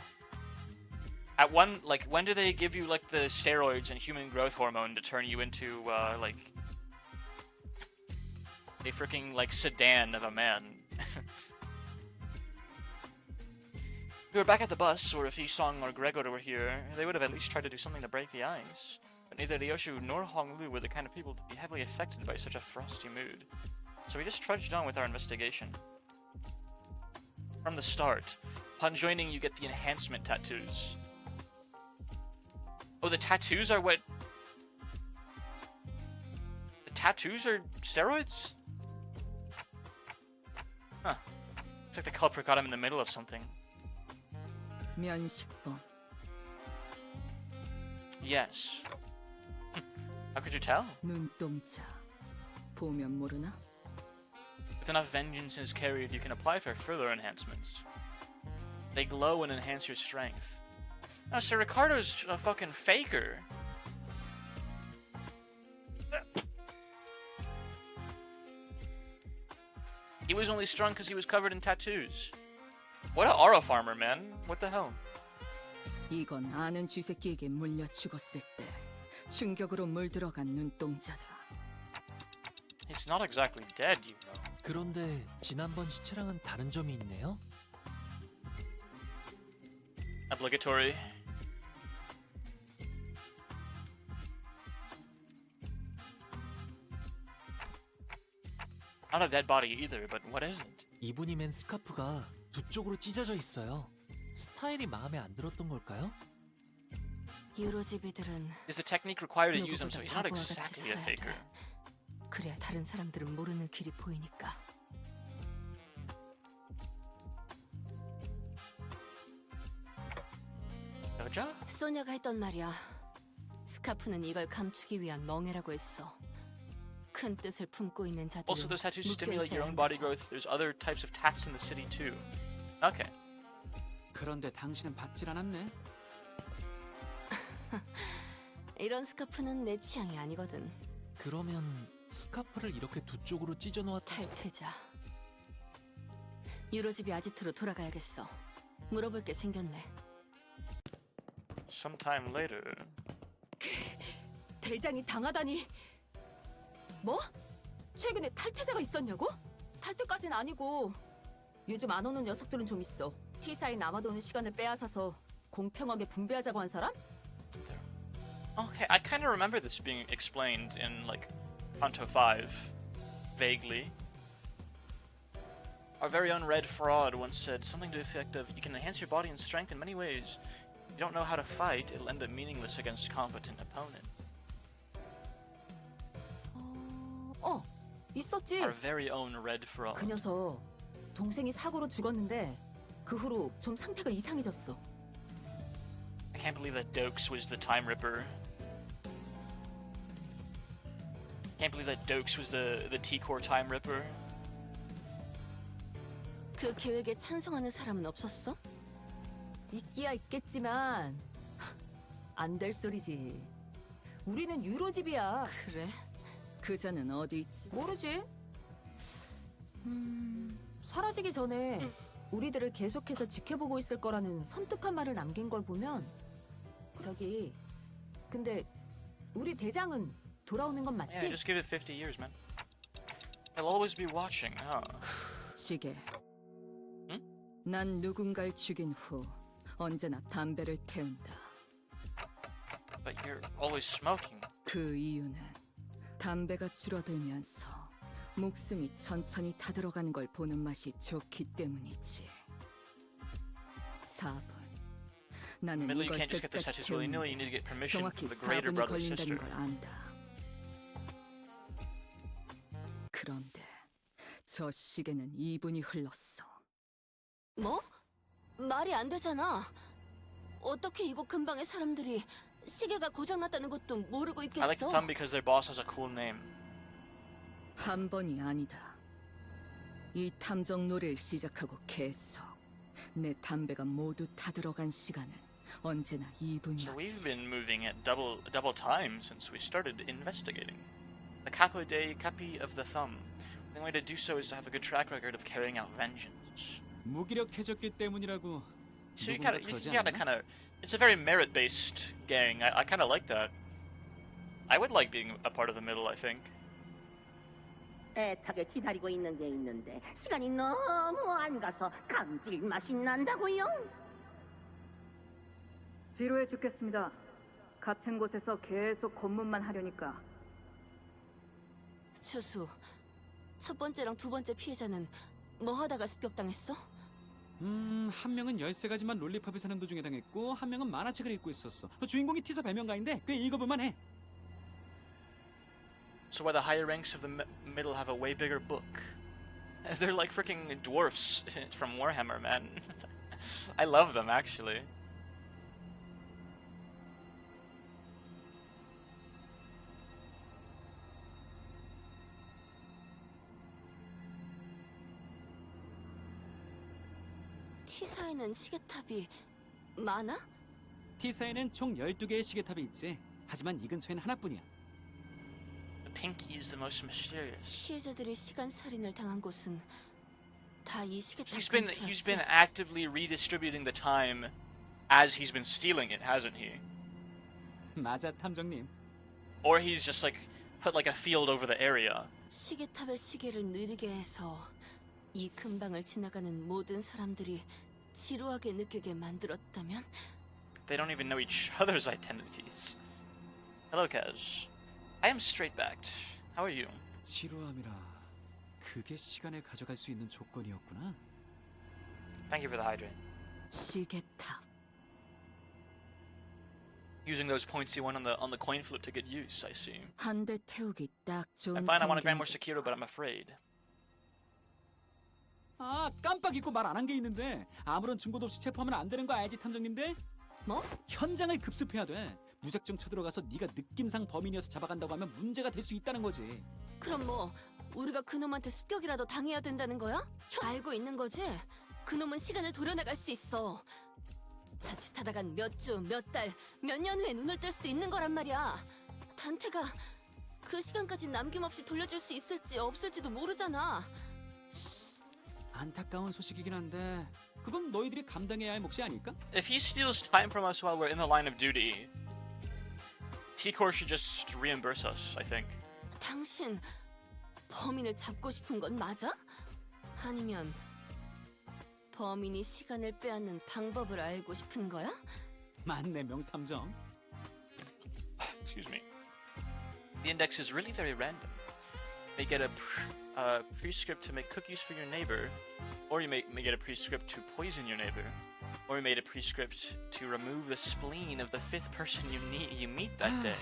At one, like, when do they give you like the steroids and human growth hormone to turn you into like a freaking like sedan of a man? If we were back at the bus, or if Isong or Gregor were here, they would have at least tried to do something to break the ice. But neither Ryoshu nor Honglu were the kind of people to be heavily affected by such a frosty mood. So we just trudged on with our investigation. From the start, upon joining you get the enhancement tattoos. Oh, the tattoos are what... The tattoos are steroids? Huh. Looks like the culprit got him in the middle of something. 면식범. Yes. How could you tell? 눈동자. 보면 모르나? If enough vengeance is carried, you can apply for further enhancements. They glow and enhance your strength. Now, Sir Ricardo's a fucking faker. He was only strong because he was covered in tattoos. What an aura farmer, man. What the hell? 이건 아는 쥐새끼에게 물려 죽었을 때 충격으로 물들어간 눈동자다. He's not exactly dead, you know. 그런데 지난번 시체랑은 다른 점이 있네요. Obligatory. Not a dead body either, but what is it? 이분이 맨 스카프가 두 쪽으로 찢어져 있어요. 스타일이 마음에 안 들었던 걸까요? 유로지비들은 Is the technique required to use him, so he's not 바보와 같이 exactly a 살아야 faker. 돼. 그래야 다른 사람들은 모르는 길이 보이니까. 여자? 소냐가 했던 말이야. 스카프는 이걸 감추기 위한 멍해라고 했어. 큰 뜻을 품고 있는 자들은 Also, those tattoos 묶여 stimulate your 있어야 own body 한다고. growth. There's other types of tats in the city too. Okay. 그런데 당신은 받질 않았네. 이런 스카프는 내 취향이 아니거든. 그러면 스카프를 이렇게 두 쪽으로 찢어 놓았다. 탈퇴자. 유로집이 아지트로 돌아가야겠어. 물어볼 게 생겼네. Sometime later. 대장이 당하다니. 뭐? 최근에 탈퇴자가 있었냐고? 탈퇴까진 아니고 요즘 안 오는 녀석들은 좀 있어. T사에 남아도는 시간을 빼앗아서 공평하게 분배하자고 한 사람? Okay, I kind of remember this being explained in, like, Kanto 5. Vaguely. Our very own Red Fraud once said something to the effect of, you can enhance your body and strength in many ways. If you don't know how to fight, it'll end up meaningless against a competent opponent. 있었지. Our very own Red Fraud. 그 녀석 동생이 사고로 죽었는데 그 후로 좀 상태가 이상해졌어. I can't believe that Dokes was the Time Ripper. Can't believe that Dokes was the T-Core Time Ripper. 그 계획에 찬성하는 사람은 없었어? 있기야 있겠지만 안 될 소리지. 우리는 유로집이야. 그래? 그자는 어디 있지? 모르지. 사라지기 전에 우리들을 계속해서 지켜보고 있을 거라는 섬뜩한 말을 남긴 걸 보면 저기 근데 우리 대장은 돌아오는 건 맞지? Yeah, just give it 50 years, man. They'll always be watching, huh? 시계. 응? 난 누군가를 죽인 후 언제나 담배를 태운다. But you're always smoking. 그 이유는 담배가 줄어들면서 목숨이 천천히 타들어가는 걸 보는 맛이 좋기 때문이지. 4분. 나는 Admittedly, you 이걸 can't just get the 끝까지 tattoos willy-nilly. You need to get 태우는데 permission 정확히 from the greater 4분이 brother sister. 걸린다는 걸 안다. 그런데 저 시계는 2분이 흘렀어. 뭐? 말이 안 되잖아. 어떻게 이곳 근방의 사람들이 시계가 고장났다는 것도 모르고 I like the 있겠어? thumb because their boss has a cool name. 한 번이 아니다. 이 탐정 놀이를 시작하고 계속 내 담배가 모두 타들어간 시간은 언제나 So we've 2분이었지. been moving at double time since we started investigating. The capi of the thumb. The only way to do so is to have a good track record of carrying out vengeance. 무기력해졌기 때문이라고. So you 누군가 gotta 그러지 kind 않나? of. It's a very merit-based gang. I kind of like that. I would like being a part of the middle. I think. 애타게 기다리고 있는 게 있는데 시간이 너무 안 가서 감질맛이 난다고요? 지루해 죽겠습니다. 같은 곳에서 계속 검문만 하려니까. 추수, 첫 번째랑 두 번째 피해자는 뭐 하다가 습격당했어? 한 명은 13가지만 롤리팝을 사는 도중에 당했고 한 명은 만화책을 읽고 있었어. 주인공이 티사 발명가인데 꽤 읽어볼만 해. So why the higher ranks of the middle have a way bigger book? They're like freaking dwarfs from Warhammer, man. I love them actually. T사에는 시계탑이 많아? T사에는 총 12개의 시계탑이 있지. 하지만 이 근처엔 하나뿐이야. The Pinky is the most mysterious. 피해자들이 시간 살인을 당한 곳은 다 이 시계탑 He's 근처였지. been actively redistributing the time as he's been stealing it, hasn't he? 맞아, 탐정님. Or he's just like put like a field over the area. 시계탑의 시계를 느리게 해서 이 근방을 지나가는 모든 사람들이 지루하게 느끼게 만들었다면? They don't even know each other's identities. Hello, Kaz. I am straight-backed. How are you? 지루함이라 그게 시간을 가져갈 수 있는 조건이었구나. Thank you for the hydrate. 시계탑. Using those points you won on the coin flip to get use, I see. 한 대 태우기 딱 좋은 I'm fine. I want to grind 성격이- more Sekiro, but I'm afraid. 아, 깜빡 잊고 말 안 한 게 있는데 아무런 증거도 없이 체포하면 안 되는 거 알지, 탐정님들? 뭐? 현장을 급습해야 돼. 무작정 쳐들어가서 네가 느낌상 범인이어서 잡아간다고 하면 문제가 될 수 있다는 거지. 그럼 뭐 우리가 그놈한테 습격이라도 당해야 된다는 거야? 알고 있는 거지? 그놈은 시간을 돌려나갈 수 있어. 자칫하다간 몇 주, 몇 달, 몇 년 후에 눈을 뜰 수도 있는 거란 말이야. 단테가 그 시간까지 남김없이 돌려줄 수 있을지 없을지도 모르잖아. 안타까운 소식이긴 한데 그건 너희들이 감당해야 할 몫이 아닐까? If he steals time from us while we're in the line of duty, T-Core should just reimburse us, I think. 당신 범인을 잡고 싶은 건 맞아? 아니면 범인이 시간을 빼앗는 방법을 알고 싶은 거야? 맞네, 명탐정. Excuse me. The index is really very random. You may get a prescript to make cookies for your neighbor, or you may get a prescript to poison your neighbor, or you made a prescript to remove the spleen of the fifth person you meet that day.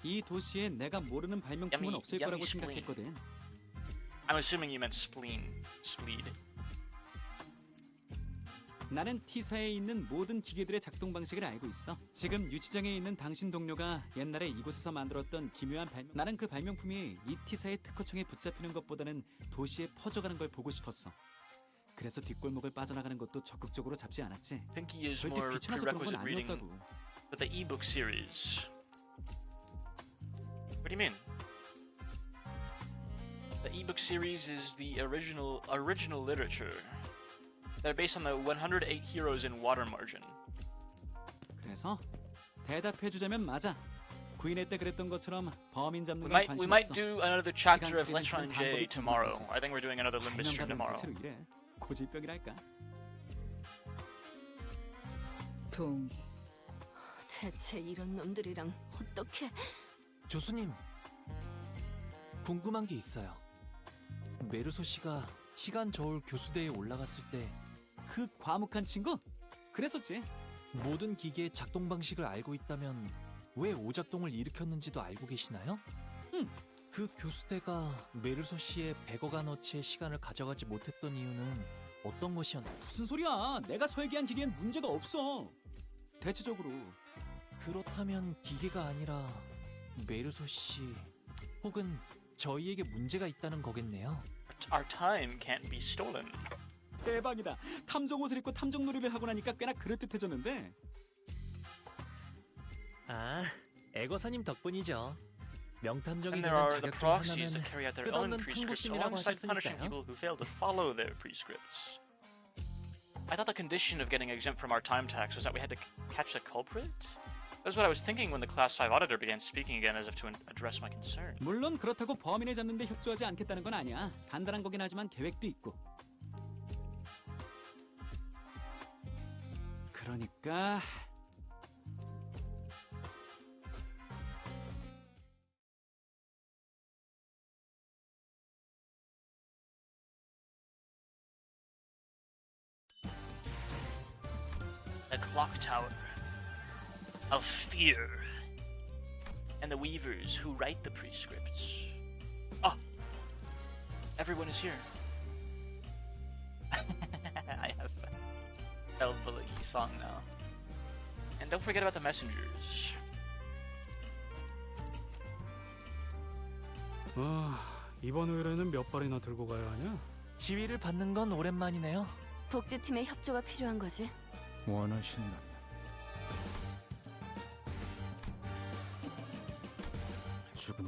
이 도시에 내가 모르는 발명품은 Yummy, 없을 yummy 거라고 spleen. 생각했거든. I'm assuming you meant spleen. Spleed. 나는 T사에 있는 모든 기계들의 작동 방식을 알고 있어. 지금 유치장에 있는 당신 동료가 옛날에 이곳에서 만들었던 기묘한 발명. 나는 그 발명품이 이 T사의 특허청에 붙잡히는 것보다는 도시에 퍼져가는 걸 보고 싶었어. 그래서 뒷골목을 빠져나가는 것도 적극적으로 잡지 않았지. Pinky is 절대 more 귀찮아서 그런 건 prerequisite reading 아니었다고. with the ebook series. What do you mean? The ebook series is the original literature. They're based on the 108 heroes in Water Margin. 그래서 대답해주자면 맞아. 구인회 때 그랬던 것처럼 범인 잡는 We 건 관심 might 없어. do another chapter of 시간 Letron 쓰기는 J 방법이 tomorrow. 궁금해서. I think we're doing another Limbus stream 발명가들은 tomorrow. 대체로 이래. 고질병이랄까. 동의. 대체 이런 놈들이랑 어떻게... 교수님, 궁금한 게 있어요. 메르소 씨가 시간 저울 교수대에 올라갔을 때 그 과묵한 친구? 그랬었지. 모든 기계의 작동 방식을 알고 있다면 왜 오작동을 일으켰는지도 알고 계시나요? 그 교수대가 메르소 씨의 100억 원어치의 시간을 가져가지 못했던 이유는 어떤 것이었나요? 무슨 소리야? 내가 설계한 기계엔 문제가 없어. 대체적으로 그렇다면 기계가 아니라 메르소 씨 혹은 저희에게 문제가 있다는 거겠네요. Our time can't be stolen. 대박이다. 탐정 옷을 입고 탐정 놀이를 하고 나니까 꽤나 그럴듯해졌는데. 아, 애거사님 덕분이죠. 명탐정이 And there 되는 are the 자격증 proxies 하나는 that carry out their 끝없는 own prescripts 탐구심이라고 alongside punishing 하셨으니까요. people who fail to follow their prescripts. I thought the condition of getting exempt from our time tax was that we had to catch the culprit? That's what I was thinking when the Class 5 auditor began speaking again as if to address my concern. 물론 그렇다고 범인을 잡는 데 협조하지 않겠다는 건 아니야. 간단한 거긴 하지만 계획도 있고. 그러니까 The clock tower of fear, and the weavers who write the prescripts. Oh, everyone is here. I have Elbala song now. And don't forget about the messengers. 이번 의뢰는 몇 발이나 들고 가야 하냐? 지휘를 받는 건 오랜만이네요. 복지팀의 협조가 필요한 거지. 원하신다면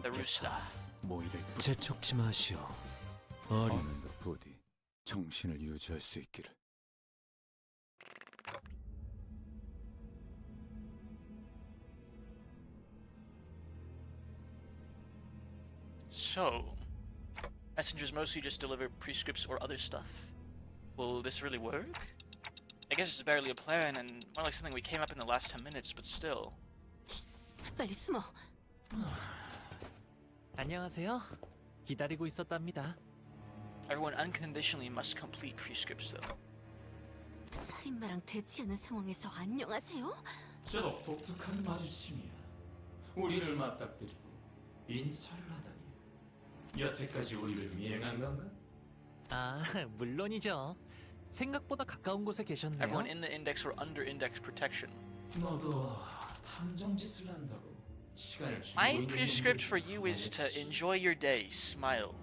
The rooster. 모이를 재촉지 마시오. 어리는 부디 정신을 유지할 수 있기를. So, messengers mostly just deliver prescripts or other stuff. Will this really work? I guess it's barely a plan and more like something we came up in the last 10 minutes, but still. 빨리 숨어. 안녕하세요. 기다리고 있었답니다. Everyone unconditionally must complete prescripts though. 살인마랑 대치하는 상황에서 안녕하세요? 저도 독특한 마주침이야. 우리를 맞닥뜨리고 인사를 하다니. 여태까지 우리를 미행한 건가? 아, 물론이죠. 생각보다 가까운 곳에 계셨네요. Everyone in the index or under index protection. 너도 탐정 짓을 한다고 시간을 주고 My 있는 prescript 놈들이 for you is to 하겠지. enjoy your day, smile.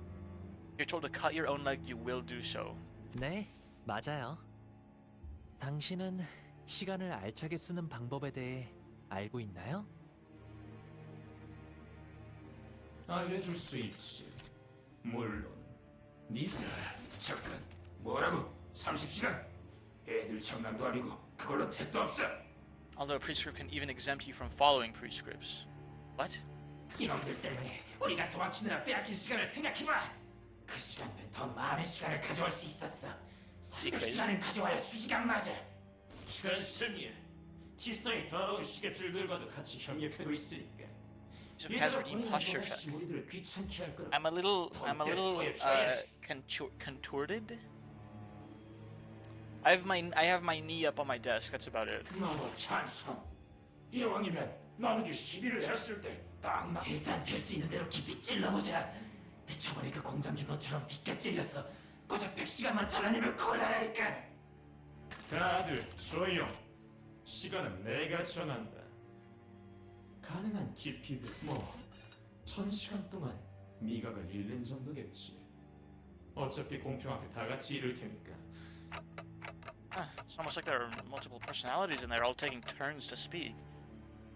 You're told to cut your own leg, you will do so. 네, 맞아요. 당신은 시간을 알차게 쓰는 방법에 대해 알고 있나요? 알려줄 수 있지. 물론 니들 잠깐 뭐라고? 30시간? 애들 장난도 아니고 그걸로 택도 없어. Although a prescript can even exempt you from following prescripts. What? 이놈들 때문에 우리가 도망치느라 빼앗긴 시간을 생각해봐. 그 시간이면 더 많은 시간을 가져올 수 있었어. 300시간은 가져와야 수지가 맞아. 천승이야. 티성이 더러운 시계줄 들과도 같이 협력하고 있으니까. Joseph has redeemed posture check. 우리들을 귀찮게 할 거라. I'm a little contorted. I have my knee up on my desk. That's about it. 너도 찬성. 이왕이면 나누기 12를 했을 때딱 일단 될 수 있는 대로 깊이 찔러보자. 저번에 그 공장 주노처럼 빗가 찔려서 고작 100시간만 잘라내면 곤란하니까. 다들 조용. 시간은 내가 정한다. 가능한 깊이도 1000시간 동안 미각을 잃는 정도겠지. 어차피 공평하게 다 같이 잃을 테니까. It's almost like there are multiple personalities and they're all taking turns to speak.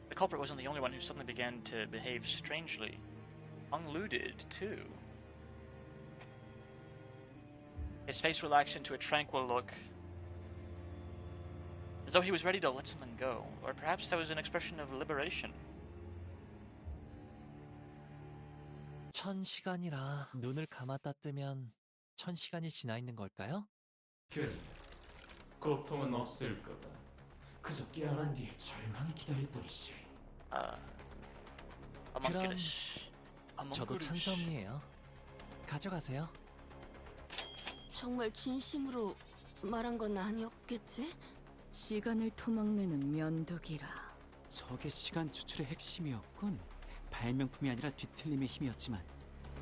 The culprit wasn't the only one who suddenly began to behave strangely. Unlooted, too. His face relaxed into a tranquil look, as though he was ready to let something go, or perhaps that was an expression of liberation. 1000시간이라 눈을 감았다 뜨면 1000시간이 지나 있는 걸까요? 그래, 고통은 없을 거다. 그저 깨어난 뒤에 절망이 기다릴 뿐이지. 그럼 Homunculus. 저도 찬성이에요. 가져가세요. 정말 진심으로 말한 건 아니었겠지? 시간을 토막내는 면도기라. 저게 시간 추출의 핵심이었군. 발명품이 아니라 뒤틀림의 힘이었지만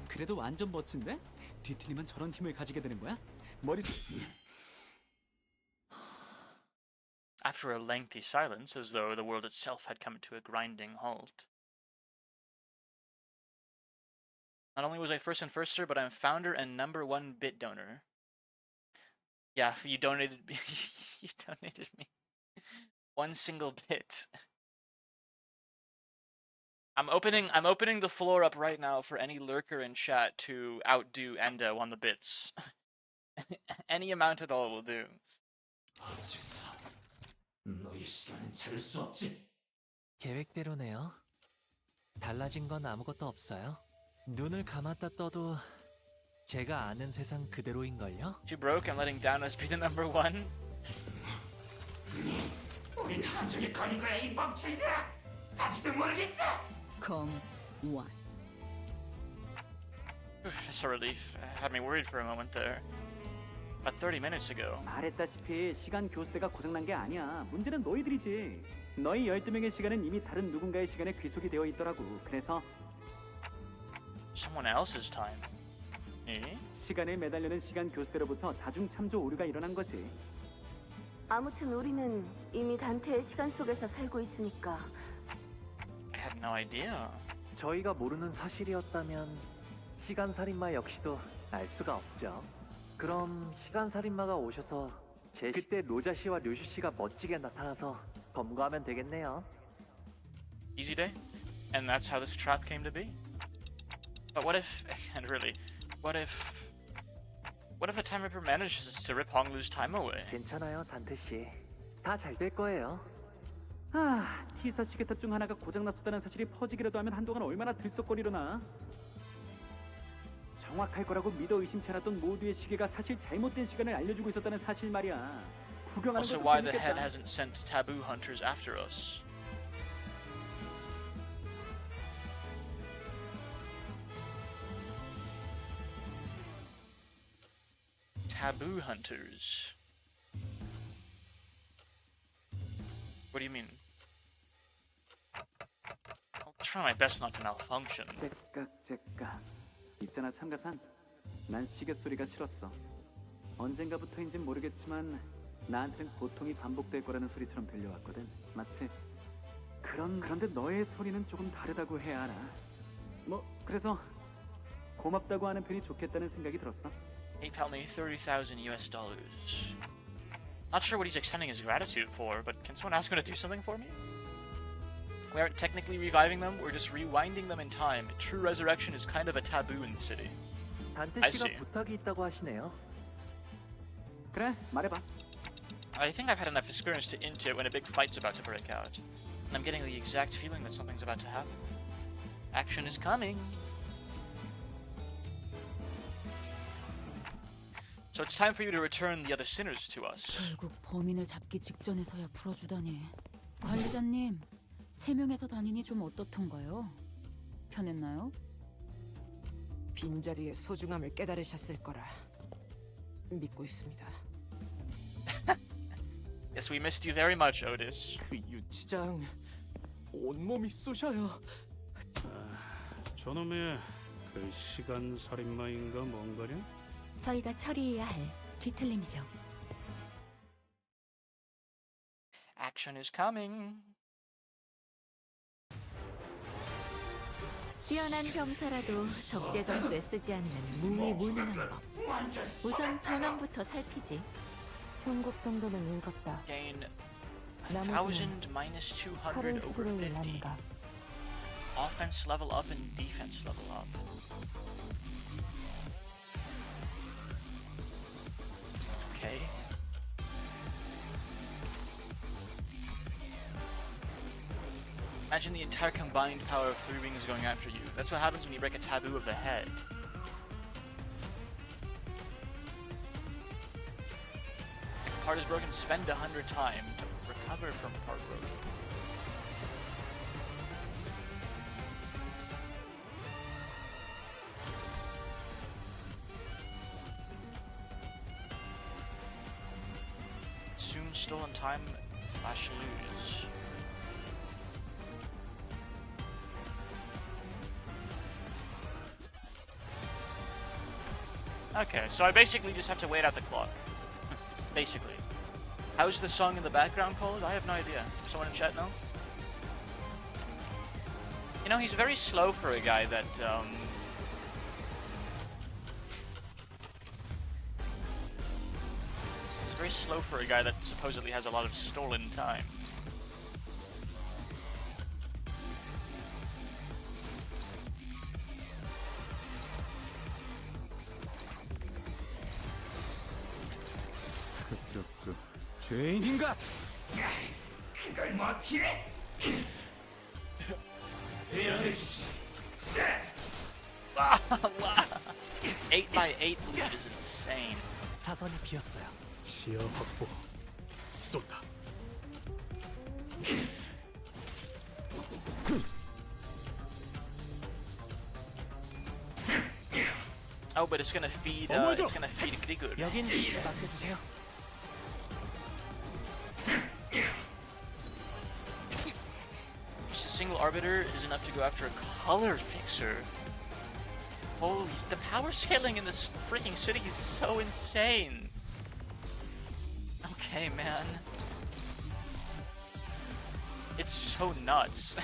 그래도 완전 멋진데? 뒤틀리면 저런 힘을 가지게 되는 거야? 머릿속... After a lengthy silence, as though the world itself had come to a grinding halt. Not only was I first and firster, but I'm founder and #1 bit donor. Yeah, you donated me. You donated me 1 single bit. I'm opening the floor up right now for any lurker in chat to outdo Endo on the bits. Any amount at all will do. 어째서 너의 시간은 찾을 수 없지. 계획대로네요. 달라진 건 아무것도 없어요. 눈을 감았다 떠도 제가 아는 세상 그대로인걸요? Too broke and letting Downers be the number one? 우린 함정에 걸린 거야 이 멍청이들아. 아직도 모르겠어. 검원. That's a relief. Had me worried for a moment there. About 30 minutes ago. 말했다시피 시간 교수대가 고장난 게 아니야. 문제는 너희들이지. 너희 12명의 시간은 이미 다른 누군가의 시간에 귀속이 되어 있더라고. 그래서 Someone else's time. Eh? 시간에 매달려는 시간 교수대로부터 다중 참조 오류가 일어난 거지. 아무튼 우리는 이미 단테의 시간 속에서 살고 있으니까. I had no idea. 저희가 모르는 사실이었다면 시간살인마 역시도 알 수가 없죠. 그럼 시간살인마가 오셔서 그때 로자 씨와 류슈 씨가 멋지게 나타나서 검거하면 되겠네요. Easy day? And that's how this trap came to be? But what if, and really, what if the Time Ripper manages to rip Honglu's time away? 괜찮아요, 단테 씨. 다 잘 될 거예요. 아, T사 시계탑 중 하나가 고장났었다는 사실이 퍼지기라도 하면 한동안 얼마나 들썩거리려나. 정확할 거라고 믿어 의심치 않았던 모두의 시계가 사실 잘못된 시간을 알려주고 있었다는 사실 말이야. 구경하는 Also, 것도 why the head 재밌겠다. hasn't sent taboo hunters after us? Taboo hunters. What do you mean? I'll try my best not to malfunction. 째깍째깍. 있잖아 참가산. 난 시계 소리가 싫었어. 언젠가부터인진 모르겠지만 나한텐 고통이 반복될 거라는 소리처럼 들려왔거든. 마치 그런데 너의 소리는 조금 다르다고 해야 하나. 뭐 그래서 고맙다고 하는 편이 좋겠다는 생각이 들었어. PayPal me $30,000. Not sure what he's extending his gratitude for, but can someone ask him to do something for me? We aren't technically reviving them, we're just rewinding them in time. True resurrection is kind of a taboo in the city. 단테 I 씨가 see. 부탁이 있다고 하시네요. 그래 말해봐. I think I've had enough experience to into it when a big fight's about to break out. And I'm getting the exact feeling that something's about to happen. Action is coming. So it's time for you to return the other sinners to us. 결국 범인을 잡기 직전에서야 풀어주다니. 관리자님, 3명에서 다니니 좀 어떻던가요? 편했나요? 빈자리의 소중함을 깨달으셨을 거라 믿고 있습니다. Yes, we missed you very much, Otis. 그 유치장 온몸이 쑤셔요. 저놈의 그 시간 살인마인가 뭔가냐? 저희가 처리해야 할 뒤틀림이죠. Action is coming. 뛰어난 병사라도 적재 전수에 쓰지 않는 무위무능한 법. 우선 전원부터 살피지. 경고 정도는 읽었다. Gain 1,000 minus 200 over 50. Offense level up and defense level up. Okay. Imagine the entire combined power of 3 wings going after you. That's what happens when you break a taboo of the head. If part is broken, spend 100 time to recover from part broken. Soon stolen time, slash lose. Okay, so I basically just have to wait out the clock. Basically. How's the song in the background called? I have no idea. Someone in chat know? You know, he's very slow for a guy that, He's very slow for a guy that supposedly has a lot of stolen time. 죄인인가? 그걸 뭐 필해? 대연해 주시. 8x8 lead is insane. 사선이 비었어요. 시야 확보. 쏜다. Oh, but it's gonna feed. It's gonna feed Grigor. 여긴 맡겨주세요. Just a single arbiter is enough to go after a color fixer. Holy, the power scaling in this freaking city is so insane. Okay, man. It's so nuts.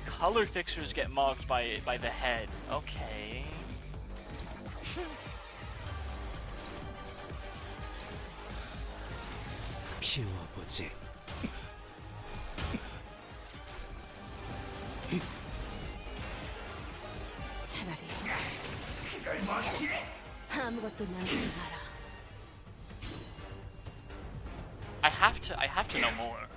Color fixers get mocked by the head. Okay. 피워보지. 차라리 그걸 뭐 필해? 아무것도 남지 마라. I have to know more.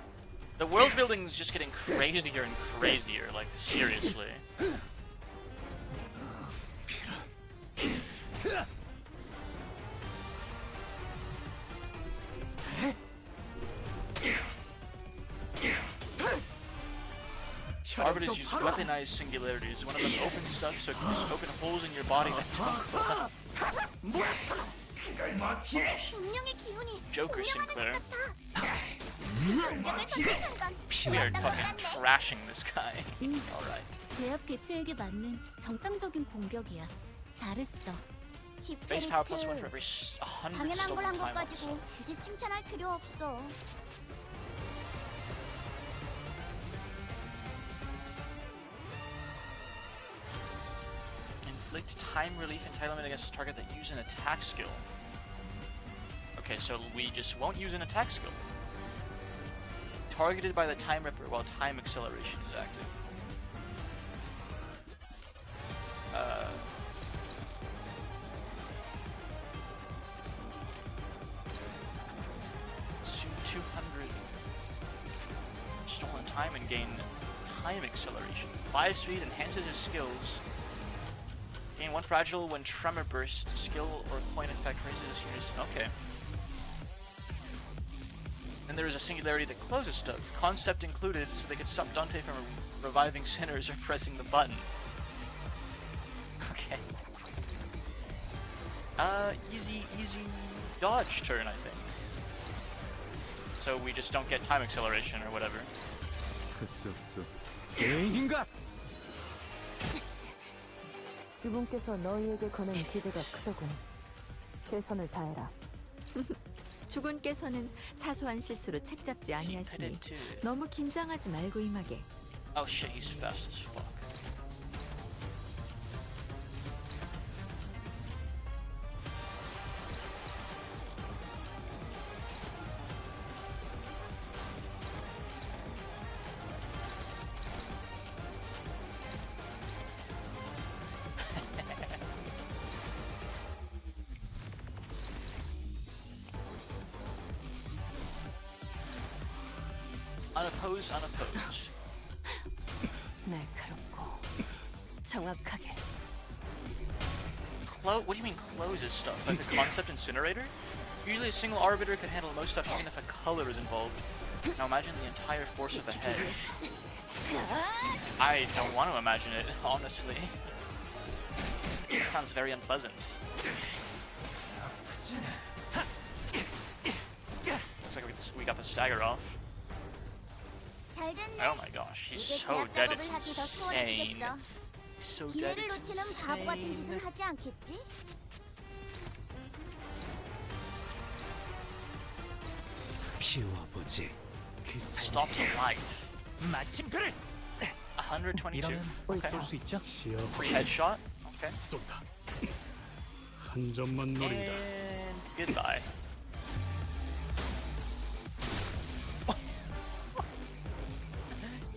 The world building is just getting crazier and crazier, like seriously. Arbiters use weaponized singularities. One of them opens stuff so it can just open holes in your body that don't collapse. 그걸 뭐 필해? 운명의 기운이 Joker Sinclair. 공격을 쏟는 순간 We are fucking trashing this guy. Alright. 제압 개체에게 맞는 정상적인 공격이야. 잘했어. Base power plus 1 for every 100 당연한 걸 stolen 한 것 time 가지고 also. 굳이 칭찬할 필요 없어. Inflict time relief entitlement against a target that uses an attack skill. Okay, so we just won't use an attack skill. Targeted by the time ripper while time acceleration is active. Consume 200 stolen time and gain time acceleration. 5 speed enhances his skills. Gain 1 fragile when tremor burst. Skill or coin effect raises units. Okay. Then there is a singularity that closes stuff. Concept included, so they could stop Dante from reviving sinners or pressing the button. Okay. Easy dodge turn, I think. So we just don't get time acceleration or whatever. 죄인인가? 그분께서 너희에게 거는 기대가 크더군. 최선을 다해라. 주군께서는 사소한 실수로 책 잡지 아니하시니 너무 긴장하지 말고 임하게. Oh shit, he's fast as fuck. Unopposed. 날카롭고 정확하게. What do you mean closes stuff? Like the concept incinerator? Usually a single arbiter could handle most stuff even if a color is involved. Now imagine the entire force of the head. I don't want to imagine it, honestly. It sounds very unpleasant. Looks like we got the stagger off. 잘 됐네. Oh my gosh, he's 이제 so 제압 dead, 작업을 it's 하기 더 insane. 수월해지겠어. So dead, 기회를 it's 놓치는 바보 같은 짓은 insane. 하지 않겠지? 피워보지. Stop to life. 마침표를 122. 이러면 Okay. 쏠 수 있죠? 시야 Free headshot. Okay. 쏜다. 한 점만 노린다. And goodbye.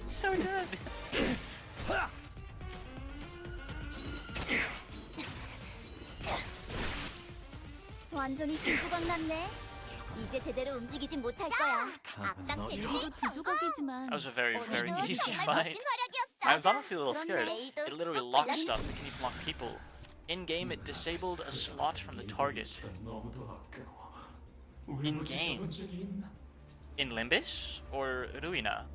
So dead. 완전히 두 조각 났네. 이제 제대로 움직이진 못할 거야. 악당 우리도 데미지 두 조각이지만 That was a very, very 오늘도 easy 정말 fight. 멋진 활약이었어. I was honestly a little scared. 내일도 It literally 또 locked 골랐네. stuff. It can even lock people. In game, it disabled a slot from the target. 너무도 아까워. 우리 In 부지 game. 적은 적이 있나? In Limbus or Ruina?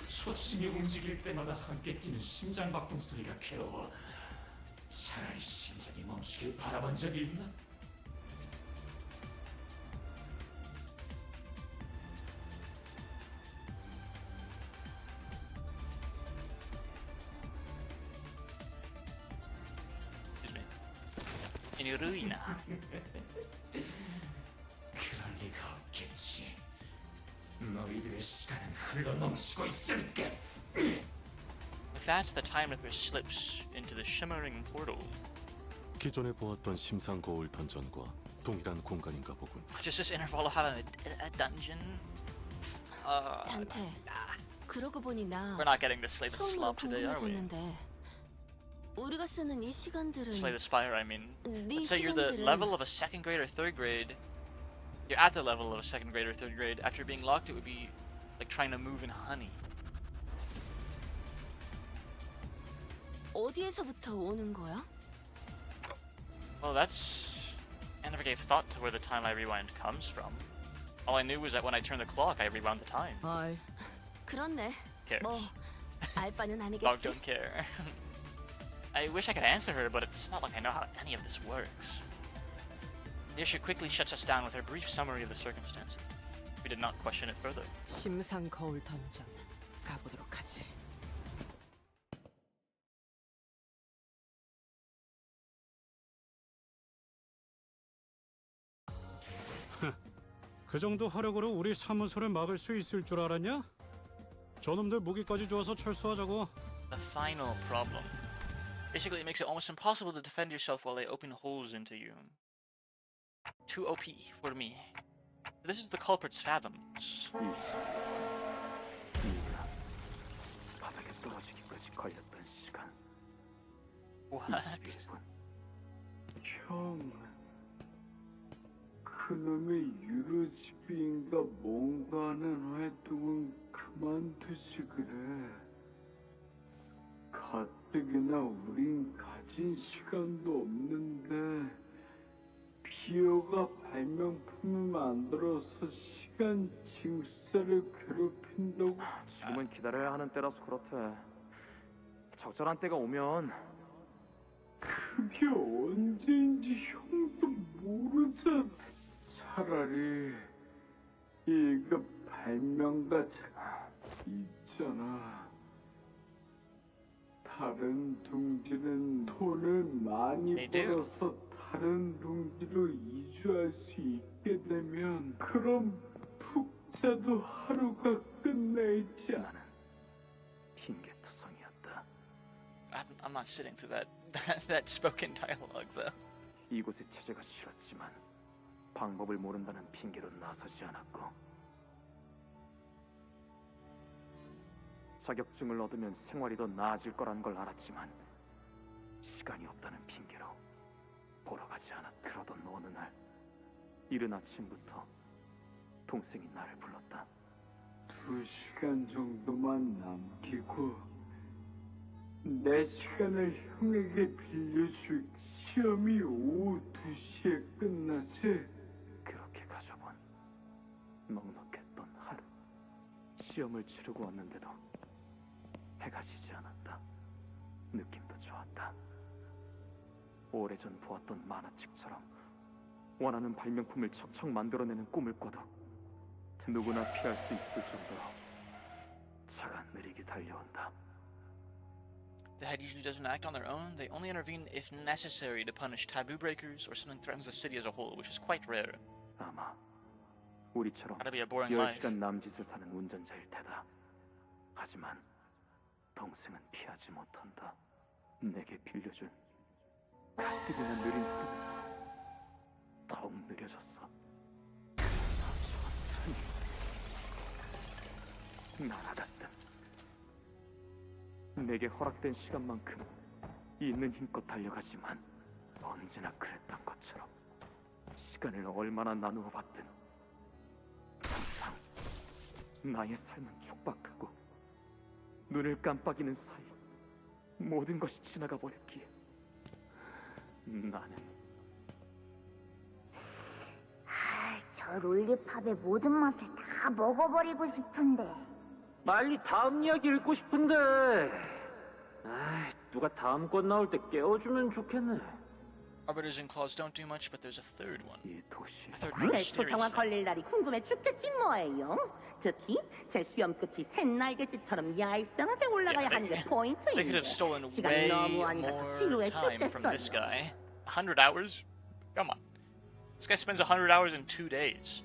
초침이 움직일 때마다 함께 뛰는 심장 박동 소리가 괴로워. 차라리 심장이 멈추길 바라본 적이 있나? Excuse me. In Ruina. 그럴 리가 없겠지. 너희들의 시간은 흘러 넘치고 있으니까. With that, the time ripper slips into the shimmering portal. 기존에 보았던 심상 거울 던전과 동일한 공간인가 보군. Just this interval of having a dungeon. 단테, 그러고 보니 나 We're not getting to slay the 처음으로 slop today, are we? 궁금해졌는데 우리가 쓰는 이 시간들은 Slay the spire, I mean. 네 Let's say you're the 시간들은 level of a second grade or third grade. You're at the level of a second grade or third grade. After being locked, it would be like trying to move in honey. 어디에서부터 오는 거야? Well, that's... I never gave thought to where the time I rewind comes from. All I knew was that when I turned the clock, I rewound the time. 헐, 그렇네. Cares. 뭐 알 바는 Dog 아니겠지. don't care. I wish I could answer her, but it's not like I know how any of this works. Yasha quickly shuts us down with her brief summary of the circumstances. We did not question it further. 심상 거울 던전 가보도록 하지. 그 정도 화력으로 우리 사무소를 막을 수 있을 줄 알았냐? 저놈들 무기까지 주어서 철수하자고. The final problem. Basically, it makes it almost impossible to defend yourself while they open holes into you. Too OP for me. This is the culprit's fathoms. 바닥에 떨어지기까지 걸렸던 시간. What? 형, 그놈의 유로집인가 뭔가 하는 활동은 그만두지 그래. 가뜩이나 우린 가진 시간도 없는데 비어가 발명품을 만들어서 시간 징수를 괴롭힌다고. 지금은 기다려야 하는 때라서 그렇대. 적절한 때가 오면. 그게 언제인지 형도 모르잖아. 차라리 이거 발명가 있잖아. 다른 둥지는 돈을 많이 벌어서 다른 둥지로 이주할 수 있게 되면 그럼 푹자도 하루가 끝나 있지 않아. 핑계투성이었다. I'm not sitting through that spoken dialogue though. 이곳에 체제가 싫었지만 방법을 모른다는 핑계로 나서지 않았고 자격증을 얻으면 생활이 더 나아질 거란 걸 알았지만 시간이 없다는 핑계로 보러 가지 않았다. 그러던 어느 날 이른 아침부터 동생이 나를 불렀다. 2시간 정도만 남기고 내 시간을 형에게 빌려줄. 시험이 오후 2시에 끝나지. 그렇게 가져본 넉넉했던 하루. 시험을 치르고 왔는데도 해가 지지 않았다. 느낌도 좋았다. 오래전 보았던 만화책처럼 원하는 발명품을 척척 만들어내는 꿈을 꿔도 누구나 피할 수 있을 정도로 차가 느리게 달려온다. The head usually doesn't act on their own. They only intervene if necessary to punish taboo breakers or something threatens the city as a whole, which is quite rare. 아마 우리처럼 That'd be a boring life. 10시간 남짓을 사는 운전자일 테다. 하지만 동생은 피하지 못한다. 내게 빌려준 가뜩이나 느린 하루는 더욱 느려졌어. 난 알았다. 내게 허락된 시간만큼 있는 힘껏 달려가지만 언제나 그랬던 것처럼 시간을 얼마나 나누어 봤든 항상 나의 삶은 촉박하고 눈을 깜빡이는 사이 모든 것이 지나가 버렸기에 나는 저 롤리팝의 모든 맛을 다 먹어버리고 싶은데. 빨리 다음 이야기 읽고 싶은데 누가 다음 권 나올 때 깨워주면 좋겠네. Arbiters and claws don't do much, but there's a third one. 이 도시 A third more 내 mysterious 초청화 thing. 걸릴 날이 궁금해 죽겠지 뭐예요. 특히 제 수염 끝이 샛날개짓처럼 얄쌍하게 올라가야 하는 게 They could 포인트인데 have stolen 시간이 way 너무 안 가서 more 지루해 time from this 죽겠어요. guy. 100 hours? Come on. This guy spends 100 hours in 2 days.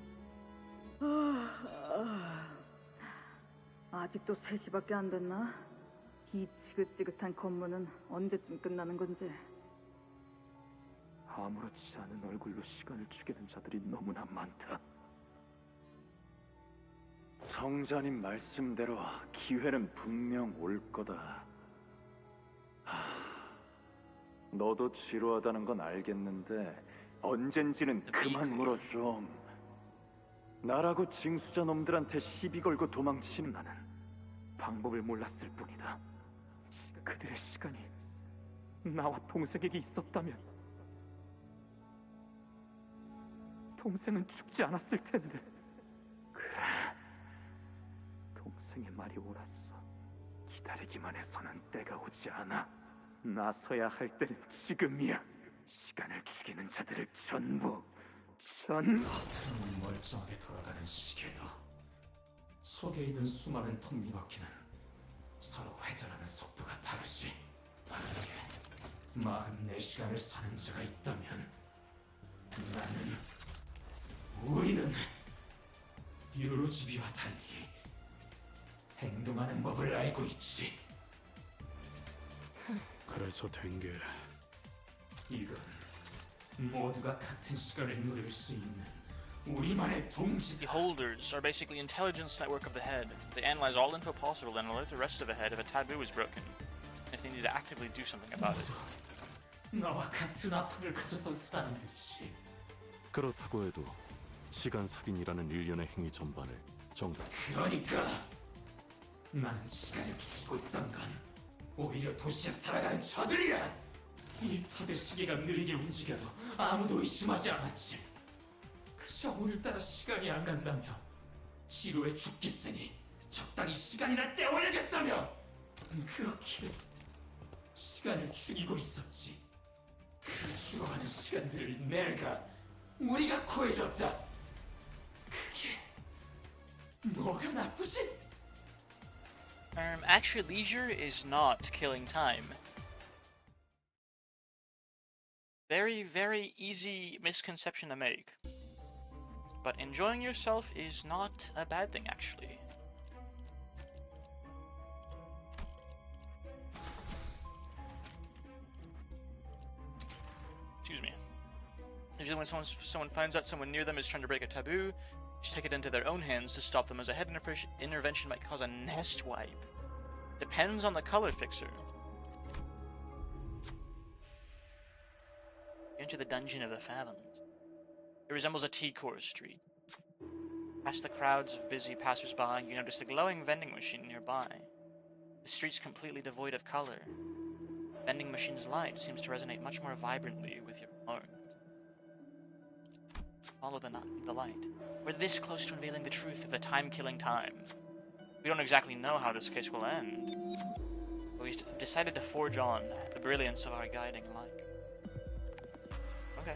아직도 3시밖에 안 됐나? 이 지긋지긋한 검문은 언제쯤 끝나는 건지. 아무렇지 않은 얼굴로 시간을 죽이는 자들이 너무나 많다. 성자님 말씀대로 기회는 분명 올 거다. 너도 지루하다는 건 알겠는데 언젠지는 그만 물어 좀. 나라고 징수자 놈들한테 시비 걸고 도망치는 나는 방법을 몰랐을 뿐이다. 그들의 시간이 나와 동생에게 있었다면 동생은 죽지 않았을 텐데. 그래, 동생의 말이 옳았어. 기다리기만 해서는 때가 오지 않아. 나서야 할 때는 지금이야. 시간을 죽이는 자들을 전부 겉으로는 멀쩡하게 돌아가는 시계도 속에 있는 수많은 톱니바퀴는 서로 회전하는 속도가 다르지. 만약에 44시간을 사는 자가 있다면 우리는 비루루지비와 달리 행동하는 법을 알고 있지. 그래서 된 게 이건 모두가 같은 시간을 누릴 수 있는 우리만의 동시. The holders are basically intelligence network of the head. They analyze all info possible and alert the rest of the head if a taboo is broken, and if they need to actively do something about it. 나와 같은 아픔을 가졌던 사람들이지. 그렇다고 해도 시간 살인이라는 일련의 행위 전반을 정답. 그러니까 나는 시간을 죽이고 있던 건 오히려 도시에 살아가는 저들이야. 이 탑의 시계가 느리게 움직여도 아무도 의심하지 않았지. 그저 오늘따라 시간이 안 간다며 지루해 죽겠으니 적당히 시간이나 때워야겠다며 그렇게 시간을 죽이고 있었지. 그 죽어가는 시간들을 우리가 구해줬다. 그게 뭐가 나쁘지? Actually, leisure is not killing time. Very, very easy misconception to make. But enjoying yourself is not a bad thing, actually. Excuse me. Usually when someone finds out someone near them is trying to break a taboo, just take it into their own hands to stop them, as a head intervention might cause a nest wipe. Depends on the color fixer. Enter the dungeon of the Fathoms. It resembles a tea-course street. Past the crowds of busy passers-by, you notice a glowing vending machine nearby. The street's completely devoid of color. The vending machine's light seems to resonate much more vibrantly with your own. Follow the light. We're this close to unveiling the truth of the time-killing time. We don't exactly know how this case will end, but we decided to forge on the brilliance of our guiding light. Okay.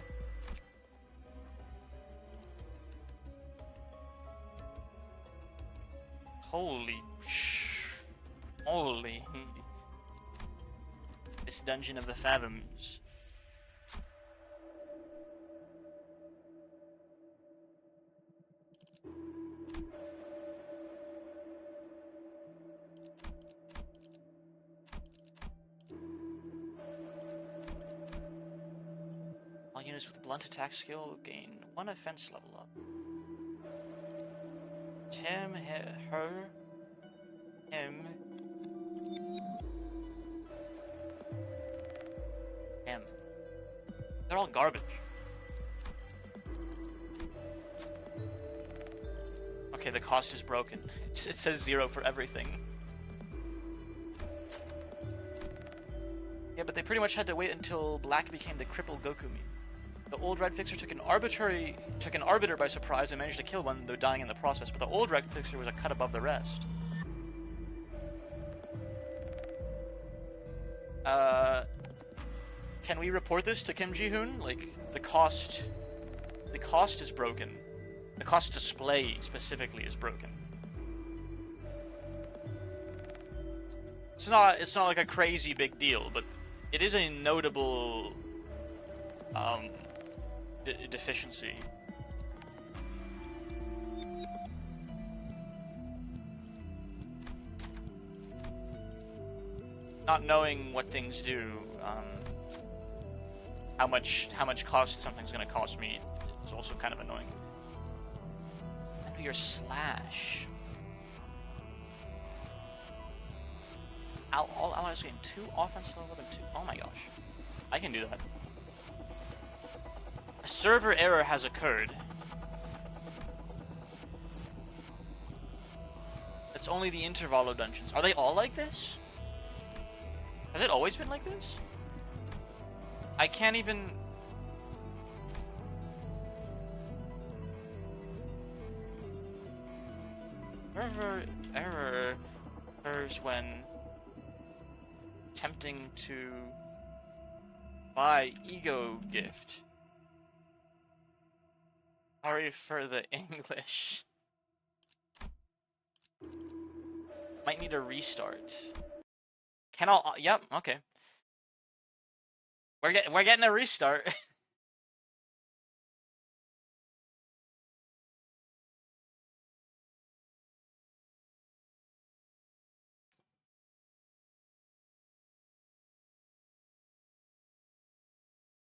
Holy. This dungeon of the Fathoms. All units with blunt attack skill gain 1 offense level up. Him. They're all garbage. Okay, the cost is broken. It says 0 for everything. Yeah, but they pretty much had to wait until Black became the crippled Goku meme. The old Red Fixer took an Arbiter by surprise and managed to kill one, though dying in the process, but the old Red Fixer was a cut above the rest. Can we report this to Kim Ji-hoon? Like, the cost is broken. The cost display, specifically, is broken. It's not like a crazy big deal, but it is a notable, deficiency. Not knowing what things do, how much cost something's gonna cost me is also kind of annoying. And your slash. All allies getting 2 offense level and 2. Oh my gosh, I can do that. A server error has occurred. It's only the Intervalo dungeons. Are they all like this? Has it always been like this? I can't even... Server error occurs when attempting to buy ego gift. Sorry for the English. Might need a restart. Can all? Yep. Okay. We're getting a restart.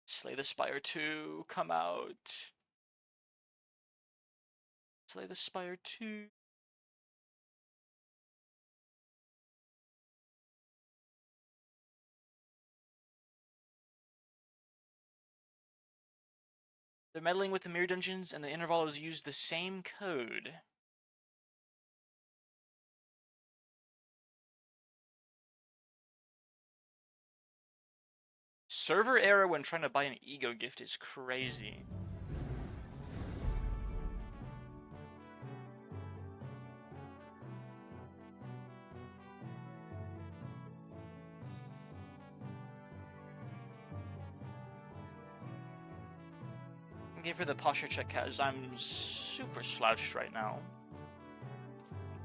Slay the Spire 2, come out. Slay the Spire 2. They're meddling with the mirror dungeons, and the intervalos use the same code. Server error when trying to buy an ego gift is crazy. Thank you for the posture check, Kaz. I'm super slouched right now.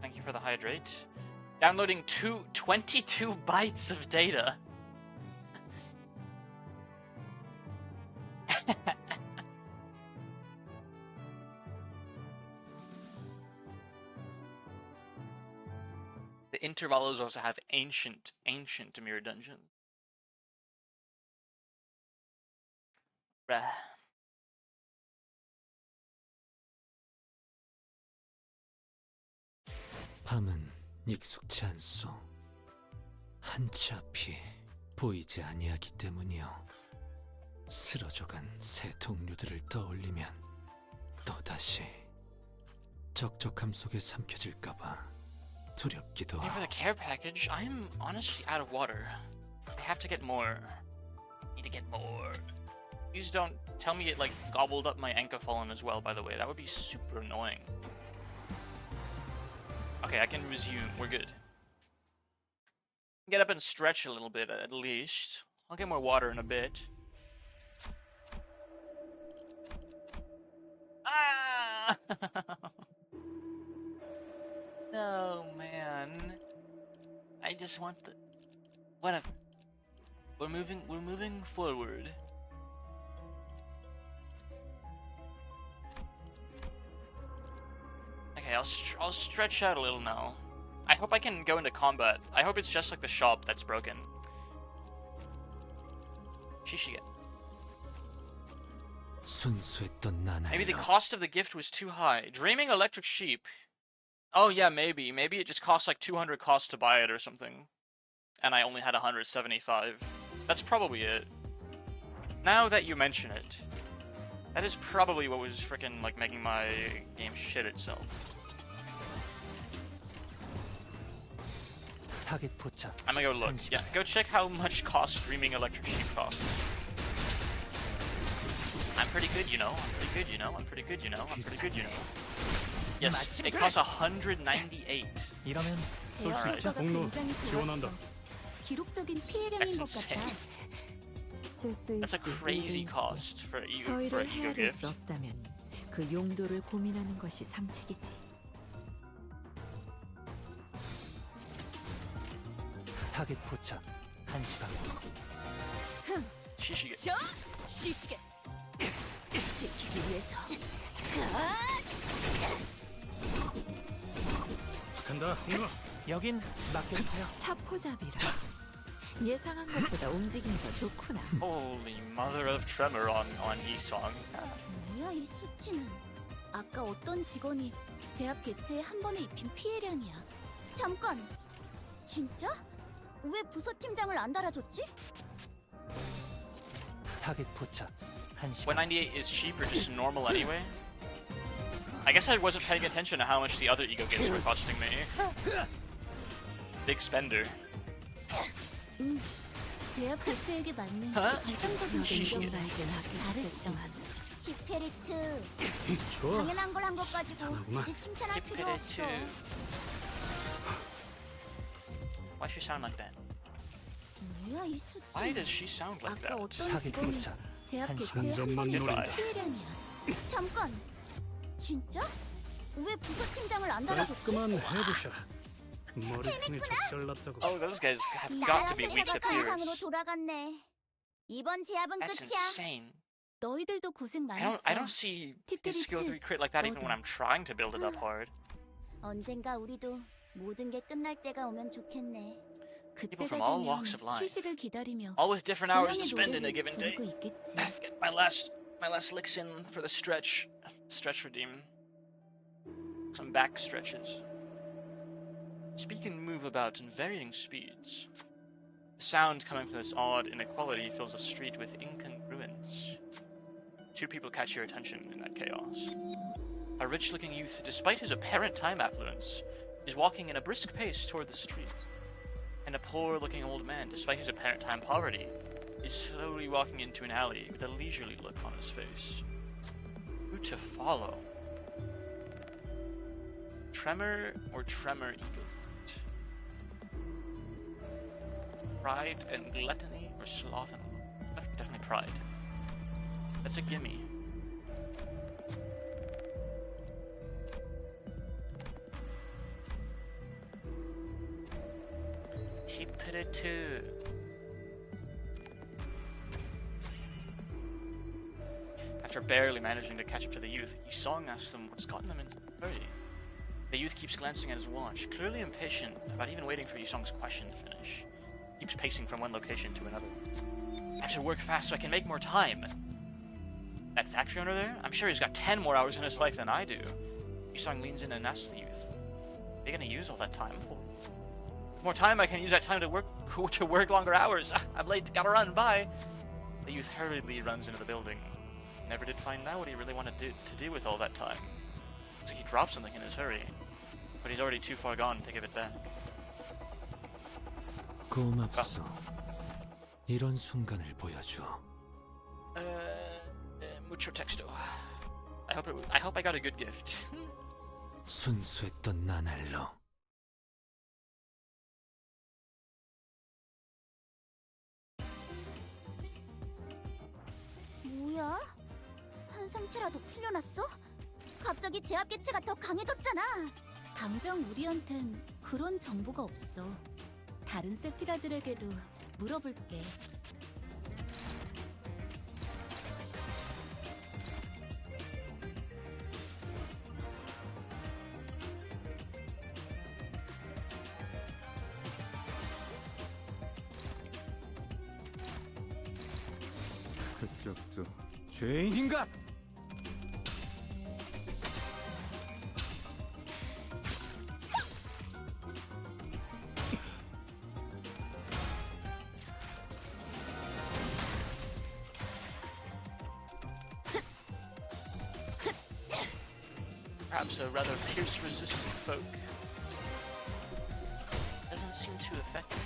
Thank you for the hydrate. Downloading 22 bytes of data. The intervalos also have ancient mirror dungeons. Bruh. 밤은 익숙치 않소. 한치 앞이 보이지 아니하기 때문이요. 쓰러져간 새 동료들을 떠올리면 또다시 적적함 속에 삼켜질까봐 두렵기도 Hey, for the care package, I'm honestly out of water. I have to get more. Need to get more. Please don't tell me it like gobbled up my Anchophalon as well, by the way. That would be super annoying. Okay, I can resume. We're good. Get up and stretch a little bit at least. I'll get more water in a bit. Ah! Oh man. I just want the whatever. We're moving forward. Okay, I'll stretch out a little now. I hope I can go into combat. I hope it's just like the shop that's broken. Shishiget. Maybe the cost of the gift was too high. Dreaming Electric Sheep. Oh yeah, maybe. Maybe it just cost like 200 costs to buy it or something. And I only had 175. That's probably it. Now that you mention it, that is probably what was freaking like making my game shit itself. 타겟 포착. I'm gonna go look. Yeah, go check how much cost streaming electric sheep costs. I'm pretty good, you know. I'm pretty good, you know. I'm pretty good, you know. I'm pretty good, you know. Yes, it costs 198. 이러면 제약 Alright. 효과가 공로 굉장히 지원한다. 좋았어. 기록적인 피해량인 That's 것 insane. 같다. That's a crazy cost for a ego 저희를 헤아릴 gift. 수 없다면 그 용도를 고민하는 것이 상책이지. 타겟 포착. 1시간. 시시게. 저 시시게 지키기 위해서. 간다, 홍로. 여긴 맡겨주세요. 차포잡이라. 예상한 것보다 움직임이 더 좋구나. Holy mother of tremor on Isong. 뭐야 이 수치는? 아까 어떤 직원이 제압 개체에 한 번에 입힌 피해량이야. 잠깐. 진짜? 왜 부서 팀장을 안 달아줬지? 타겟 포착. 1시간. 198 is cheap or just normal anyway? I guess I wasn't paying attention to how much the other ego gifts were costing me. Big spender. 제압 개체에게 맞는 정상적인 시시게. 잘했어. 티페리트. 좋아. 당연한 걸 한 것 가지고 잘하구만. 굳이 칭찬할 필요 없어. Why does she sound like that? 뭐야 이 수치? Why does she sound like 아까 that? 어떤 타겟 직원이 포착. 제압 한 개체에 한 점만 번에 노린다. 입힌 피해량이야. 잠깐. 진짜? 왜 부서 팀장을 안 달아줬지? 그만 해두셔. 머리통이 작살났다고. Oh, those guys have got to be weak to 정상으로 peers. 돌아갔네. 이번 제압은 That's 끝이야. insane. 너희들도 고생 I 많았어. don't see his skill 3 crit like that even when I'm trying to build it up hard. 언젠가 우리도 모든 게 끝날 때가 오면 좋겠네. People from all walks of life, 휴식을 기다리며 all with different hours to 고향의 spend in a 노래를 given day. 부르고 있겠지. Get my last licks in for the stretch redeem. Some back stretches. Speak and move about in varying speeds. The sound coming from this odd inequality fills the street with incongruence. Two people catch your attention in that chaos. A rich-looking youth, despite his apparent time affluence, is walking in a brisk pace toward the street. And a poor-looking old man, despite his apparent time poverty, is slowly walking into an alley with a leisurely look on his face. Who to follow? Tremor or Tremor Eagle? Pride and gluttony or sloth and definitely pride. That's a gimme. Tippity-too. After barely managing to catch up to the youth, Yisong asks them what's gotten them into a hurry. The youth keeps glancing at his watch, clearly impatient about even waiting for Yisong's question to finish. Keeps pacing from one location to another. I have to work fast so I can make more time. That factory owner there? I'm sure he's got 10 more hours in his life than I do. Yisong leans in and asks the youth, what are you gonna use all that time for? With more time, I can use that time to work longer hours. I'm late, gotta run, bye. The youth hurriedly runs into the building. Never did find out what he really wanted to do with all that time. So he dropped something in his hurry, but he's already too far gone to give it back. 고맙소. 이런 순간을 보여줘. Mucho texto. I hope I got a good gift. 순수했던 나날로. 뭐야? 한 상체라도 풀려났어? 갑자기 제압 개체가 더 강해졌잖아. 당장 우리한텐 그런 정보가 없어. 다른 세피라들에게도 물어볼게. 그쪽도 죄인인가? perhaps a rather pierce-resistant folk. Doesn't seem too effective.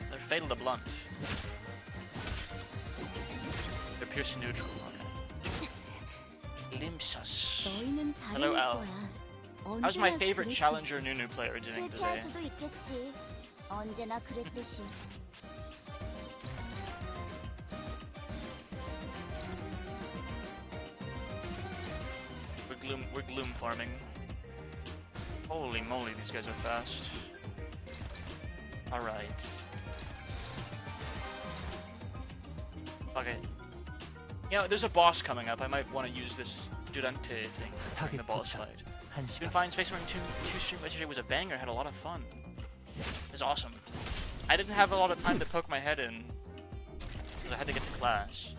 They're fatal to blunt. They're pierce neutral. Okay. Limbus. Hello, Al. How's my favorite challenger Nunu player doing 실패할 today? 수도 있겠지. 언제나 그랬듯이. We're gloom farming. Holy moly, these guys are fast. Alright. Okay. You know, there's a boss coming up. I might want to use this Durante thing in the boss fight. It's been fine. Space Marine 2 stream yesterday was a banger. Had a lot of fun. It was awesome. I didn't have a lot of time to poke my head in because I had to get to class.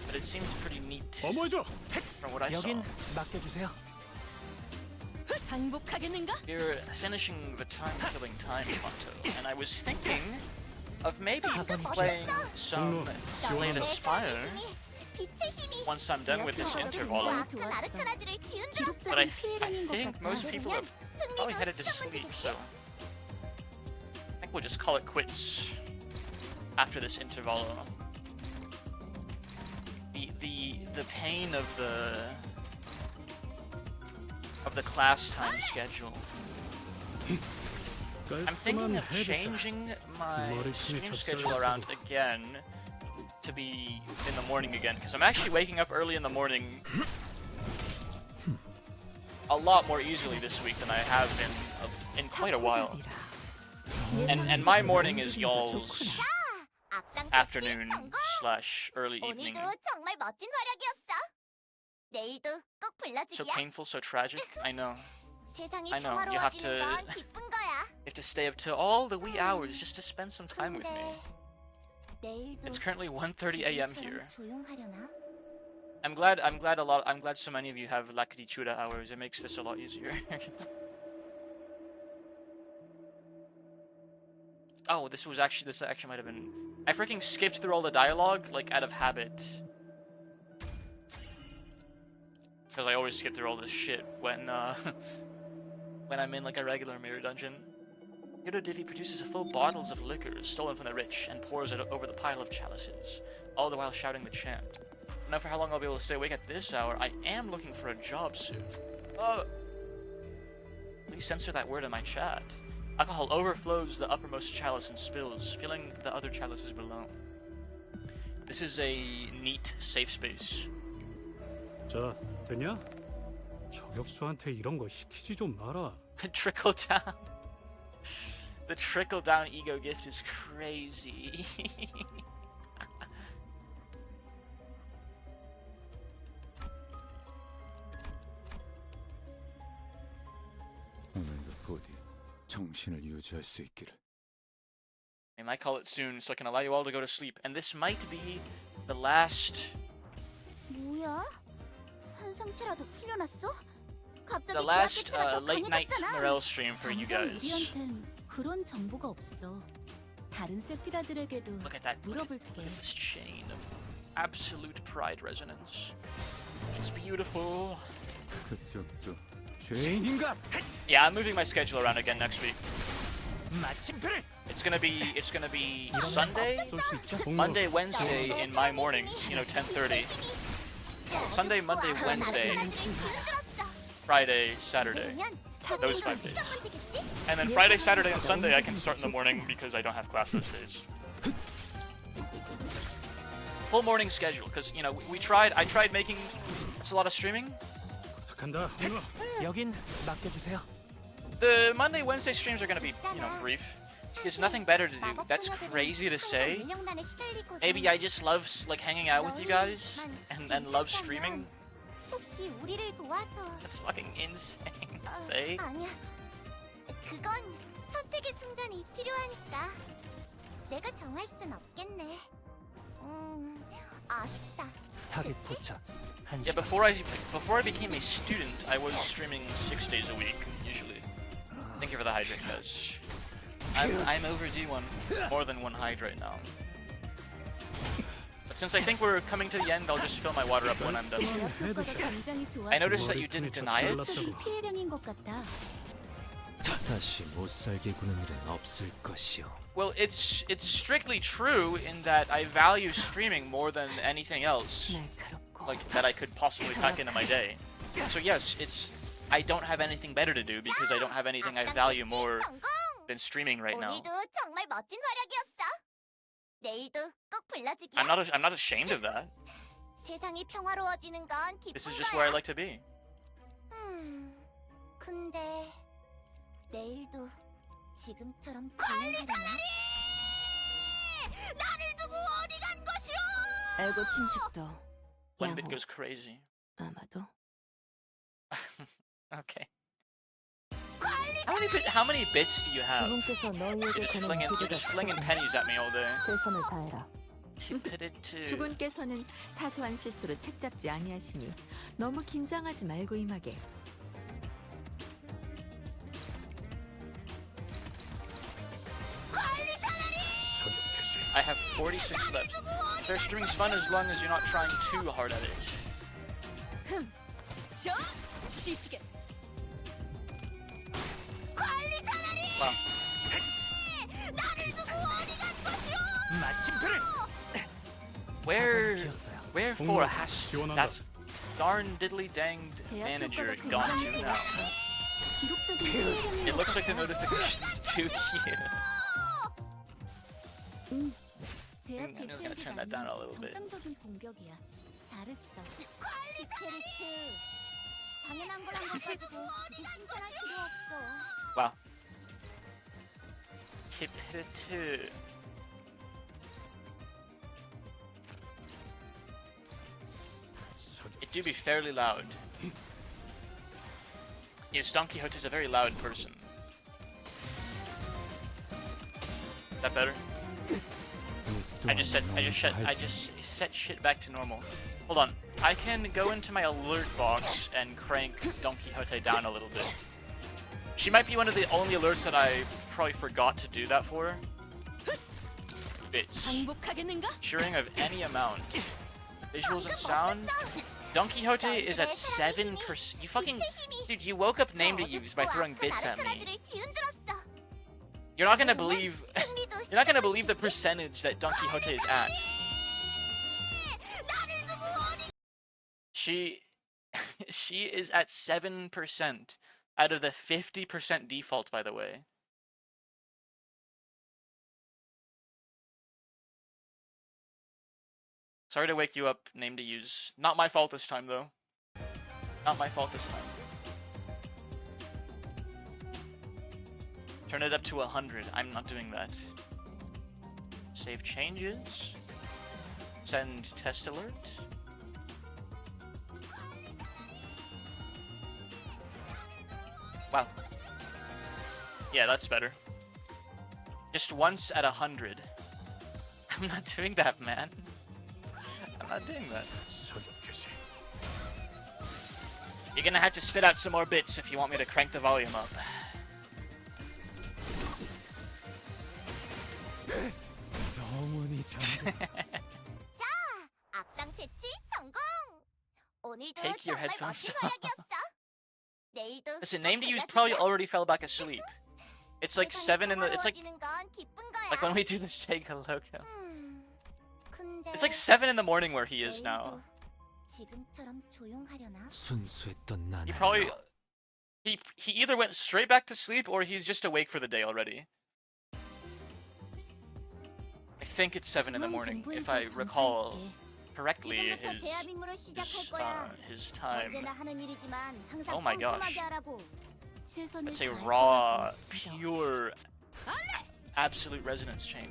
But it seemed pretty neat from what I saw. You're finishing the time-killing time motto, and I was thinking of maybe playing some Slay the Spire once I'm done with this interval. But I think most people are probably headed to sleep, so I think we'll just call it quits after this interval. The pain of the class time schedule. I'm thinking of changing my stream schedule around again to be in the morning again, because I'm actually waking up early in the morning a lot more easily this week than I have in quite a while. And my morning is y'all's afternoon / early evening. 오늘도 정말 멋진 활약이었어. 내일도 꼭 So 불러주기야. painful, so tragic. I know. 세상이 I know. You have 평화로워지는 to. 건 기쁜 거야. You have to stay up till all the wee hours just to spend some time with me. 내일도 It's currently 1:30 a.m. here. 조용하려나? I'm glad so many of you have Lakadichura hours. It makes this a lot easier. Oh, this actually might have been. I freaking skipped through all the dialogue, like, out of habit. Because I always skip through all this shit when when I'm in, like, a regular mirror dungeon. Yoda Divi produces full bottles of liquor stolen from the rich and pours it over the pile of chalices, all the while shouting the chant. I don't know for how long I'll be able to stay awake at this hour. I am looking for a job soon. Please censor that word in my chat. Alcohol overflows the uppermost chalice and spills, filling the other chalices below. This is a neat, safe space. 자, 됐냐? 저격수한테 이런 거 시키지 좀 마라. Trickle down. The trickle down ego gift is crazy. 오늘도 부디 정신을 유지할 수 있기를. I might call it soon so I can allow you all to go to sleep. And this might be the last... 뭐야? 한 상체라도 풀려났어? 갑자기 The last 지하철처럼 late night 강해졌잖아. Morel stream for you guys. 우리한텐 그런 정보가 없어. 다른 세피라들에게도 Look at that. 물어볼게. Look at this chain of absolute pride resonance. It's beautiful. 그쪽도 죄인인가? Yeah, I'm moving my schedule around again next week. It's gonna be Sunday, Monday, Wednesday in my mornings, 10:30. Sunday, Monday, Wednesday, Friday, Saturday. Those 5 days. And then Friday, Saturday, and Sunday I can start in the morning because I don't have class those days. Full morning schedule, because I tried making a lot of streaming. 여긴 맡겨주세요. The Monday, Wednesday streams are gonna be, brief. There's nothing better to do. That's crazy to say. Maybe I just love hanging out with you guys and love streaming. 혹시 우리를 도와서 That's fucking insane to say. 아니야. 그건 선택의 순간이 필요하니까. 내가 정할 순 없겠네. 아쉽다. 타겟 포착. Yeah, before I became a student, I was streaming 6 days a week usually. Thank you for the hydrate, guys. I'm overdue more than one hydrate now. But since I think we're coming to the end, I'll just fill my water up when I'm done. 효과가 굉장히 좋아. I noticed that you didn't deny it. 피해량인 것 같다. 다시 못 살게 구는 일은 없을 것이오. Well, it's strictly true in that I value streaming more than anything else, like that I could possibly pack into my day. So yes, I don't have anything better to do because I don't have anything I value more than streaming right now. 오늘도 정말 멋진 활약이었어. 내일도 꼭 불러주기야. I'm not ashamed of that. 세상이 평화로워지는 건 기쁜 This is just 거야. where I like to be. 근데 내일도 지금처럼 조용하려나? 나를 두고 어디 간 것이오? 알고 침식도 One bit goes crazy. 아마도 Okay. How many bits do you have? You're just flinging pennies at me all day. 최선을 다해라. Stupidity. 주군께서는 사소한 실수로 책 잡지 아니하시니 너무 긴장하지 말고 임하게. I have 46 left. Fair streaming's fun as long as you're not trying too hard at it. Wow. Wherefore has that darn diddly danged manager gone to now? It looks like the notification's too cute. I'm just gonna turn that down a little bit. 정상적인 공격이야. 잘했어. 키테리츠. 당연한 걸 한 것 가지고 굳이 칭찬할 필요 없어. Wow. Stupidity. It do be fairly loud. Yes, Don Quixote is a very loud person. That better? I just set shit back to normal. Hold on. I can go into my alert box and crank Don Quixote down a little bit. She might be one of the only alerts that I probably forgot to do that for. Bits. Cheering of any amount. Visuals and sound. Don Quixote is at 7%. You fucking... Dude, you woke up name to use by throwing bits at me. You're not gonna believe... You're not gonna believe the percentage that Don Quixote is at. She is at 7% out of the 50% default, by the way. Sorry to wake you up, name to use. Not my fault this time, though. Not my fault this time. Turn it up to 100. I'm not doing that. Save changes. Send test alert. Wow. Yeah, that's better. Just once at 100. I'm not doing that, man. I'm not doing that. You're gonna have to spit out some more bits if you want me to crank the volume up. Take your headphones off. Listen, name to use probably already fell back asleep. It's like 7 in the... It's like when we do the Sega logo. It's like 7 in the morning where he is now. He probably... He either went straight back to sleep or he's just awake for the day already. I think it's 7 in the morning, if I recall correctly his time. Oh my gosh. It's a raw, pure, absolute resonance chain.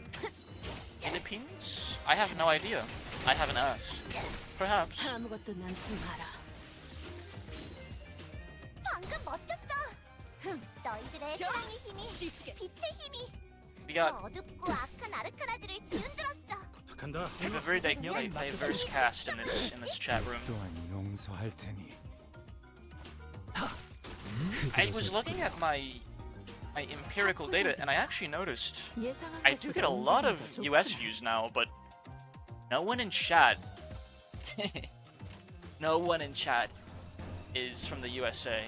Philippines? I have no idea. I haven't asked. Perhaps. We got we have a very diverse cast in this chat room. I was looking at my empirical data and I actually noticed I do get a lot of US views now, but No one in chat. No one in chat is from the USA.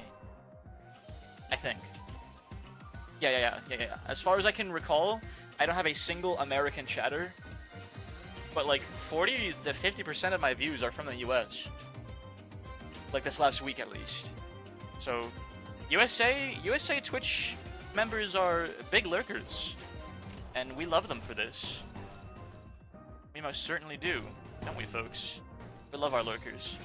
I think. Yeah. As far as I can recall, I don't have a single American chatter. But like 40 to 50% of my views are from the US. Like this last week at least. So USA Twitch members are big lurkers. And we love them for this. We most certainly do, don't we, folks? We love our lurkers.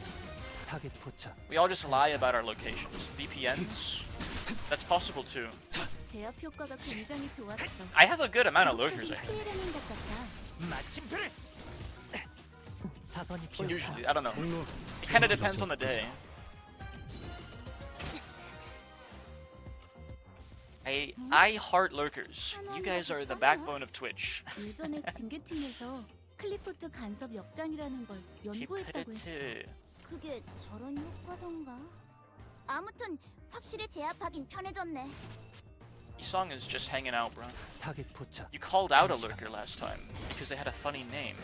타겟 포착. We all just lie about our locations. VPNs? That's possible too. 제압 효과가 굉장히 좋았어. I have a good amount of lurkers, I think. 피해라는 것 같아. 사선이 Well, 피었어. usually, I don't know. It kind of depends on the day. I heart lurkers. You guys are the backbone of Twitch. 예전에 징계팀에서 클리포트 간섭 역장이라는 걸 연구했다고 했어. 그게 저런 효과던가? 아무튼 확실히 제압하긴 편해졌네. Your song is just hanging out, bro. 타겟 포착. You called out a lurker last time because they had a funny name.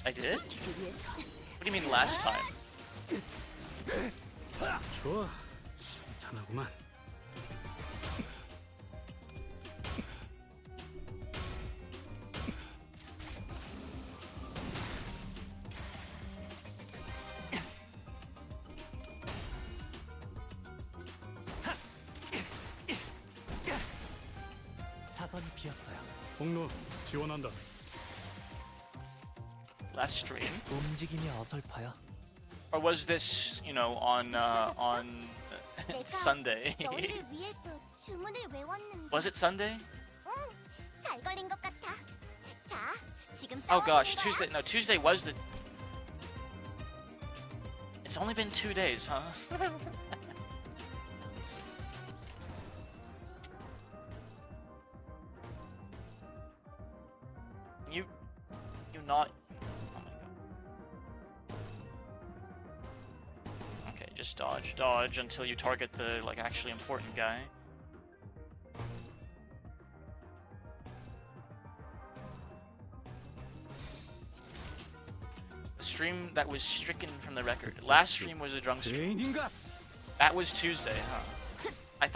I did? What do you mean last time? 좋아. 탄하구만. 사선이 비었어요. 공로 지원한다. Last stream? 움직임이 어설퍼요. Or was this, you know, on Sunday? 너희를 위해서 주문을 외웠는데. Was it Sunday? 응, 잘 걸린 것 같아. 자, 지금 Oh 싸워보는 gosh, 거야. Tuesday. No, Tuesday was the. It's only been 2 days, huh? You not. Oh my god. Okay, just dodge until you target the like actually important guy. The stream that was stricken from the record. Last stream was a drunk stream. That was Tuesday, huh? I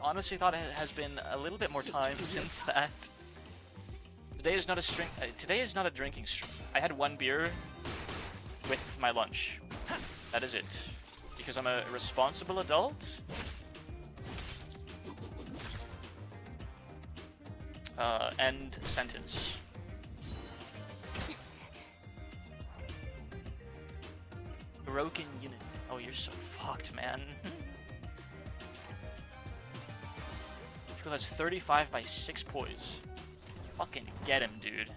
honestly thought it has been a little bit more time since that. Today is not a drinking stream. I had 1 beer with my lunch. That is it. Because I'm a responsible adult. End sentence. Broken unit. Oh, you're so fucked, man. Skill has 35 by 6 poise. Fucking get him, dude.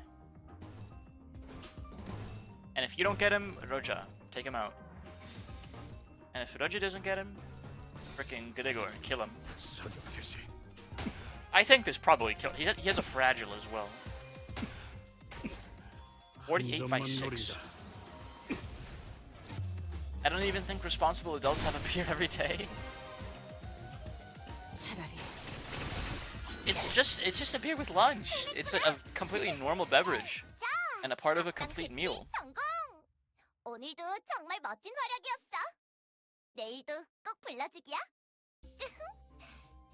And if you don't get him, Roja, take him out. And if Roja doesn't get him, frickin' Gregor, kill him. I think this probably killed. He has a fragile as well. 48 by 6. I don't even think responsible adults have a beer every day. It's just a beer with lunch. It's a completely normal beverage and a part of a complete meal. 성공! 오늘도 정말 멋진 활약이었어. 내일도 꼭 불러주기야.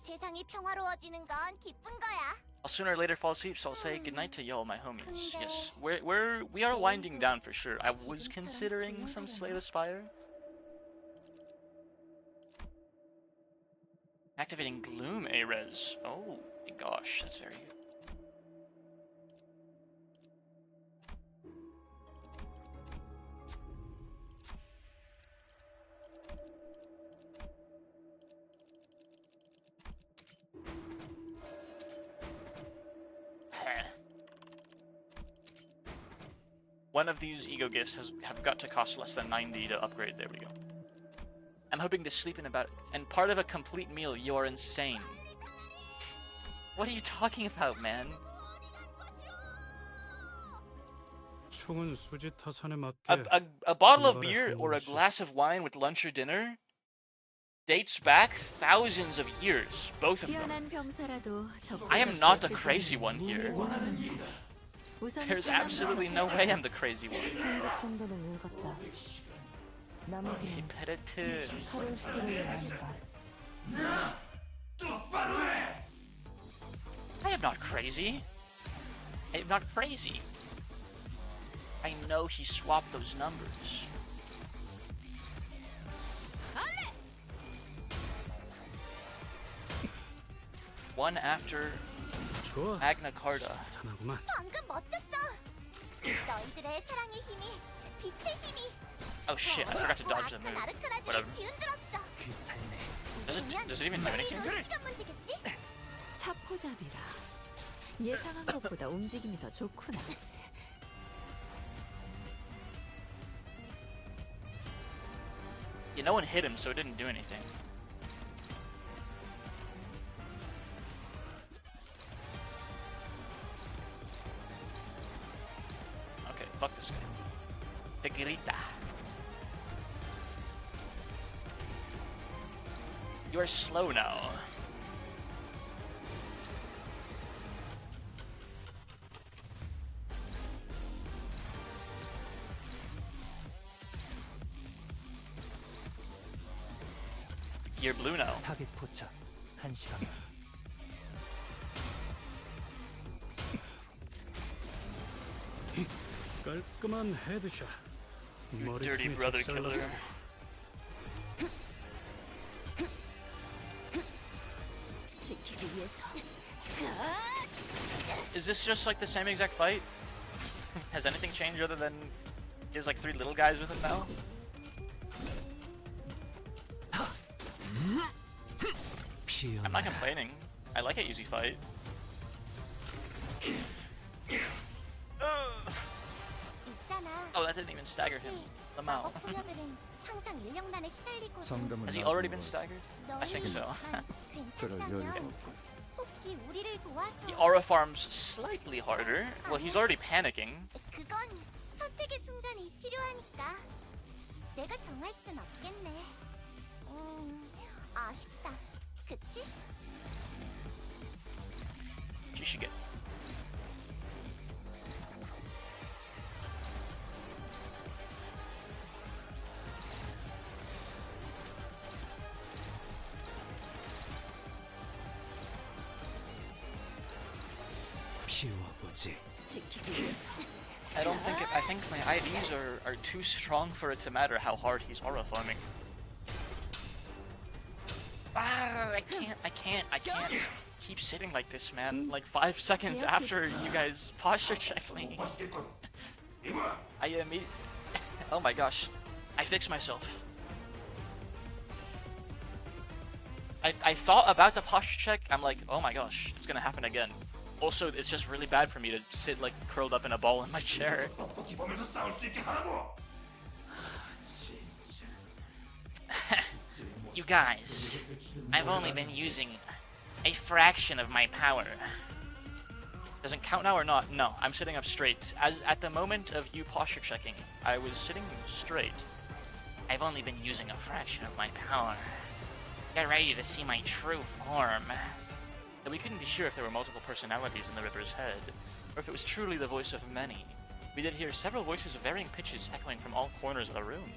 세상이 평화로워지는 건 기쁜 거야. I'll sooner or later fall asleep, so I'll say goodnight to y'all, my homies. Yes, we are winding down for sure. I was considering some Slay the Spire. Activating Gloom A-Res. Oh my gosh, that's very good. One of these ego gifts have got to cost less than 90 to upgrade. There we go. I'm hoping to sleep in about and part of a complete meal. You are insane. What are you talking about, man? 총은 수지 타산에 맞게 A bottle of beer or a glass of wine with lunch or dinner dates back thousands of years, both of them. 뛰어난 병사라도 I am not the crazy one here. 우선 There's absolutely no way I'm the crazy one. 편도는 읽었다. 나머지는 Repetitive. 하루 시기를 하는 것. I am not crazy. I am not crazy. I know he swapped those numbers. One after Magna Carta. 방금 멋졌어. 너희들의 사랑의 힘이, 빛의 힘이. Oh shit, I forgot to dodge the move. Whatever. 뒤흔들었어. Does it even do anything? 시간 문제겠지? 차포잡이라. 예상한 것보다 움직임이 더 좋구나. Yeah, no one hit him, so it didn't do anything. Okay, fuck this guy. Pegrita. You are slow now. You're blue now. 타겟 포착 1시간. 깔끔한 헤드샷. You dirty brother killer. 지키기 위해서. Is this just like the same exact fight? Has anything changed other than he has like 3 little guys with him now? I'm not complaining. I like an easy fight. Oh, that didn't even stagger him. Lamau. Has he already been staggered? I think so. The aura farms slightly harder. Well, he's already panicking. 그건 선택의 순간이 필요하니까. 내가 정할 순 없겠네. 아쉽다. 그치? She should get. 피워보지. I don't think I think my IDs are too strong for it to matter how hard he's aura farming. Ah, I can't keep sitting like this, man. Like 5 seconds after you guys posture check me. I immediately. Oh my gosh. I fixed myself. I thought about the posture check. I'm like, oh my gosh, it's gonna happen again. Also, it's just really bad for me to sit like curled up in a ball in my chair. You guys, I've only been using a fraction of my power. Doesn't count now or not? No, I'm sitting up straight. As at the moment of you posture checking, I was sitting straight. I've only been using a fraction of my power. Get ready to see my true form. And we couldn't be sure if there were multiple personalities in the Ripper's head, or if it was truly the voice of many. We did hear several voices of varying pitches echoing from all corners of the room.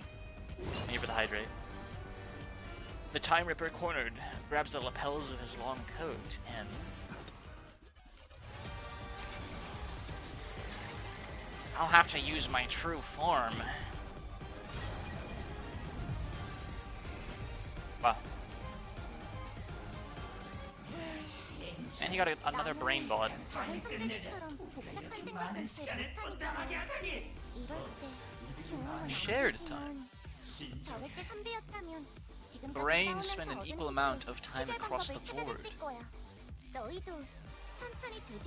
I'm here for the hydrate. The Time Ripper cornered, grabs the lapels of his long coat, and... I'll have to use my true form. Wow. And he got another brain bod. Shared time. Brains spend an equal amount of time across the board.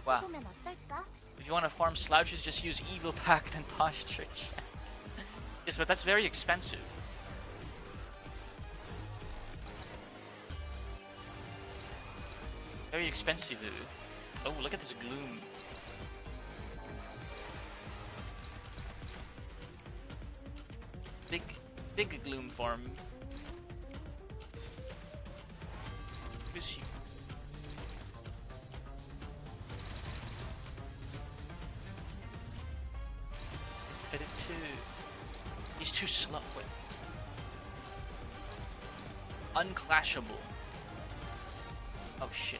Wow. If you want to farm slouches, just use Evil Pact and Posture Check. Yes, but that's very expensive. Very expensive. Oh, look at this gloom. Big gloom farm. Who's he? too slow. Wait. Unclashable. Oh shit.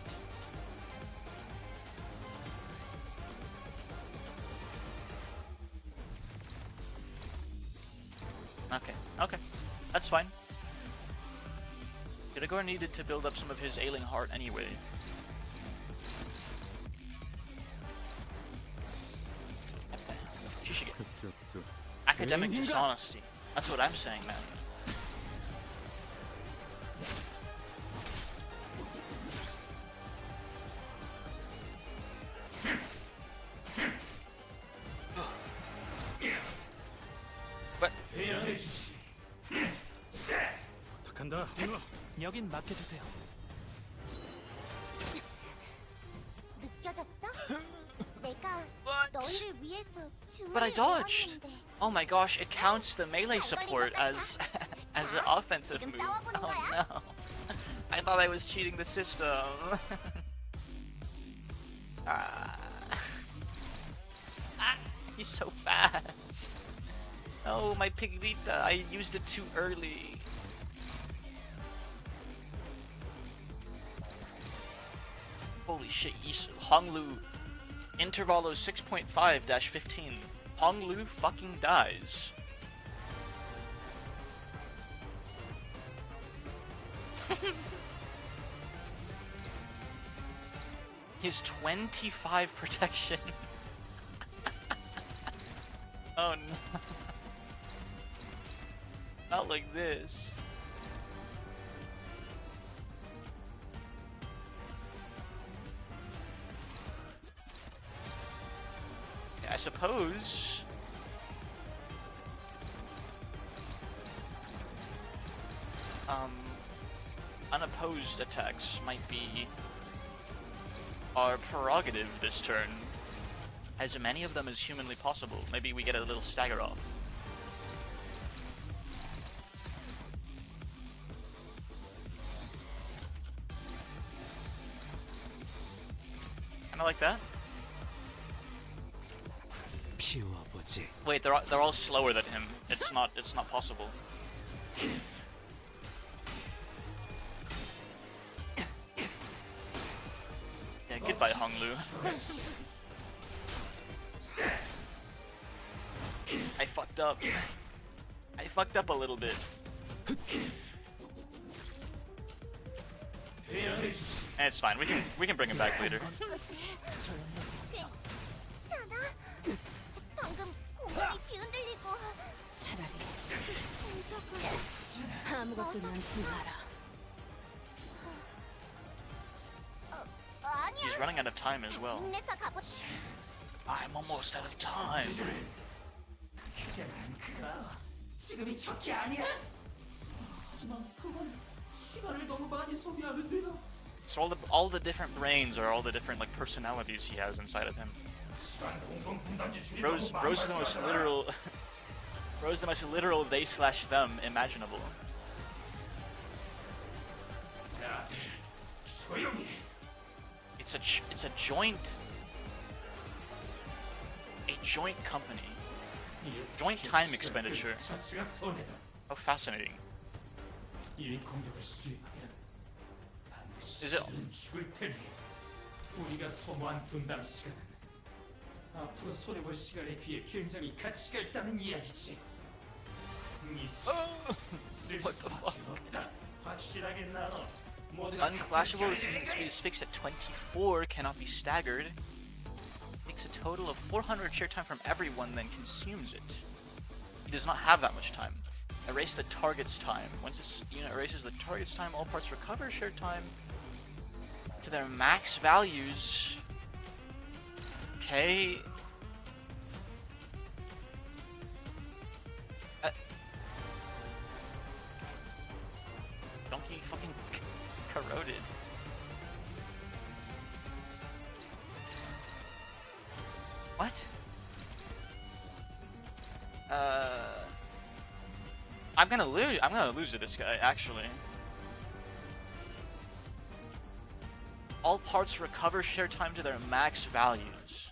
Okay. That's fine. Gregor needed to build up some of his ailing heart anyway. Academic dishonesty. That's what I'm saying, man. But 부탁한다. 여긴 맡겨주세요. 느껴졌어? 내가 너희를 위해서 But I 주문을 dodged. 외웠는데 Oh my gosh, it counts the melee support as as an offensive move. Oh no. I thought I was cheating the system. He's so fast. Oh, my Pigrita, I used it too early. Holy shit, Honglu Intervalo 6.5-15. Honglu fucking dies. His 25 protection. Oh no. Not like this. I suppose unopposed attacks might be our prerogative this turn. As many of them as humanly possible. Maybe we get a little stagger off. Kinda like that. Wait, they're all slower than him. It's not possible. Yeah, goodbye, Honglu. I fucked up. I fucked up a little bit. It's fine. We can bring him back later. 괜찮아? 방금 공간이 뒤흔들리고 아무것도 남지 마라. 아니야. He's running out of time as well. 힘내서 가보. I'm almost out of time. 지금이 적기 아니야? 하지만 그건 시간을 너무 많이 소비하는데요. So all the different brains are all the different like personalities he has inside of him. Rose is the most literal. Rose is the most literal they/them imaginable. It's a joint company. Joint time expenditure. How fascinating. Is it? 죽을 테니 우리가 소모한 분담 시간은 앞으로 손해볼 시간에 비해 굉장히 가치가 있다는 이야기지. What the fuck? 확실하게 나눠. Unclashable speed is fixed at 24, cannot be staggered. Takes a total of 400 share time from everyone, then consumes it. He does not have that much time. Erase the target's time. Once this unit erases the target's time, all parts recover share time to their max values. Okay. Donkey fucking corroded. What? I'm gonna lose to this guy, actually. All parts recover share time to their max values.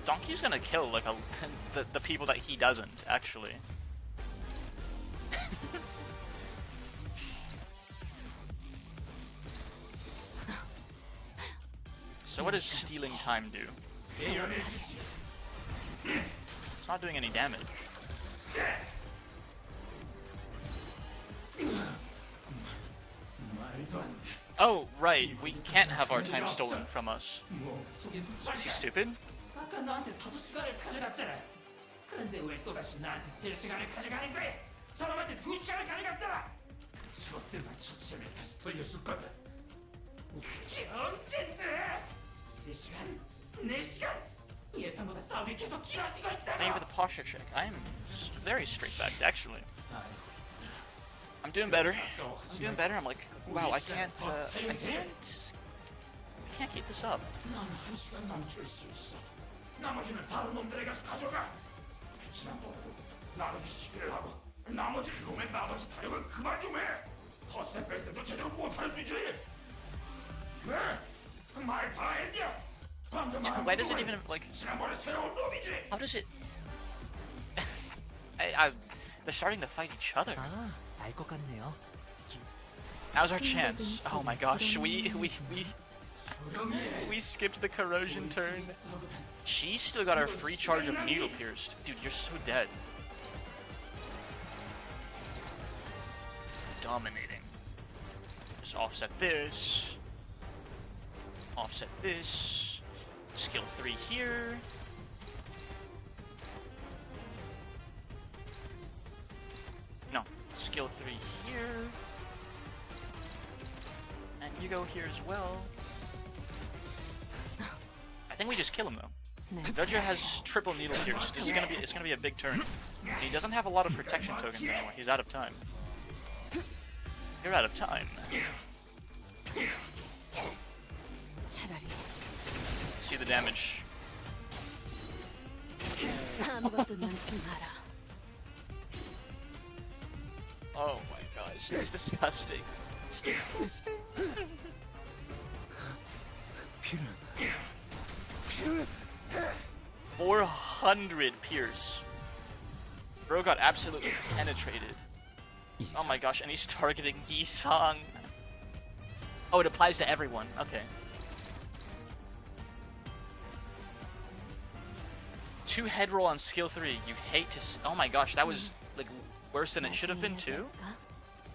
Donkey's gonna kill like the people that he doesn't actually. So what does stealing time do? It's not doing any damage. Oh, right, we can't have our time stolen from us. Is he stupid? 아까 나한테 5시간을 가져갔잖아. 그런데 왜 또다시 나한테 3시간을 가져가는 거야? 사람한테 2시간을 가져갔잖아. 저것들만 처치하면 다시 돌려줄 거다. 그게 언젠데? 3시간? 4시간? 예상보다 싸움이 계속 길어지고 있다. Thank you for the posture check. I am very straight-backed, actually. I'm doing better. I'm doing better. I'm like, wow, I can't keep this up. 난 1시간 멈출 수 있어. 나머지는 다른 놈들에 가서 가져가. 지난번에도 나누기 시기를 하고 나머지 그놈의 나머지 타령을 그만 좀 해. 터스텝 뺄셈도 제대로 못하는 주지. 왜? 말 다 했냐? 방금 Why does it even like? 지난번에 새로운 놈이지. How does it? They're starting to fight each other. 알 것 같네요. Now's our chance. Oh my gosh, we skipped the corrosion turn. She still got her free charge of needle pierced. Dude, you're so dead. Dominating. Just offset this. Offset this. Skill 3 here. No, skill 3 here. And you go here as well. I think we just kill him though. Dodger has triple needle pierce. This is it's gonna be a big turn. He doesn't have a lot of protection tokens anymore. He's out of time. You're out of time. See the damage. Oh my gosh, it's disgusting. It's disgusting. 400 pierce. Bro got absolutely penetrated. Oh my gosh, and he's targeting Yi-Sang. Oh, it applies to everyone. Okay. 2 head roll on skill 3. You hate to oh my gosh, that was like worse than it should have been too?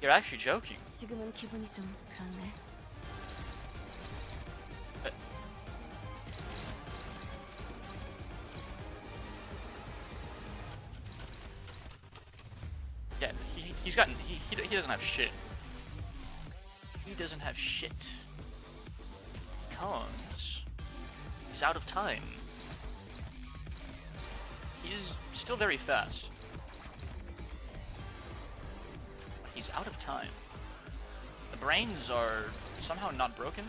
You're actually joking. 지금은 기분이 좀 그렇네. Yeah, he doesn't have shit. He doesn't have shit. Because he's out of time. He's still very fast. But he's out of time. The brains are somehow not broken.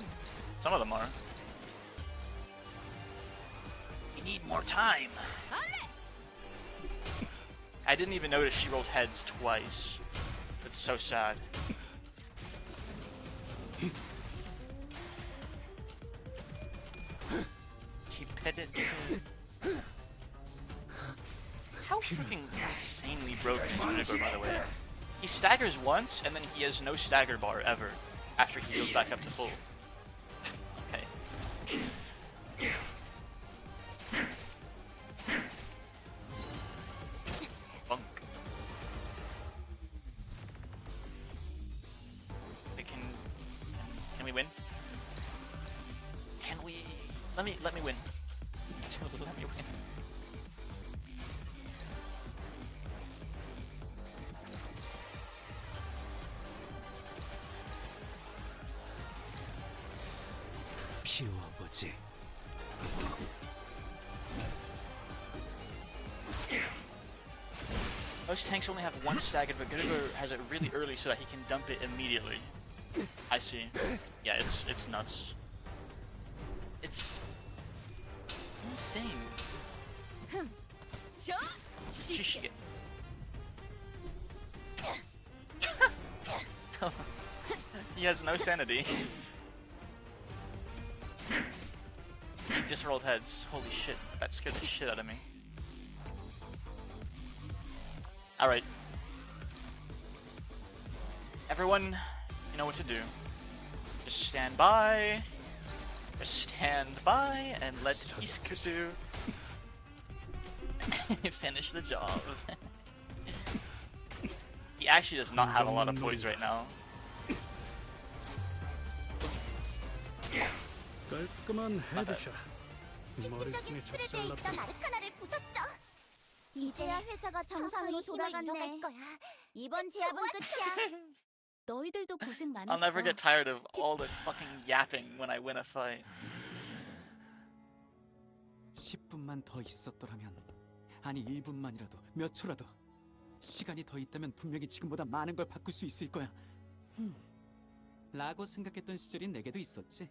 Some of them are. We need more time. I didn't even notice she rolled heads twice. That's so sad. Keep it. How freaking insanely broken is Minotaur, by the way? He staggers once, and then he has no stagger bar ever after he goes back up to full. Okay. Bunk. Can we win? Can we? Let me win. Let me win. 피워보지. Most tanks only have one staggered, but Gudigo has it really early so that he can dump it immediately. I see. Yeah, it's nuts. It's insane. Shishige. He has no sanity. just rolled heads. Holy shit, that scared the shit out of me. Alright. Everyone, you know what to do. Just stand by. Just stand by and let Iskatu finish the job. He actually does not have a lot of poise right now. 깔끔한 헤드샷. 머리통에 핵심적인 스프레드에 작살났다. 있던 아르카나를 부쉈어. 이제야 회사가 정상으로 돌아갔네. 이번 제압은 끝이야. 너희들도 고생 많았어. I'll never get tired of all the fucking yapping when I win a fight. 10분만 더 있었더라면, 아니 1분만이라도, 몇 초라도 시간이 더 있다면 분명히 지금보다 많은 걸 바꿀 수 있을 거야. 라고 생각했던 시절이 내게도 있었지.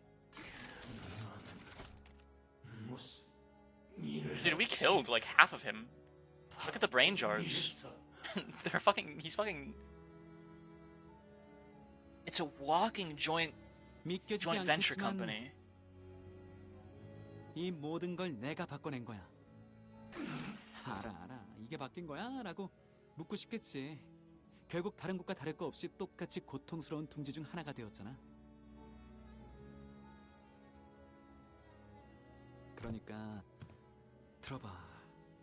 Dude, we killed like half of him. Look at the brain jars. They're fucking. He's fucking. It's a walking joint venture company. 이 모든 걸 내가 바꿔낸 거야. 알아. 이게 바뀐 거야? 라고 묻고 싶겠지. 결국 다른 곳과 다를 거 없이 똑같이 고통스러운 둥지 중 하나가 되었잖아. 그러니까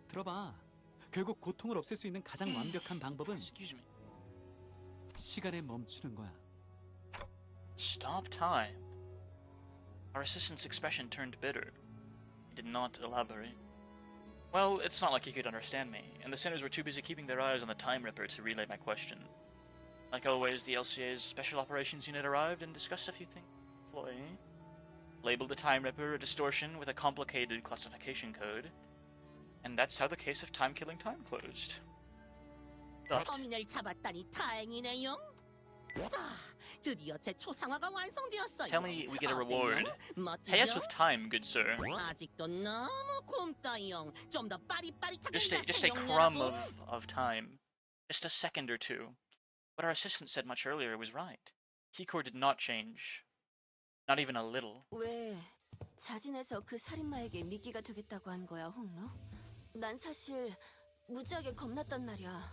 들어봐. 결국 고통을 없앨 수 있는 가장 완벽한 방법은 시간에 멈추는 거야. Stop time. Our assistant's expression turned bitter. He did not elaborate. Well, it's not like he could understand me, and the sinners were too busy keeping their eyes on the Time Ripper to relay my question. Like always, the LCA's Special Operations Unit arrived and discussed a few things. Employee labeled the Time Ripper a distortion with a complicated classification code, and that's how the case of time-killing time closed. But 범인을 잡았다니 다행이네요. 드디어 제 초상화가 완성되었어요. tell me we get a reward. Pay us with time, good sir. 아직도 너무 굶다용. 좀 더 빠릿빠릿하게 Just a crumb of time. Just a second or two. What our assistant said much earlier was right. Keycore did not change. Not even a little. 왜 자진해서 그 살인마에게 미끼가 되겠다고 한 거야, 홍로? 난 사실 무지하게 겁났단 말이야.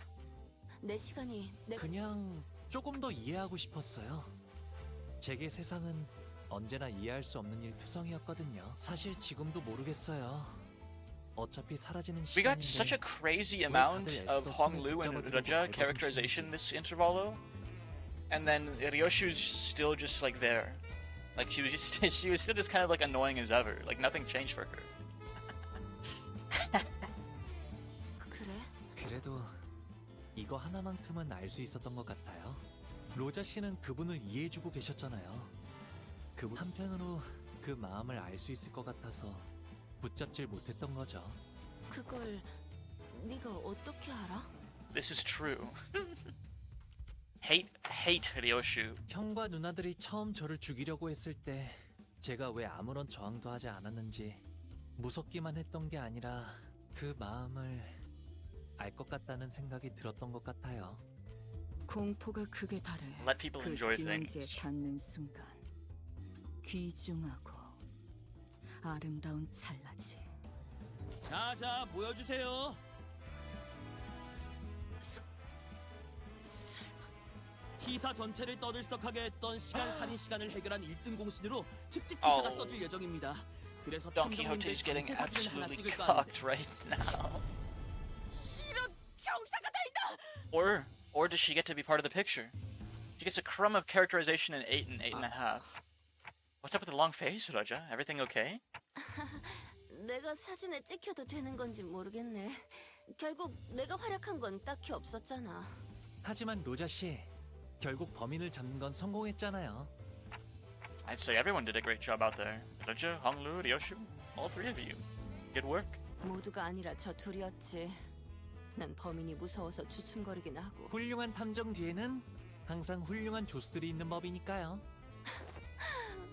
내 시간이 그냥 조금 더 이해하고 싶었어요. 제게 세상은 언제나 이해할 수 없는 일투성이었거든요. 사실 지금도 모르겠어요. 어차피 사라지는 We got 시간인데 such a crazy amount of Honglu and Raja characterization this interval though. And then Ryoshu's still just like there. Like she was still just kind of like annoying as ever. Like nothing changed for her. 그래? 그래도 이거 하나만큼은 알 수 있었던 것 같아요. 로자 씨는 그분을 이해해주고 계셨잖아요. 그분 한편으로 그 마음을 알 수 있을 것 같아서 붙잡질 못했던 거죠. 그걸 네가 어떻게 알아? This is true. Hate Ryoshu. 형과 누나들이 처음 저를 죽이려고 했을 때 제가 왜 아무런 저항도 하지 않았는지 무섭기만 했던 게 아니라 그 마음을 알 것 같다는 생각이 들었던 것 같아요. 공포가 극에 달해 Let people 그 enjoy 진원지에 things. 닿는 순간 귀중하고 아름다운 찰나지. 자, 모여주세요. T사 전체를 떠들썩하게 했던 시간 시간을 해결한 1등 공신으로 특집 기사가 써질 예정입니다. 그래서 Don Quixote's getting absolutely cocked right now. 이런 경사가 다 있다. Or does she get to be part of the picture? She gets a crumb of characterization in 8 and 8.5. What's up with the long face, Raja? Everything okay? 내가 사진에 찍혀도 되는 건지 모르겠네. 결국 내가 활약한 건 딱히 없었잖아. 하지만 로자 씨, 결국 범인을 잡는 건 성공했잖아요. I'd say everyone did a great job out there. Raja, Honglu, Ryoshu, all three of you. Good work. 모두가 아니라 저 둘이었지. 난 범인이 무서워서 주춤거리긴 하고. 훌륭한 탐정 뒤에는 항상 훌륭한 조수들이 있는 법이니까요.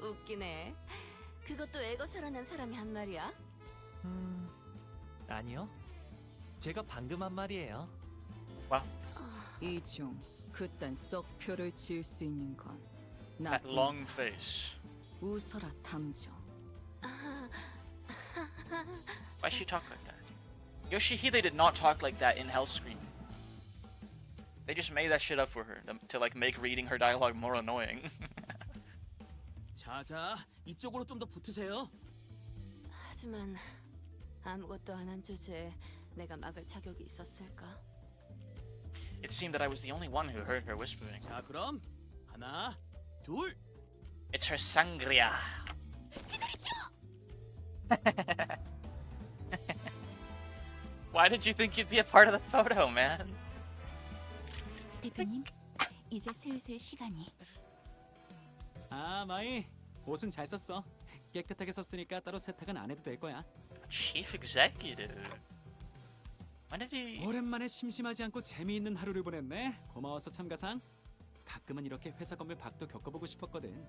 웃기네. 그것도 애거 살아난 사람이 한 말이야? 아니요. 제가 방금 한 말이에요. 이중 그딴 썩표를 지을 수 있는 건 That long face. 웃어라 탐정. Why she talk like that? Yoshihide did not talk like that in Hellscream. They just made that shit up for her to like make reading her dialogue more annoying. 자자, 이쪽으로 좀 더 붙으세요. 하지만 아무것도 안 한 주제에 내가 막을 자격이 있었을까? It seemed that I was the only one who heard her whispering. 자, 그럼 하나, 둘. It's her sangria. Why did you think you'd be a part of the photo, man? 대표님, 이제 슬슬 시간이. 아, 마이. 옷은 잘 썼어. 깨끗하게 썼으니까 따로 세탁은 안 해도 될 거야. Chief Executive. When did he... 오랜만에 심심하지 않고 재미있는 하루를 보냈네. 고마워서 참가상. 가끔은 이렇게 회사 건물 밖도 겪어보고 싶었거든.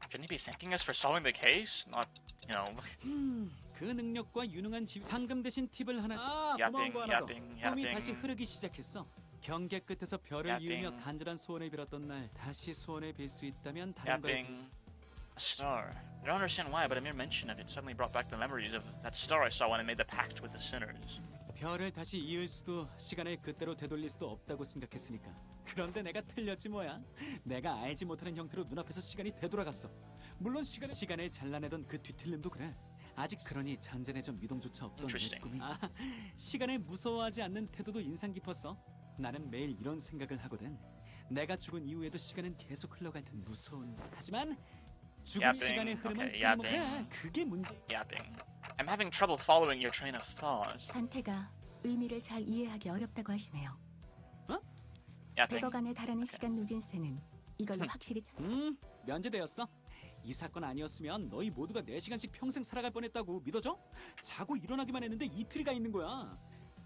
Shouldn't he be thanking us for solving the case? Not, you know... 그 능력과 유능한 상금 대신 팁을 하나. 아, 야빙, 고마운 거 하나 더. 야빙, 꿈이 야빙. 다시 흐르기 시작했어. 경계 끝에서 별을 야빙. 이으며 간절한 소원을 빌었던 날 다시 소원을 빌 수 있다면 다른 걸. Yapping. A star. I don't understand why, but a mere mention of it suddenly brought back the memories of that star I saw when I made the pact with the sinners. 별을 다시 이을 수도 시간을 그때로 되돌릴 수도 없다고 생각했으니까. 그런데 내가 틀렸지 뭐야. 내가 알지 못하는 형태로 눈앞에서 시간이 되돌아갔어. 물론 시간을 잘라내던 그 뒤틀림도 그래. 아직 그러니 잔잔해져 미동조차 없던 내 꿈이. 아, 시간을 무서워하지 않는 태도도 인상 깊었어. 나는 매일 이런 생각을 하거든. 내가 죽은 이후에도 시간은 계속 흘러갈 듯 무서운. 하지만 죽은 시간의 흐름은 끊임없네. 그게 문제. Yapping. I'm having trouble following your train of thought. 상태가 의미를 잘 이해하기 어렵다고 하시네요. 어? Yapping. 100억 안에 달하는 시간 누진세는 이걸로 확실히 면제되었어. 이 사건 아니었으면 너희 모두가 4시간씩 평생 살아갈 뻔했다고 믿어져? 자고 일어나기만 했는데 이틀이 가 있는 거야.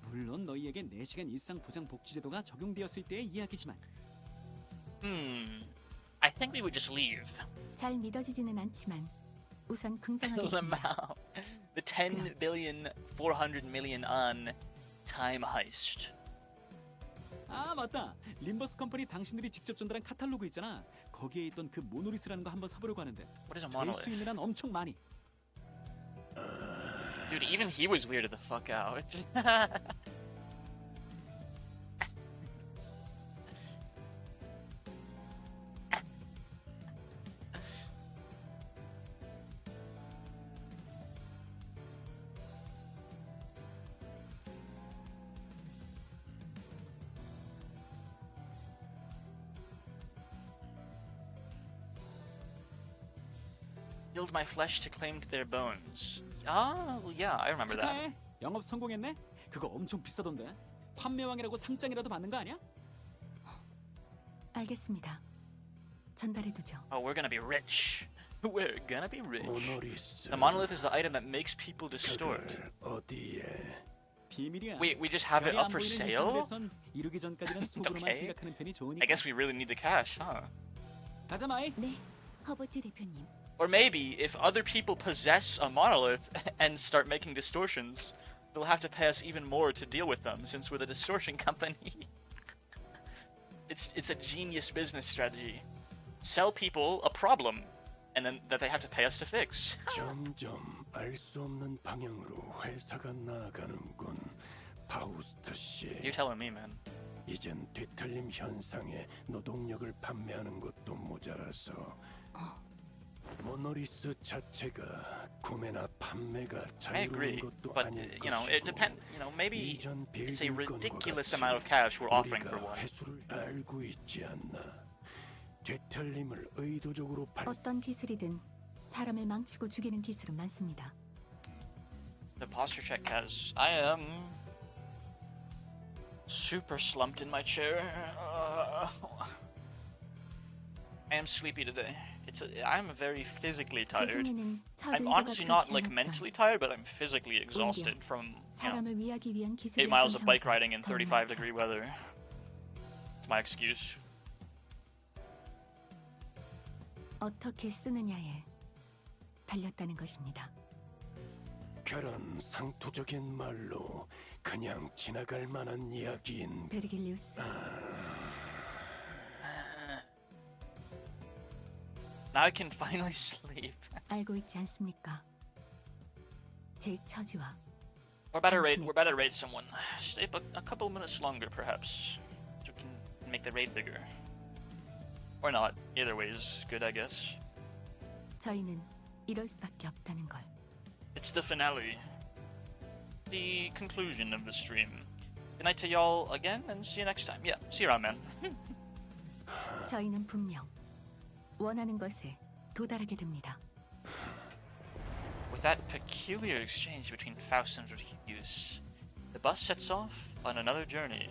물론 너희에게 4시간 일상 보장 복지 제도가 적용되었을 때의 이야기지만. I think we would just leave. 잘 믿어지지는 않지만 우선 긍정하겠습니다. Lamau. The 10 billion 400 million on time heist. 아, 맞다. 림버스 컴퍼니 당신들이 직접 전달한 카탈로그 있잖아. 거기에 있던 그 모노리스라는 거 한번 사보려고 하는데. What is a 될 수 monolith? 있는 한 엄청 많이. Dude, even he was weirded the fuck out. Killed my flesh to claim their bones. Oh, yeah, I remember that. 축하해. 영업 성공했네. 그거 엄청 비싸던데. 판매왕이라고 상장이라도 받는 거 아니야? 알겠습니다. 전달해두죠. Oh, we're gonna be rich. We're gonna be rich. The monolith is the item that makes people distort. 비밀이야. Wait, we just have it up for sale? 이루기 전까지는 속으로만 Okay. 생각하는 편이 좋으니까. I guess we really need the cash, huh? 가자 마이. 네, 허버트 대표님. Or maybe if other people possess a monolith and start making distortions, they'll have to pay us even more to deal with them since we're the distortion company. It's a genius business strategy. Sell people a problem and then that they have to pay us to fix. 점점 알 수 없는 방향으로 회사가 나아가는군, 파우스트 씨. You're telling me, man. 이젠 뒤틀림 현상에 노동력을 판매하는 것도 모자라서 모노리스 자체가 구매나 판매가 I 자유로운 agree, 것도 but 아닐 you know, it 것이고, depends. You know, maybe 이전 it's a 빌딩 ridiculous 건과 amount of cash we're offering for 우리가 one. 회수를 알고 있지 않나. 뒤틀림을 의도적으로 어떤 기술이든 사람을 망치고 죽이는 기술은 많습니다. The posture check has. I am super slumped in my chair. I am sleepy today. I'm very physically tired. 그중에는 I'm 저도 honestly 이거가 not 그렇지 like 않았던 mentally tired, but I'm physically exhausted from 사람을 위하기 위한 기술이 8 miles of bike 어떤 riding in 경우가 더 35-degree weather. It's my excuse. 어떻게 쓰느냐에 달렸다는 것입니다. 그런 상투적인 말로 그냥 지나갈 만한 이야기인 베르길리우스. Now I can finally sleep. 알고 있지 않습니까? 제 처지와 We're about to raid someone. Stay a couple minutes longer, perhaps. So we can make the raid bigger. Or not. Either way is good, I guess. 저희는 이럴 수밖에 없다는 걸. It's the finale. The conclusion of the stream. Good night to y'all again, and see you next time. Yeah, see you around, man. 저희는 분명 원하는 것에 도달하게 됩니다. With that peculiar exchange between Faust and Rodriguez, the bus sets off on another journey.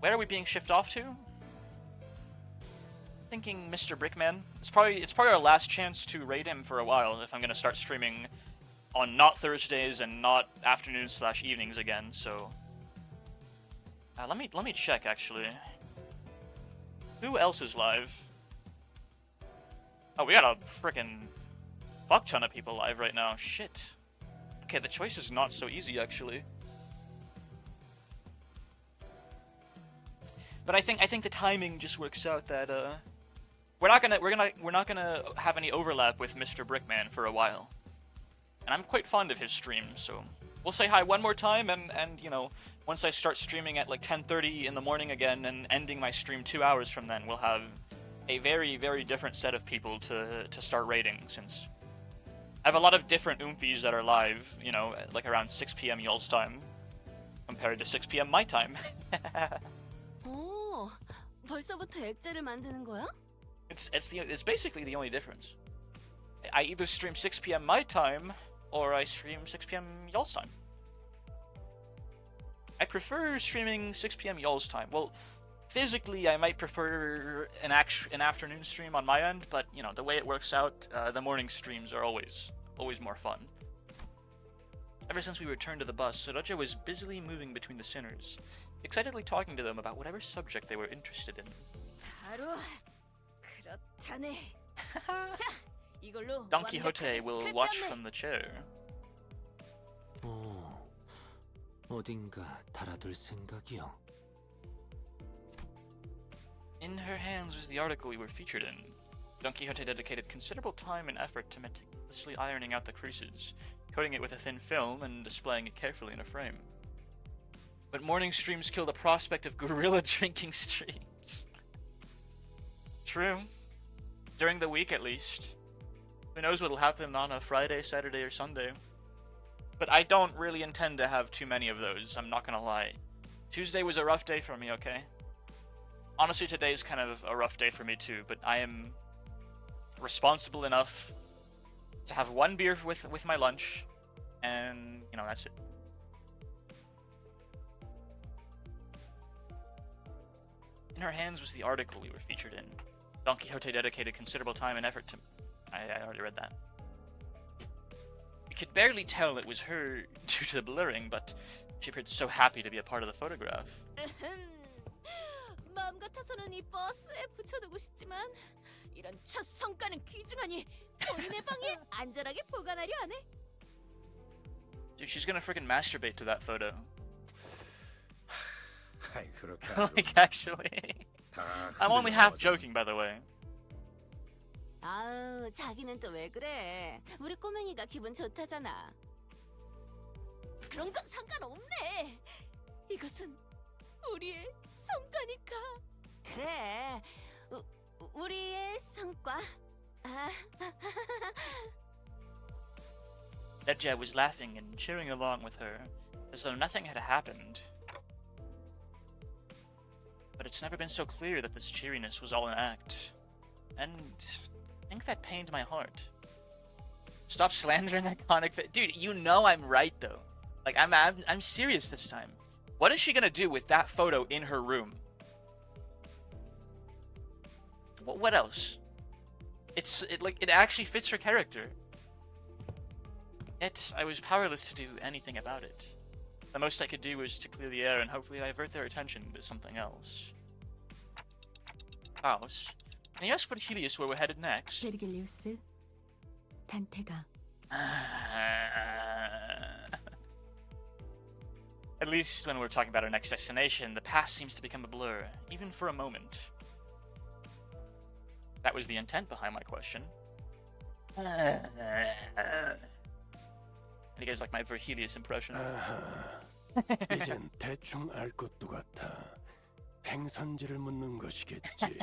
Where are we being shipped off to? Thinking Mr. Brickman. It's probably our last chance to raid him for a while if I'm gonna start streaming on not Thursdays and not afternoons/evenings again. So let me check actually. Who else is live? Oh, we got a frickin' fuck ton of people live right now. Shit. Okay, the choice is not so easy actually. But I think the timing just works out that we're not gonna have any overlap with Mr. Brickman for a while. And I'm quite fond of his streams, so we'll say hi one more time and you know, once I start streaming at like 10:30 in the morning again and ending my stream 2 hours from then, we'll have a very, very different set of people to start raiding, since I have a lot of different oomfies that are live, you know, like around 6 p.m. y'all's time, compared to 6 p.m. my time. 오, 벌써부터 액자를 만드는 거야? It's basically the only difference. I either stream 6 p.m. my time, or I stream 6 p.m. y'all's time. I prefer streaming 6 p.m. y'all's time. Well, physically, I might prefer an afternoon stream on my end, but you know, the way it works out, the morning streams are always more fun. Ever since we returned to the bus, Soroja was busily moving between the sinners, excitedly talking to them about whatever subject they were interested in. 바로 그렇다네. 자, 이걸로 Don Quixote will watch from the chair. 어딘가 달아둘 생각이요. In her hands was the article we were featured in. Don Quixote dedicated considerable time and effort to meticulously ironing out the creases, coating it with a thin film, and displaying it carefully in a frame. But morning streams kill the prospect of gorilla drinking streams. True. During the week, at least. Who knows what'll happen on a Friday, Saturday, or Sunday. But I don't really intend to have too many of those, I'm not gonna lie. Tuesday was a rough day for me, okay? Honestly, today's kind of a rough day for me too, but I am responsible enough to have one beer with my lunch, and, you know, that's it. In her hands was the article we were featured in. Don Quixote dedicated considerable time and effort to... I already read that. We could barely tell it was her due to the blurring, but she appeared so happy to be a part of the photograph. 마음 같아서는 이 버스에 붙여두고 싶지만 이런 첫 성과는 귀중하니 본인의 방에 안전하게 보관하려 하네. Dude, she's gonna freaking masturbate to that photo. 아이 그렇게 Like, actually. I'm only half joking, by the way. 아우, 자기는 또 왜 그래? 우리 꼬맹이가 기분 좋다잖아. 그런 건 상관없네. 이것은 우리의 성과니까. 그래, 우리의 성과. Ledja was laughing and cheering along with her, as though nothing had happened. But it's never been so clear that this cheeriness was all an act. And I think that pained my heart. Stop slandering iconic dude, you know I'm right though. Like, I'm serious this time. What is she gonna do with that photo in her room? What else? It actually fits her character. Yet I was powerless to do anything about it. The most I could do was to clear the air and hopefully divert their attention to something else. House. Can you ask for Helios where we're headed next? 베르겔리우스, 단테가. At least when we're talking about our next destination, the past seems to become a blur, even for a moment. That was the intent behind my question. You guys like my Verhelius impression? 이젠 대충 알 것도 같아. 행선지를 묻는 것이겠지.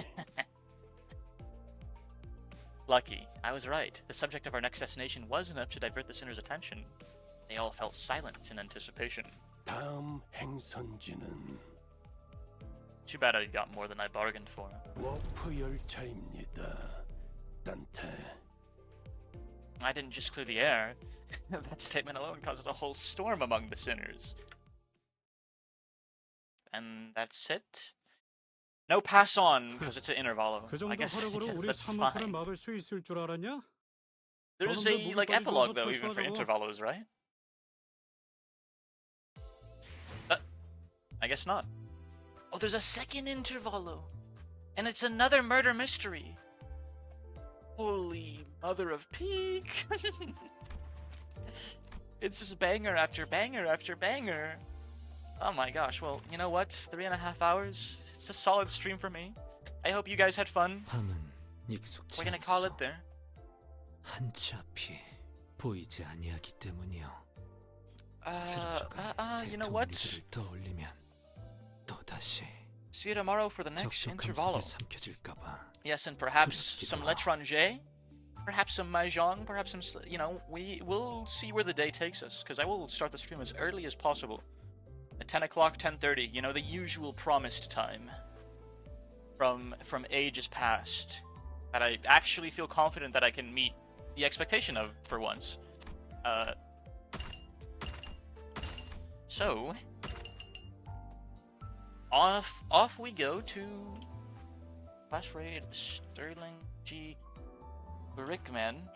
Lucky. I was right. The subject of our next destination was enough to divert the sinners' attention. They all felt silent in anticipation. 다음 행선지는 Too bad I got more than I bargained for. 워프 열차입니다. 딴테. I didn't just clear the air. That statement alone caused a whole storm among the sinners. And that's it? No pass on, because it's an intervalo. 그 I 정도 guess 화력으로 우리 that's 참호소를 fine. 막을 수 있을 줄 알았냐? There's a like epilogue though, even for intervalos, right? I guess not. Oh, there's a second intervalo, and it's another murder mystery. Holy mother of peak! It's just banger after banger after banger. Oh my gosh, well, you know what? 3.5 hours? It's a solid stream for me. I hope you guys had fun. We're gonna call it there. 한치 앞이 보이지 아니하기 때문이요. You know what? 떠올리면 또다시 See you tomorrow for the next 적적함 intervalo. 속에 삼켜질까봐. Yes, and perhaps some l'étranger, perhaps some mahjong, perhaps some, you know, we will see where the day takes us, because I will start the stream as early as possible. At 10 o'clock, 10:30, you know, the usual promised time from ages past, that I actually feel confident that I can meet the expectation of for once. So off we go to Clash Raid Sterling G Brickman.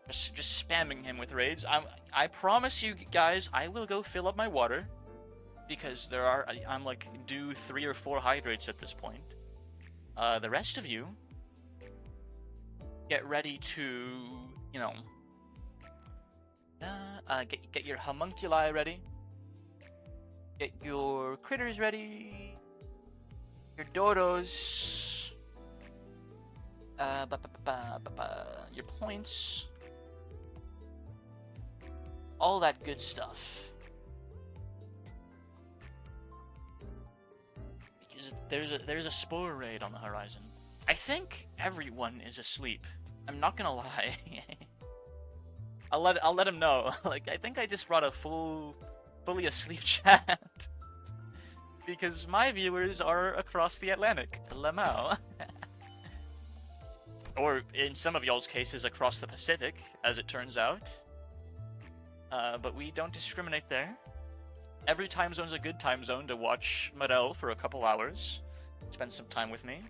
Just spamming him with raids. I promise you guys, I will go fill up my water, because I'm like due 3 or 4 hydrates at this point. The rest of you get ready to, you know, get your homunculi ready, get your critters ready, your dodos, your points, all that good stuff. Because there's a spore raid on the horizon. I think everyone is asleep. I'm not gonna lie. I'll let him know. Like, I think I just brought a fully asleep chat. Because my viewers are across the Atlantic. Lamau. Or in some of y'all's cases across the Pacific, as it turns out. But we don't discriminate there. Every time zone's a good time zone to watch Morel for a couple hours. Spend some time with me.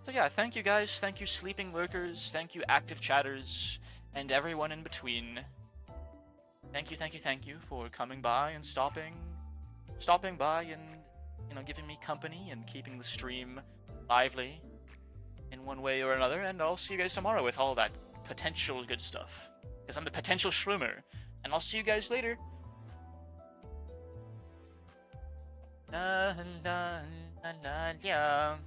So yeah, thank you guys, thank you sleeping lurkers, thank you active chatters, and everyone in between. Thank you for coming by and stopping by and, you know, giving me company and keeping the stream lively in one way or another. And I'll see you guys tomorrow with all that potential good stuff, because I'm the potential shroomer. And I'll see you guys later. La la la la la.